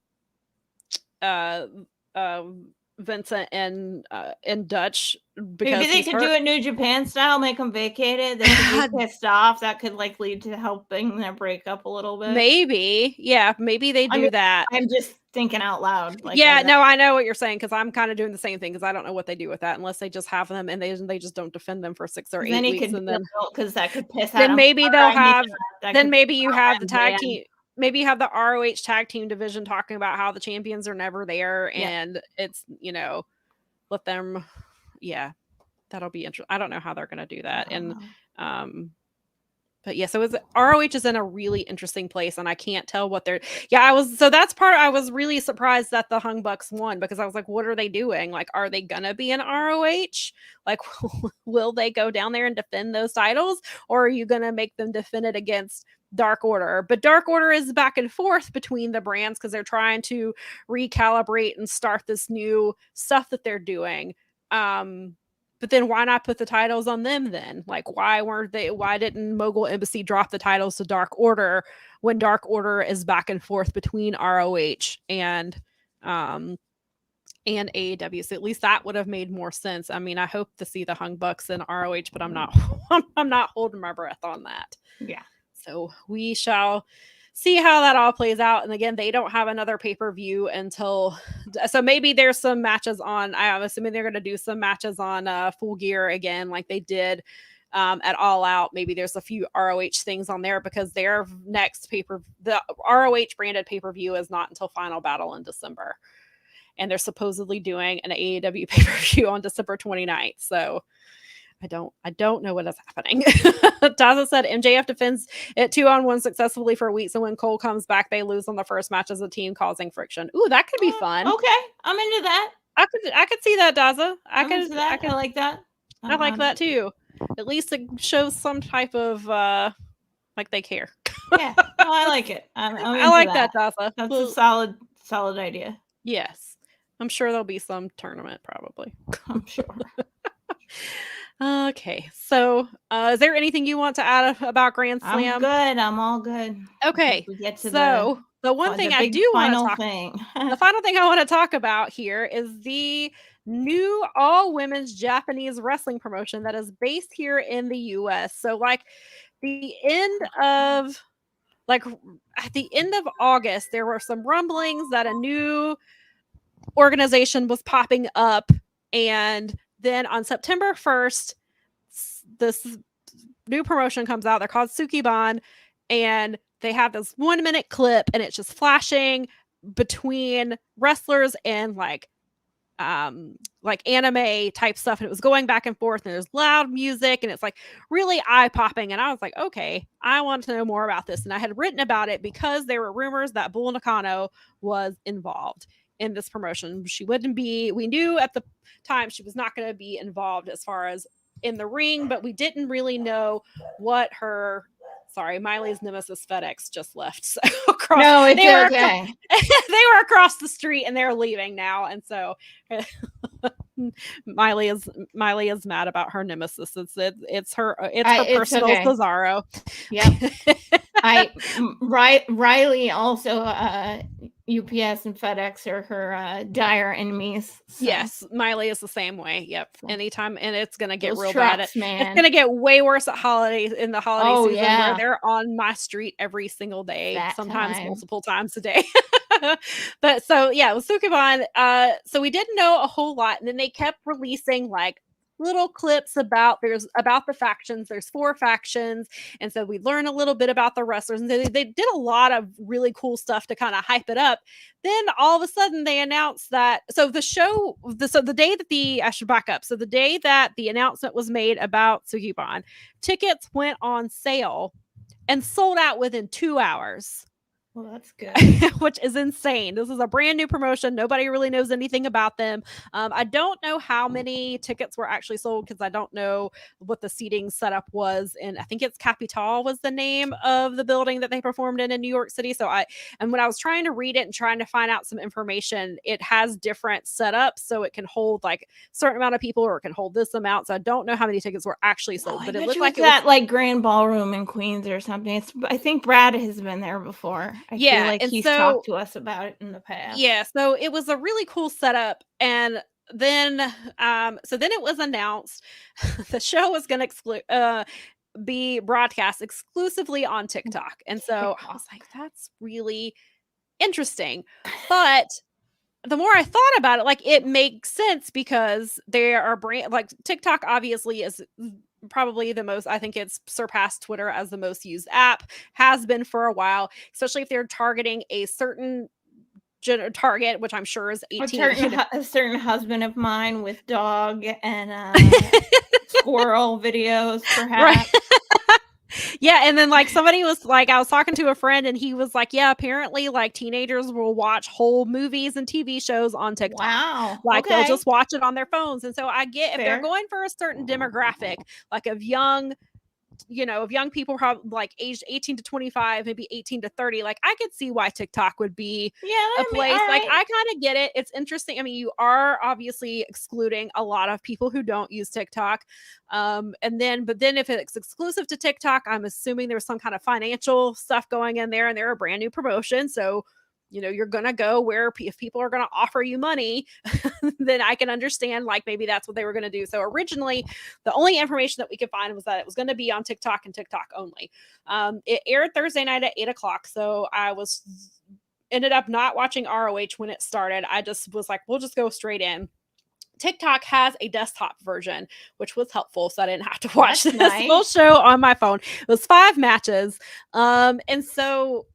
Uh, uh, Vincent and Dutch Maybe because they he's could hurt. do it New Japan style, make them vacate it. They could be pissed off. That could like lead to helping their breakup a little bit. Maybe, yeah, maybe they do that. I'm just thinking out loud. Like, yeah, no, I know what you're saying because I'm kind of doing the same thing because I don't know what they do with that unless they just have them and they just don't defend them for 6 or 8 then he weeks could and then because that could piss then Adam. maybe they'll have that then could maybe you have the tag Dan. team. Maybe you have the ROH tag team division talking about how the champions are never there and it's let them. Yeah, that'll be interesting. I don't know how they're going to do that and but yeah, so ROH is in a really interesting place, and I can't tell what they're. Yeah, I was really surprised that the Hung Bucks won because I was like, what are they doing? Like, are they gonna be in ROH? Like, will they go down there and defend those titles, or are you gonna make them defend it against Dark Order? But Dark Order is back and forth between the brands because they're trying to recalibrate and start this new stuff that they're doing. But then why not put the titles on them then? Like, why didn't Mogul Embassy drop the titles to Dark Order when Dark Order is back and forth between ROH and AEW? So at least that would have made more sense. I mean, I hope to see the Hung Bucks in ROH, but I'm not I'm not holding my breath on that. Yeah. So we shall see how that all plays out. And again, they don't have another pay-per-view until so maybe there's some matches on. I'm assuming they're going to do some matches on Full Gear again, like they did at All Out. Maybe there's a few ROH things on there because their next the ROH branded pay-per-view is not until Final Battle in December. And they're supposedly doing an AEW pay-per-view on December 29th. So I don't know what is happening. Taza said MJF defends it 2-on-1 successfully for weeks, and when Cole comes back, they lose on the first match as a team, causing friction. Ooh, that could be fun. Okay, I'm into that. I could see that, Daza. I like that. I like that too. At least it shows some type of like they care. Yeah, no, I like it. I like that, Daza. That's a solid idea. Yes, I'm sure there'll be some tournament probably. I'm sure. Okay, so is there anything you want to add about Grand Slam? I'm good. I'm all good. Okay, we get to the one thing I do want to talk the final thing I want to talk about here is the new all-women's Japanese wrestling promotion that is based here in the U.S. So like at the end of August, there were some rumblings that a new organization was popping up, and then on September 1st, this new promotion comes out. They're called Sukeban, and they have this 1-minute clip, and it's just flashing between wrestlers and like anime type stuff, and it was going back and forth, and there's loud music, and it's like really eye-popping. And I was like, okay, I want to know more about this. And I had written about it because there were rumors that Bull Nakano was involved in this promotion. We knew at the time she was not going to be involved as far as in the ring, but we didn't really know what her Miley's nemesis FedEx just left. So they were across the street and they're leaving now. And so Miley is mad about her nemesis. It's her personal Cesaro. Yeah. Riley also UPS and FedEx are her dire enemies. So. Yes, Miley is the same way. Yep. Anytime, and it's gonna get real trucks, bad. Man. It's gonna get way worse at in the holiday season where they're on my street every single day, sometimes multiple times a day. But so yeah, with Sukeban, so we didn't know a whole lot, and then they kept releasing like little clips about the factions. There's 4 factions, and so we learn a little bit about the wrestlers, and they did a lot of really cool stuff to kind of hype it up. Then all of a sudden they announced that the day that I should back up. So the day that the announcement was made about Sukeban, tickets went on sale and sold out within 2 hours. Well, that's good. which is insane. This is a brand new promotion. Nobody really knows anything about them. I don't know how many tickets were actually sold because I don't know what the seating setup was. And I think it's Capital was the name of the building that they performed in New York City. And when I was trying to read it and trying to find out some information, it has different setups. So it can hold like a certain amount of people or it can hold this amount. So I don't know how many tickets were actually sold, but it looked like it was like Grand Ballroom in Queens or something. I think Brad has been there before. I feel like he's talked to us about it in the past. Yeah, so it was a really cool setup, and then it was announced the show was going to be broadcast exclusively on TikTok, and so I was like, that's really interesting. But the more I thought about it, like it makes sense because there are like TikTok obviously is probably the most, I think it's surpassed Twitter as the most used app, has been for a while, especially if they're targeting a certain target, which I'm sure is 18. A certain husband of mine with dog and squirrel videos, perhaps. Right. Yeah, and then like somebody was like, I was talking to a friend and he was like, yeah, apparently like teenagers will watch whole movies and TV shows on TikTok. Wow. Like they'll just watch it on their phones. And so I get if they're going for a certain demographic, like of young people probably like aged 18 to 25, maybe 18 to 30, like I could see why TikTok would be a place. Like I kind of get it. It's interesting. I mean, you are obviously excluding a lot of people who don't use TikTok. But then if it's exclusive to TikTok, I'm assuming there's some kind of financial stuff going in there and they're a brand new promotion. So you're going to go where if people are going to offer you money, then I can understand like maybe that's what they were going to do. So originally, the only information that we could find was that it was going to be on TikTok and TikTok only. It aired Thursday night at 8:00. So I ended up not watching ROH when it started. I just was like, we'll just go straight in. TikTok has a desktop version, which was helpful. So I didn't have to watch this whole show on my phone. It was 5 matches. And so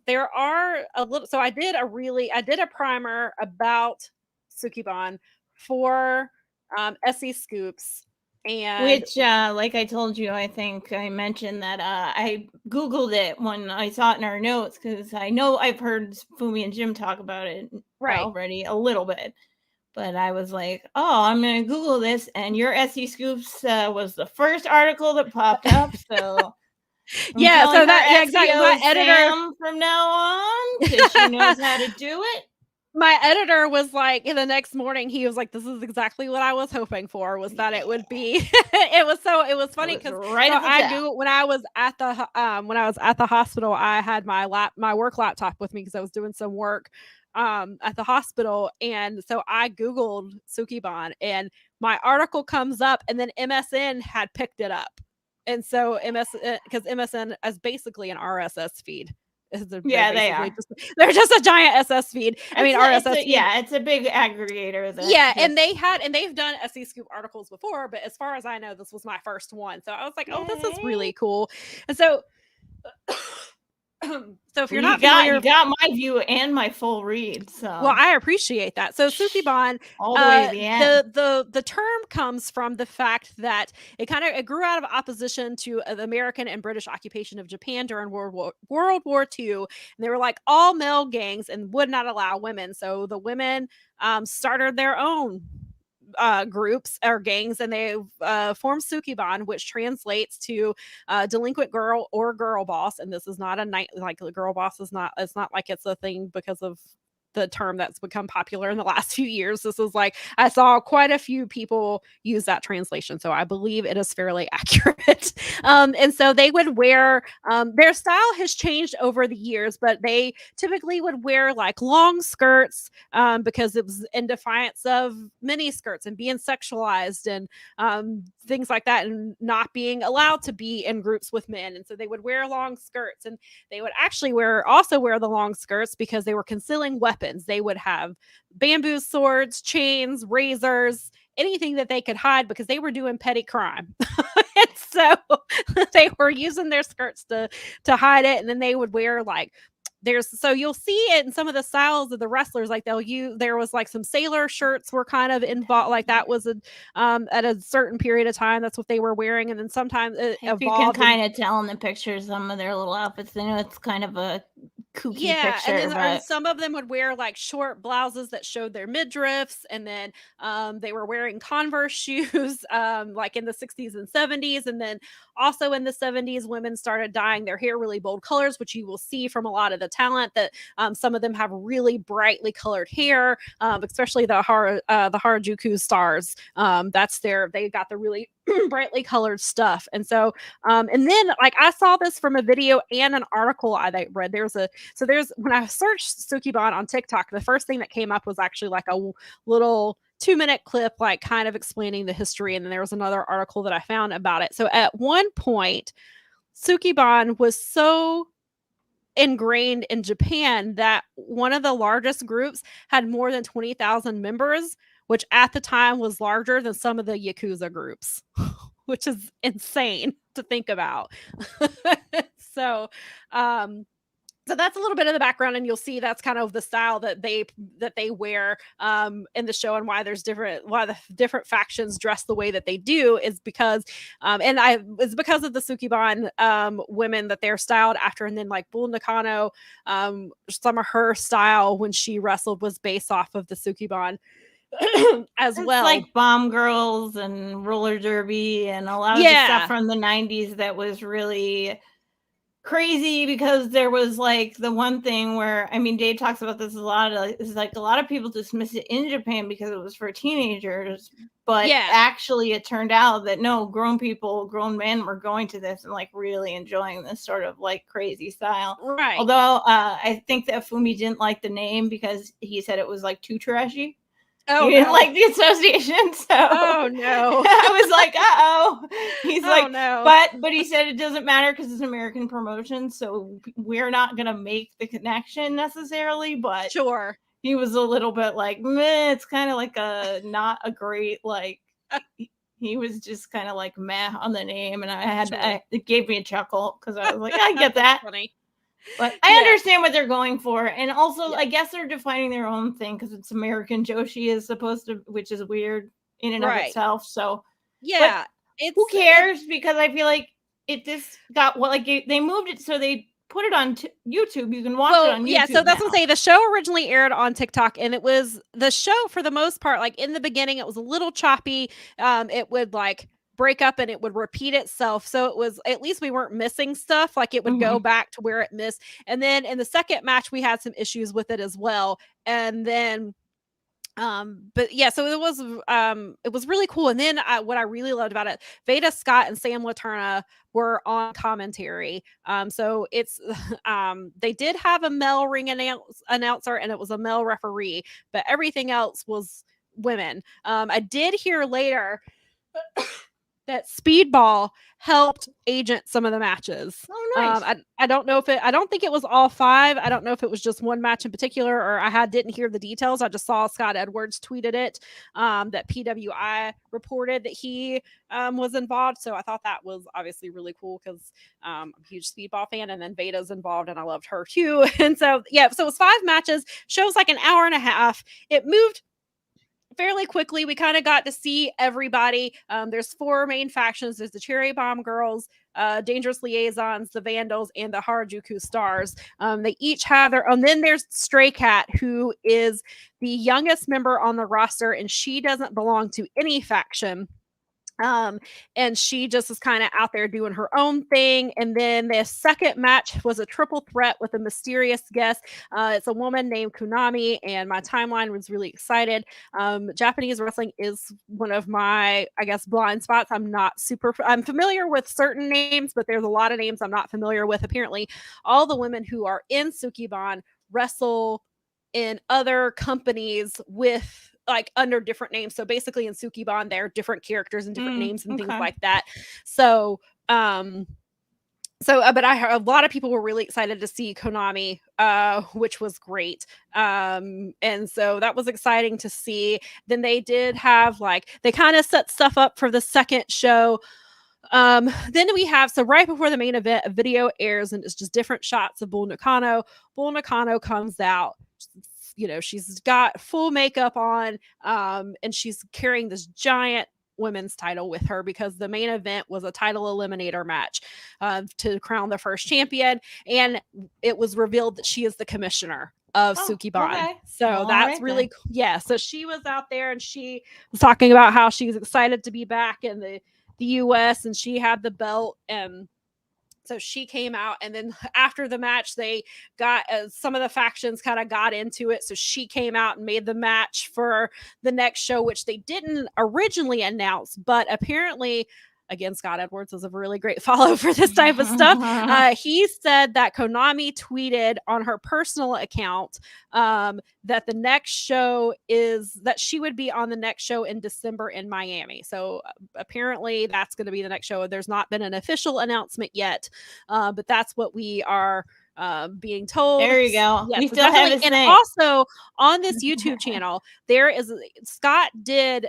there are a little, so I did a primer about Sukeban for SE Scoops. And which, like I told you, I think I mentioned that I Googled it when I saw it in our notes because I know I've heard Fumi and Jim talk about it already a little bit. But I was like, oh, I'm going to Google this. And your SE Scoops was the first article that popped up. So yeah, so exactly. My editor from now on, because she knows how to do it. My editor was like, the next morning, he was like, this is exactly what I was hoping for, was that it would be. it was funny because I Googled when I was at the hospital, I had my work laptop with me because I was doing some work at the hospital. And so I Googled Sukeban and my article comes up and then MSN had picked it up. And so because MSN is basically an RSS feed. They are. They're just a giant SS feed. RSS feed. Yeah, it's a big aggregator. And they've done SE Scoop articles before, but as far as I know, this was my first one. So I was like, oh, this is really cool. And so so if you're not familiar, you got my view and my full read. So well, I appreciate that. So Sukeban, all the way to the end. The term comes from the fact that it grew out of opposition to the American and British occupation of Japan during World War II. And they were like all male gangs and would not allow women. So the women started their own groups or gangs, and they formed Sukeban, which translates to delinquent girl or girl boss. And this is not a night like the girl boss is not. It's not like it's a thing because of the term that's become popular in the last few years. This is like I saw quite a few people use that translation, so I believe it is fairly accurate. And so they would wear their style has changed over the years, but they typically would wear like long skirts because it was in defiance of mini skirts and being sexualized and things like that, and not being allowed to be in groups with men. And so they would wear long skirts, and they would actually also wear the long skirts because they were concealing weapons. They would have bamboo swords, chains, razors, anything that they could hide because they were doing petty crime. And so they were using their skirts to hide it. And then they would wear like so you'll see it in some of the styles of the wrestlers, like there was like some sailor shirts were kind of involved, like that was at a certain period of time, that's what they were wearing, and then sometimes it If you can evolved kind of tell in the pictures some of their little outfits, I know it's kind of a kooky and picture, then but some of them would wear like short blouses that showed their midriffs, and then they were wearing Converse shoes like in the 60s and 70s, and then also in the 70s women started dyeing their hair really bold colors, which you will see from a lot of the talent that some of them have really brightly colored hair, especially the Harajuku stars. They got the really brightly colored stuff. And so and then like I saw this from a video and an article I read. There's when I searched Sukeban on TikTok, the first thing that came up was actually like a little 2-minute clip, like kind of explaining the history. And then there was another article that I found about it. So at one point, Sukeban was so ingrained in Japan that one of the largest groups had more than 20,000 members, which at the time was larger than some of the Yakuza groups, which is insane to think about. So, so that's a little bit of the background, and you'll see that's kind of the style that they wear in the show, and why the different factions dress the way that they do is because it's because of the Sukeban women that they're styled after. And then like Bull Nakano, some of her style when she wrestled was based off of the Sukeban as well. It's like Bomb Girls and Roller Derby and a lot of the stuff from the 90s that was really crazy, because there was like the one thing where, I mean, Dave talks about this a lot, is like a lot of people dismiss it in Japan because it was for teenagers, but actually it turned out that no, grown men were going to this and like really enjoying this sort of like crazy style. Right. Although I think that Fumi didn't like the name because he said it was like too trashy. Oh, he didn't like the association, so oh no. I was like, uh-oh. He's like, no. but he said it doesn't matter because it's an American promotion, so we're not gonna make the connection necessarily. But sure, he was a little bit like, meh, it's kind of like a not a great like. He was just kind of like meh on the name, and it gave me a chuckle because I was like, I get that. Funny. But I understand what they're going for. And also, I guess they're defining their own thing because it's American. Joshi is supposed to, which is weird in and of itself. So, yeah. Who cares? Because I feel like it just got, well, like they moved it so they put it on YouTube. You can watch it on YouTube. Yeah, so that's what I'm saying. The show originally aired on TikTok, and it was the show for the most part, like in the beginning, it was a little choppy. It would like break up and it would repeat itself. So it was, at least we weren't missing stuff. Like it would go back to where it missed. And then in the second match, we had some issues with it as well. And then but yeah, so it was really cool. And then what I really loved about it, Veda Scott and Sam Laterna were on commentary. So it's they did have a male ring announcer, and it was a male referee, but everything else was women. I did hear later that Speedball helped agent some of the matches. Oh, nice. I don't know if I don't think it was all 5. I don't know if it was just one match in particular, or didn't hear the details. I just saw Scott Edwards tweeted it, that PWI reported that he was involved. So I thought that was obviously really cool because I'm a huge Speedball fan, and then Veda's involved and I loved her too. And so, yeah, so it was 5 matches. Show's like an hour and a half. It moved fairly quickly. We kind of got to see everybody. There's 4 main factions. There's the Cherry Bomb Girls, Dangerous Liaisons, the Vandals, and the Harajuku Stars. They each have their own. Then there's Stray Cat, who is the youngest member on the roster, and she doesn't belong to any faction. And she just is kind of out there doing her own thing. And then the second match was a triple threat with a mysterious guest. It's a woman named Konami, and my timeline was really excited. Japanese wrestling is one of my, I guess, blind spots. I'm familiar with certain names, but there's a lot of names I'm not familiar with. Apparently, all the women who are in Sukeban wrestle in other companies with like under different names. So basically in Sukeban, there are different characters and different names and things like that. So, but I heard a lot of people were really excited to see Konami, which was great. And so that was exciting to see. Then they did have they kind of set stuff up for the second show. Then we have, so right before the main event, a video airs and it's just different shots of Bull Nakano. Bull Nakano comes out. She's got full makeup on, and she's carrying this giant women's title with her because the main event was a title eliminator match to crown the first champion, and it was revealed that she is the commissioner of Sukeban. Okay. So that's really cool. Yeah. So she was out there and she was talking about how she was excited to be back in the US, and she had the belt, and so she came out, and then after the match they got some of the factions kind of got into it, so she came out and made the match for the next show, which they didn't originally announce, but apparently, again, Scott Edwards is a really great follow for this type of stuff. He said that Konami tweeted on her personal account that the next show is that she would be on the next show in December in Miami. So apparently that's going to be the next show. There's not been an official announcement yet, but that's what we are being told. There you go. Yeah, we so still have his and name. also on this YouTube channel, there is Scott did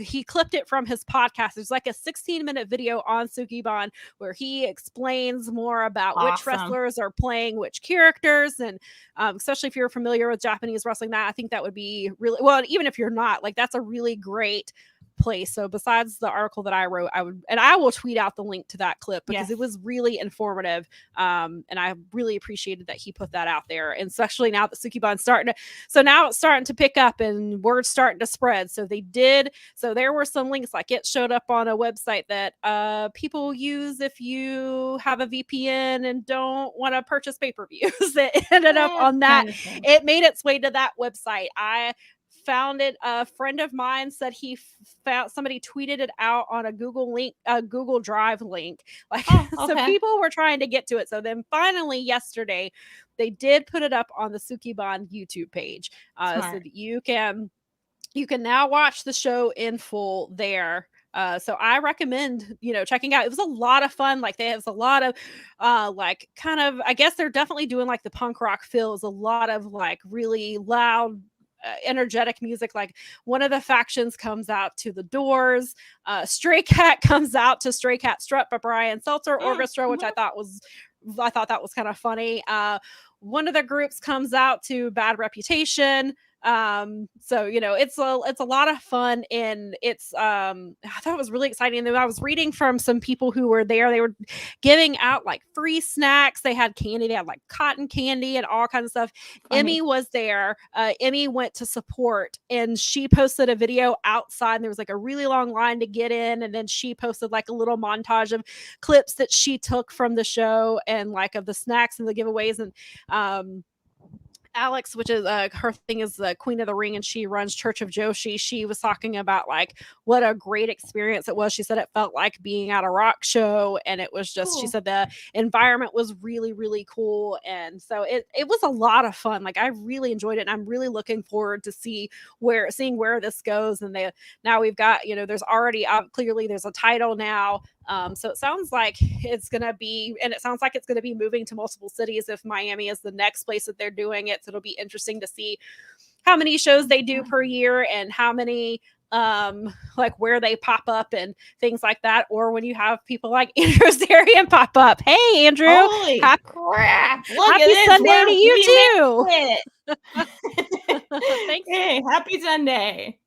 he clipped it from his podcast. There's like a 16-minute video on Sukeban where he explains more about which wrestlers are playing which characters, and especially if you're familiar with Japanese wrestling, that I think that would be really well. Even if you're not, like, that's a really great place. So besides the article that I wrote, I will tweet out the link to that clip because it was really informative, and I really appreciated that he put that out there, and especially now that Sukeban's now it's starting to pick up and word's starting to spread. So there were some links, like it showed up on a website that people use if you have a VPN and don't want to purchase pay-per-views. That ended up on that. It made its way to that website. I found it. A friend of mine said he found somebody tweeted it out on a Google Drive link. So people were trying to get to it. So then finally yesterday they did put it up on the Sukeban YouTube page, so that you can now watch the show in full there. So I recommend, checking out. It was a lot of fun. Like, they have a lot of, kind of, I guess they're definitely doing like the punk rock feels, a lot of like really loud, energetic music. Like, one of the factions comes out to the Doors. Stray Cat comes out to Stray Cat Strut by Brian Seltzer Orchestra, which I thought that was kind of funny. One of the groups comes out to Bad Reputation. So it's a lot of fun, and it's I thought it was really exciting. And then I was reading from some people who were there. They were giving out like free snacks. They had candy. They had like cotton candy and all kinds of stuff. Funny. Emmy was there. Emmy went to support, and she posted a video outside, and there was like a really long line to get in, and then she posted like a little montage of clips that she took from the show and like of the snacks and the giveaways. And Alex, which is her thing is the Queen of the Ring, and she runs Church of Joshi. She was talking about like what a great experience it was. She said it felt like being at a rock show, and it was just, she said the environment was really, really cool. And so it was a lot of fun. Like, I really enjoyed it, and I'm really looking forward to seeing where this goes. And now we've got, there's already clearly there's a title now. So it sounds like it's going to be, and it sounds like it's going to be moving to multiple cities if Miami is the next place that they're doing it. So it'll be interesting to see how many shows they do per year and how many, like where they pop up and things like that. Or when you have people like Andrew Zarian pop up. Hey, Andrew. Holy crap. Happy Sunday to you too. Thanks. Hey, happy Sunday.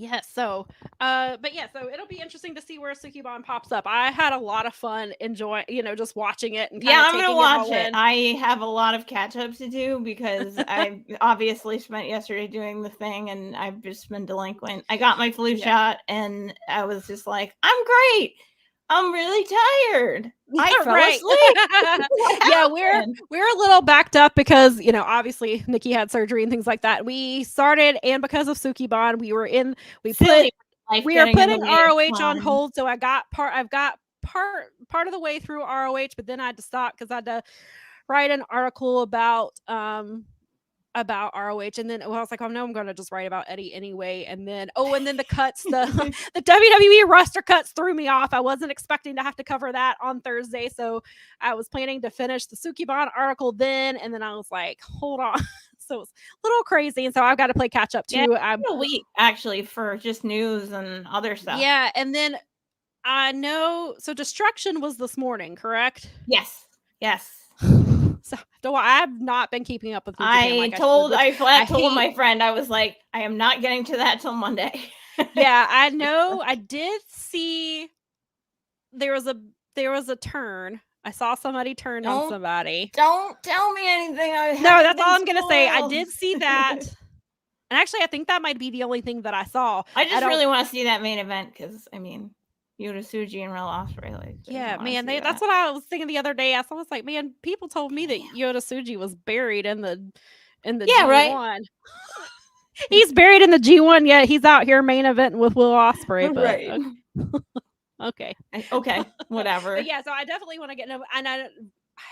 Yes. So, but yeah, so it'll be interesting to see where Sukeban pops up. I had a lot of fun enjoying, just watching it. And I'm going to watch it. I have a lot of catch up to do because I obviously spent yesterday doing the thing, and I've just been delinquent. I got my flu shot, and I was just like, I'm great. I'm really tired. I fell asleep. Yeah, we're a little backed up because, obviously Nikki had surgery and things like that. We started, and because of Sukeban, we are putting ROH on hold. So I've got part of the way through ROH, but then I had to stop because I had to write an article about ROH, and then I was like, oh no, I'm gonna just write about Eddie anyway. And then the cuts, the WWE roster cuts threw me off. I wasn't expecting to have to cover that on Thursday, so I was planning to finish the Sukeban article then, and then I was like, hold on. So it's a little crazy, and so I've got to play catch up too. A week actually for just news and other stuff. Yeah, and then I know. So Destruction was this morning, correct? Yes. So I've not been keeping up with New Japan I like I should, which I flat told hate. my friend, I was like, I am not getting to that till Monday. Yeah, I know. I did see there was a turn. I saw somebody turn on somebody. Don't tell me anything. I No, haven't that's all been I'm gonna say. I spoiled. did see that. And actually, I think that might be the only thing that I saw. I just really want to see that main event because I mean, Yota Tsuji and Real Ospreay. Like, Yeah, man, that's what I was thinking the other day. I was like, man, people told me that Yota Tsuji was buried in the Yeah, G1. right. He's buried in the G1, yet he's out here main eventing with Will Ospreay. But Right. okay. Okay, whatever. But yeah, so I definitely want to get and I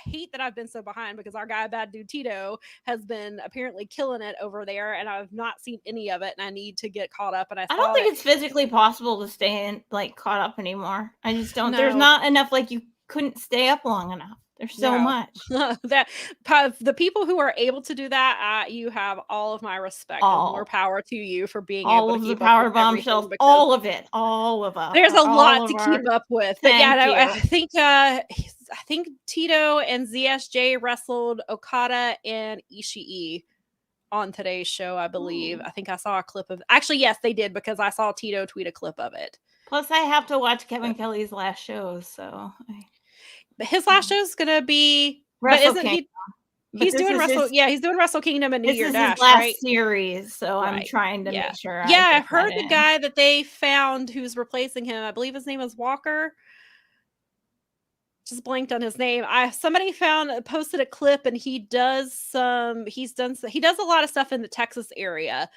hate that I've been so behind because our guy Bad Dude Tito has been apparently killing it over there, and I've not seen any of it, and I need to get caught up. And I don't think it's physically possible to stay caught up anymore. I just don't. No. There's not enough. Like, you couldn't stay up long enough. There's so much. That the people who are able to do that, you have all of my respect. And more power to you for being able to keep all of up the Powerbombshells, all of it, all of us. There's a lot to keep up with. But yeah, I think Tito and ZSJ wrestled Okada and Ishii on today's show, I believe. I think I saw a clip of. Actually, yes, they did because I saw Tito tweet a clip of it. Plus, I have to watch Kevin Kelly's last show, so. But his last show is gonna be. Wrestle but isn't Kingdom. He's doing Wrestle. He's doing Wrestle Kingdom and New Year Dash, his last right? series, so I'm trying to make sure. Yeah, I've heard the guy that they found who's replacing him. I believe his name is Walker. Just blanked on his name. Somebody posted a clip, and he does a lot of stuff in the Texas area.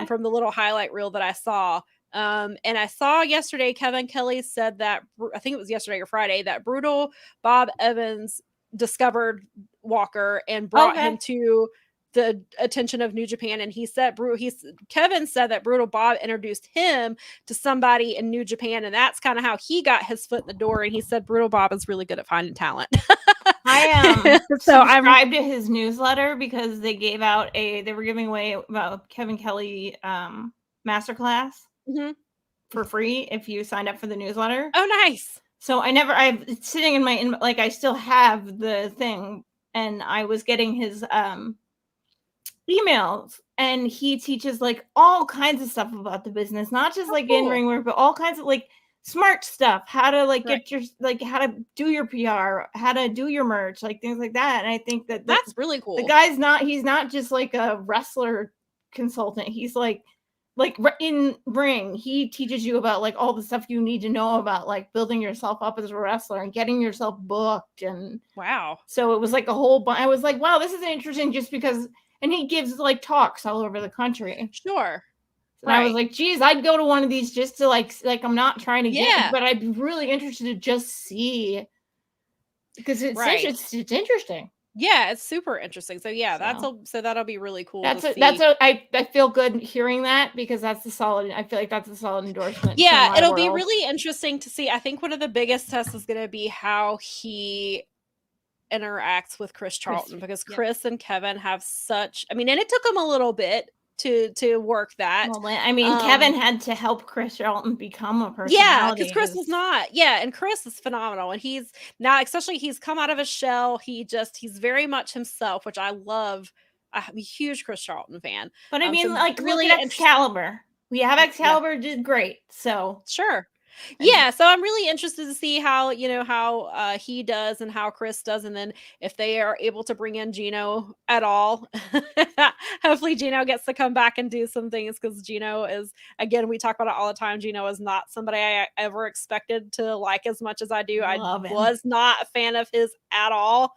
From the little highlight reel that I saw. And I saw yesterday Kevin Kelly said that, I think it was yesterday or Friday, that Brutal Bob Evans discovered Walker and brought him to the attention of New Japan. And Kevin said that Brutal Bob introduced him to somebody in New Japan, and that's kind of how he got his foot in the door. And he said Brutal Bob is really good at finding talent. I subscribed to his newsletter because they were giving away Kevin Kelly masterclass for free if you signed up for the newsletter. Oh, nice. So it's sitting in my, I still have the thing, and I was getting his emails, and he teaches all kinds of stuff about the business, not just in-ring work, but all kinds of smart stuff, how to get your how to do your PR, how to do your merch, things like that. And I think that's really cool. The guy's he's not just a wrestler consultant. He's in ring, he teaches you about all the stuff you need to know about building yourself up as a wrestler and getting yourself booked. And wow, so it was a whole bunch. I was like, wow, this is interesting, just because. And he gives talks all over the country. Sure. And I was like, geez, I'd go to one of these just to I'm not trying to get, but I'd be really interested to just see, because it's interesting. Yeah, it's super interesting. So yeah, that'll be really cool. I feel good hearing that, because I feel like that's a solid endorsement. Yeah, it'll be really interesting to see. I think one of the biggest tests is going to be how he interacts with Chris Charlton, because Chris and Kevin have such, and it took him a little bit to work that. Well, Kevin had to help Chris Charlton become a personality. Yeah, because Chris was not. Yeah, and Chris is phenomenal, and he's now, especially, he's come out of his shell. He's very much himself, which I love. I'm a huge Chris Charlton fan. But really, Excalibur. We have Excalibur did great. So sure. Yeah, so I'm really interested to see how he does and how Chris does, and then if they are able to bring in Gino at all. Hopefully Gino gets to come back and do some things, because Gino is, again, we talk about it all the time, Gino is not somebody I ever expected to like as much as I do. I was not a fan of his at all.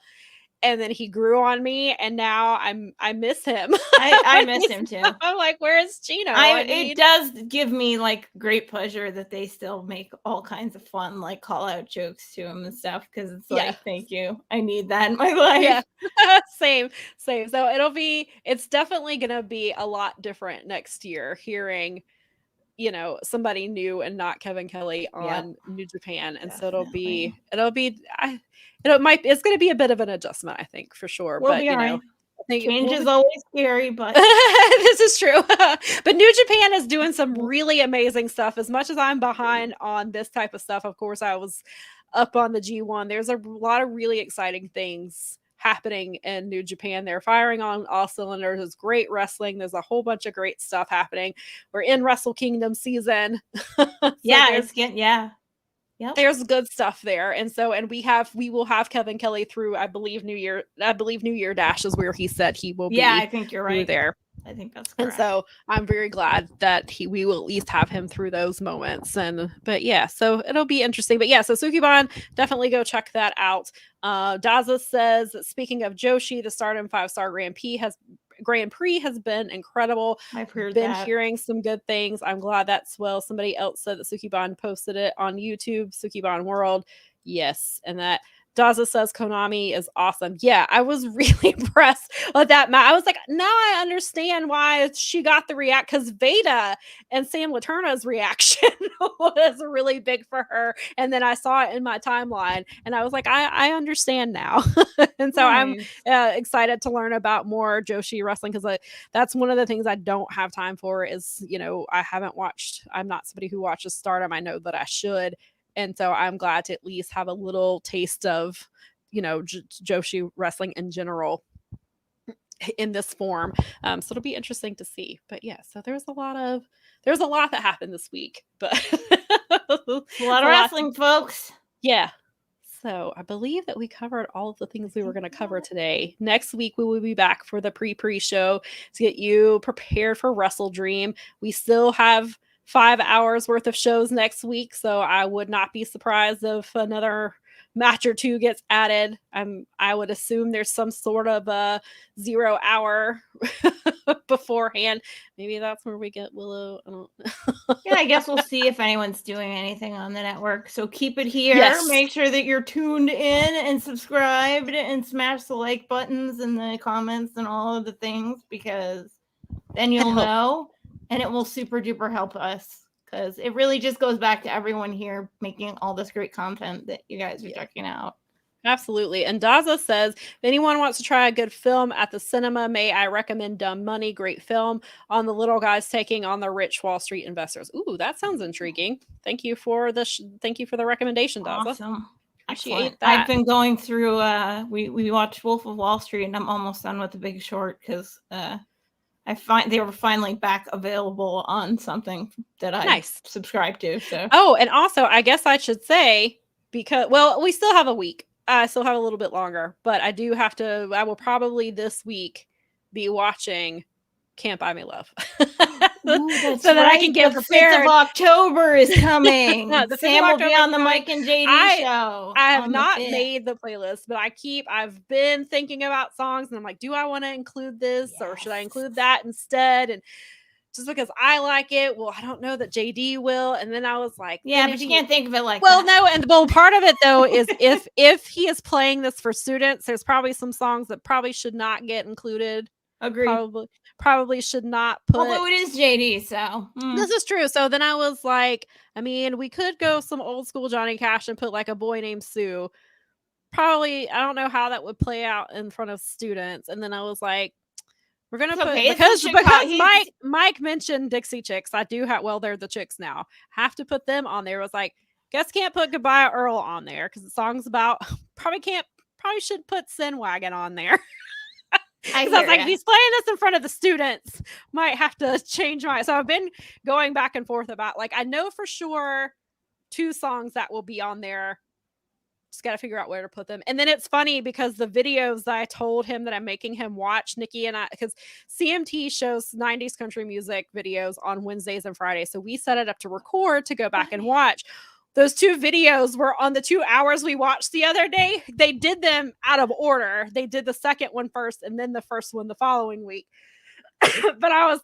And then he grew on me, and now I miss him. I miss him too. I'm like, where is Gino? It does give me great pleasure that they still make all kinds of fun call out jokes to him and stuff, because it's thank you, I need that in my life. Yeah. same. So it's definitely gonna be a lot different next year, hearing somebody new and not Kevin Kelly on New Japan. And definitely. So it's going to be a bit of an adjustment, I think, for sure. We'll be all right. Change is always scary, but this is true. But New Japan is doing some really amazing stuff. As much as I'm behind on this type of stuff, of course, I was up on the G1. There's a lot of really exciting things happening in New Japan. They're firing on all cylinders. There's great wrestling. There's a whole bunch of great stuff happening. We're in Wrestle Kingdom season. Yep. There's good stuff there. And we will have Kevin Kelly through, I believe New Year Dash is where he said he will be. Yeah, I think you're right there. I think that's correct. And so I'm very glad that we will at least have him through those moments. But yeah, so it'll be interesting. But yeah, so Sukeban, definitely go check that out. Daza says, speaking of Joshi, the Stardom 5-star Grand Prix has been incredible. I've hearing some good things. I'm glad that's well. Somebody else said that Sukeban posted it on YouTube, Sukeban World. Yes. And that Daza says Konami is awesome. Yeah, I was really impressed with that. I was like, now I understand why she got the react, because Veda and Sam Laterna's reaction was really big for her. And then I saw it in my timeline and I was like, I understand now. And so nice. I'm excited to learn about more Joshi wrestling, because that's one of the things I don't have time for is, I'm not somebody who watches Stardom. I know that I should. And so I'm glad to at least have a little taste of, Joshi wrestling in general in this form. So it'll be interesting to see. But yeah, so there's a lot that happened this week. But a lot of wrestling, folks. Yeah. So I believe that we covered all of the things we were going to cover today. Next week, we will be back for the pre-show to get you prepared for Wrestle Dream. We still have 5 hours worth of shows next week, so I would not be surprised if another match or two gets added. I would assume there's some sort of a 0 hour beforehand. Maybe that's where we get Willow. I don't know. Yeah, I guess we'll see if anyone's doing anything on the network. So keep it here. Yes. Make sure that you're tuned in and subscribed and smash the like buttons and the comments and all of the things, because then you'll know. And it will super duper help us, because it really just goes back to everyone here making all this great content that you guys are checking out. Absolutely. And Daza says, if anyone wants to try a good film at the cinema, may I recommend Dumb Money? Great film on the little guys taking on the rich Wall Street investors. Ooh, that sounds intriguing. Thank you for the recommendation, Daza. Awesome. Appreciate that. I've been going through, we watched Wolf of Wall Street, and I'm almost done with The Big Short, because they were finally back available on something that I subscribe to. So. Oh, and also, I guess I should say, because, we still have a week. I still have a little bit longer, but I will probably this week be watching Can't Buy Me Love. Ooh, so that I can get prepared. The 5th of October is coming. Sam will be on the Mike and JD show. I have not made the playlist, but I've been thinking about songs, and I'm like, do I want to include this or should I include that instead? And just because I like it, I don't know that JD will. And then I was like, yeah, but you can't think of it like that. No, and part of it though is if he is playing this for students, there's probably some songs that probably should not get included. Agreed. Probably should not put. Although it is JD, so This is true. So then I was like, we could go some old school Johnny Cash and put like A Boy Named Sue. Probably, I don't know how that would play out in front of students. And then I was like, we're gonna put because Mike mentioned Dixie Chicks. I do have they're the Chicks now. Have to put them on there. I was like, guess can't put Goodbye Earl on there because the song's about probably should put Sin Wagon on there. I was like, if he's playing this in front of the students, might have to change my. So I've been going back and forth about I know for sure 2 songs that will be on there. Just got to figure out where to put them. And then it's funny because the videos that I told him that I'm making him watch, Nikki and I, because CMT shows 90s country music videos on Wednesdays and Fridays. So we set it up to record to go back and watch. Those 2 videos were on the 2 hours we watched the other day. They did them out of order. They did the second one first and then the first one the following week. But I was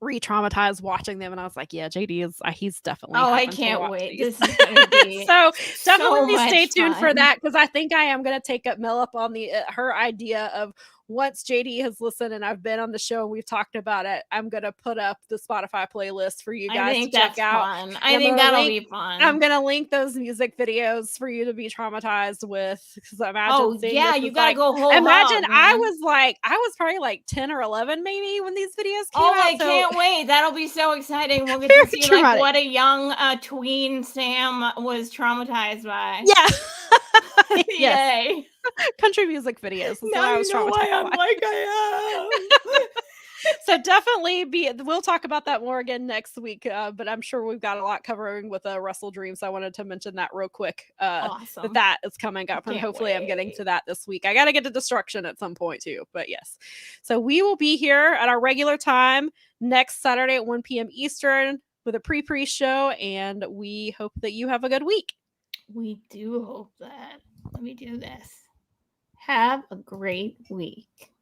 re-traumatized watching them, and I was like, yeah, JD he's definitely. Oh, I can't wait. This is gonna be so definitely stay tuned for that, because I think I am going to take up Mel up on her idea of once JD has listened and I've been on the show and we've talked about it, I'm gonna put up the Spotify playlist for you guys to check out. Fun. I think that'll be fun. I'm gonna link those music videos for you to be traumatized with, because imagine you gotta go whole imagine hog, I was probably like 10 or 11 maybe when these videos came out. I can't wait. That'll be so exciting. We'll get to see like what a young tween Sam was traumatized by. Yeah. Yay. Country music videos. Now I was traumatized why I'm like I am. So definitely we'll talk about that more again next week, but I'm sure we've got a lot covering with Wrestle Dream, so I wanted to mention that real quick. Awesome. that is coming up, and hopefully I'm getting to that this week. I got to get to Destruction at some point too, but yes. So we will be here at our regular time next Saturday at 1 p.m. Eastern with a pre show, and we hope that you have a good week. We do hope that. Let me do this. Have a great week.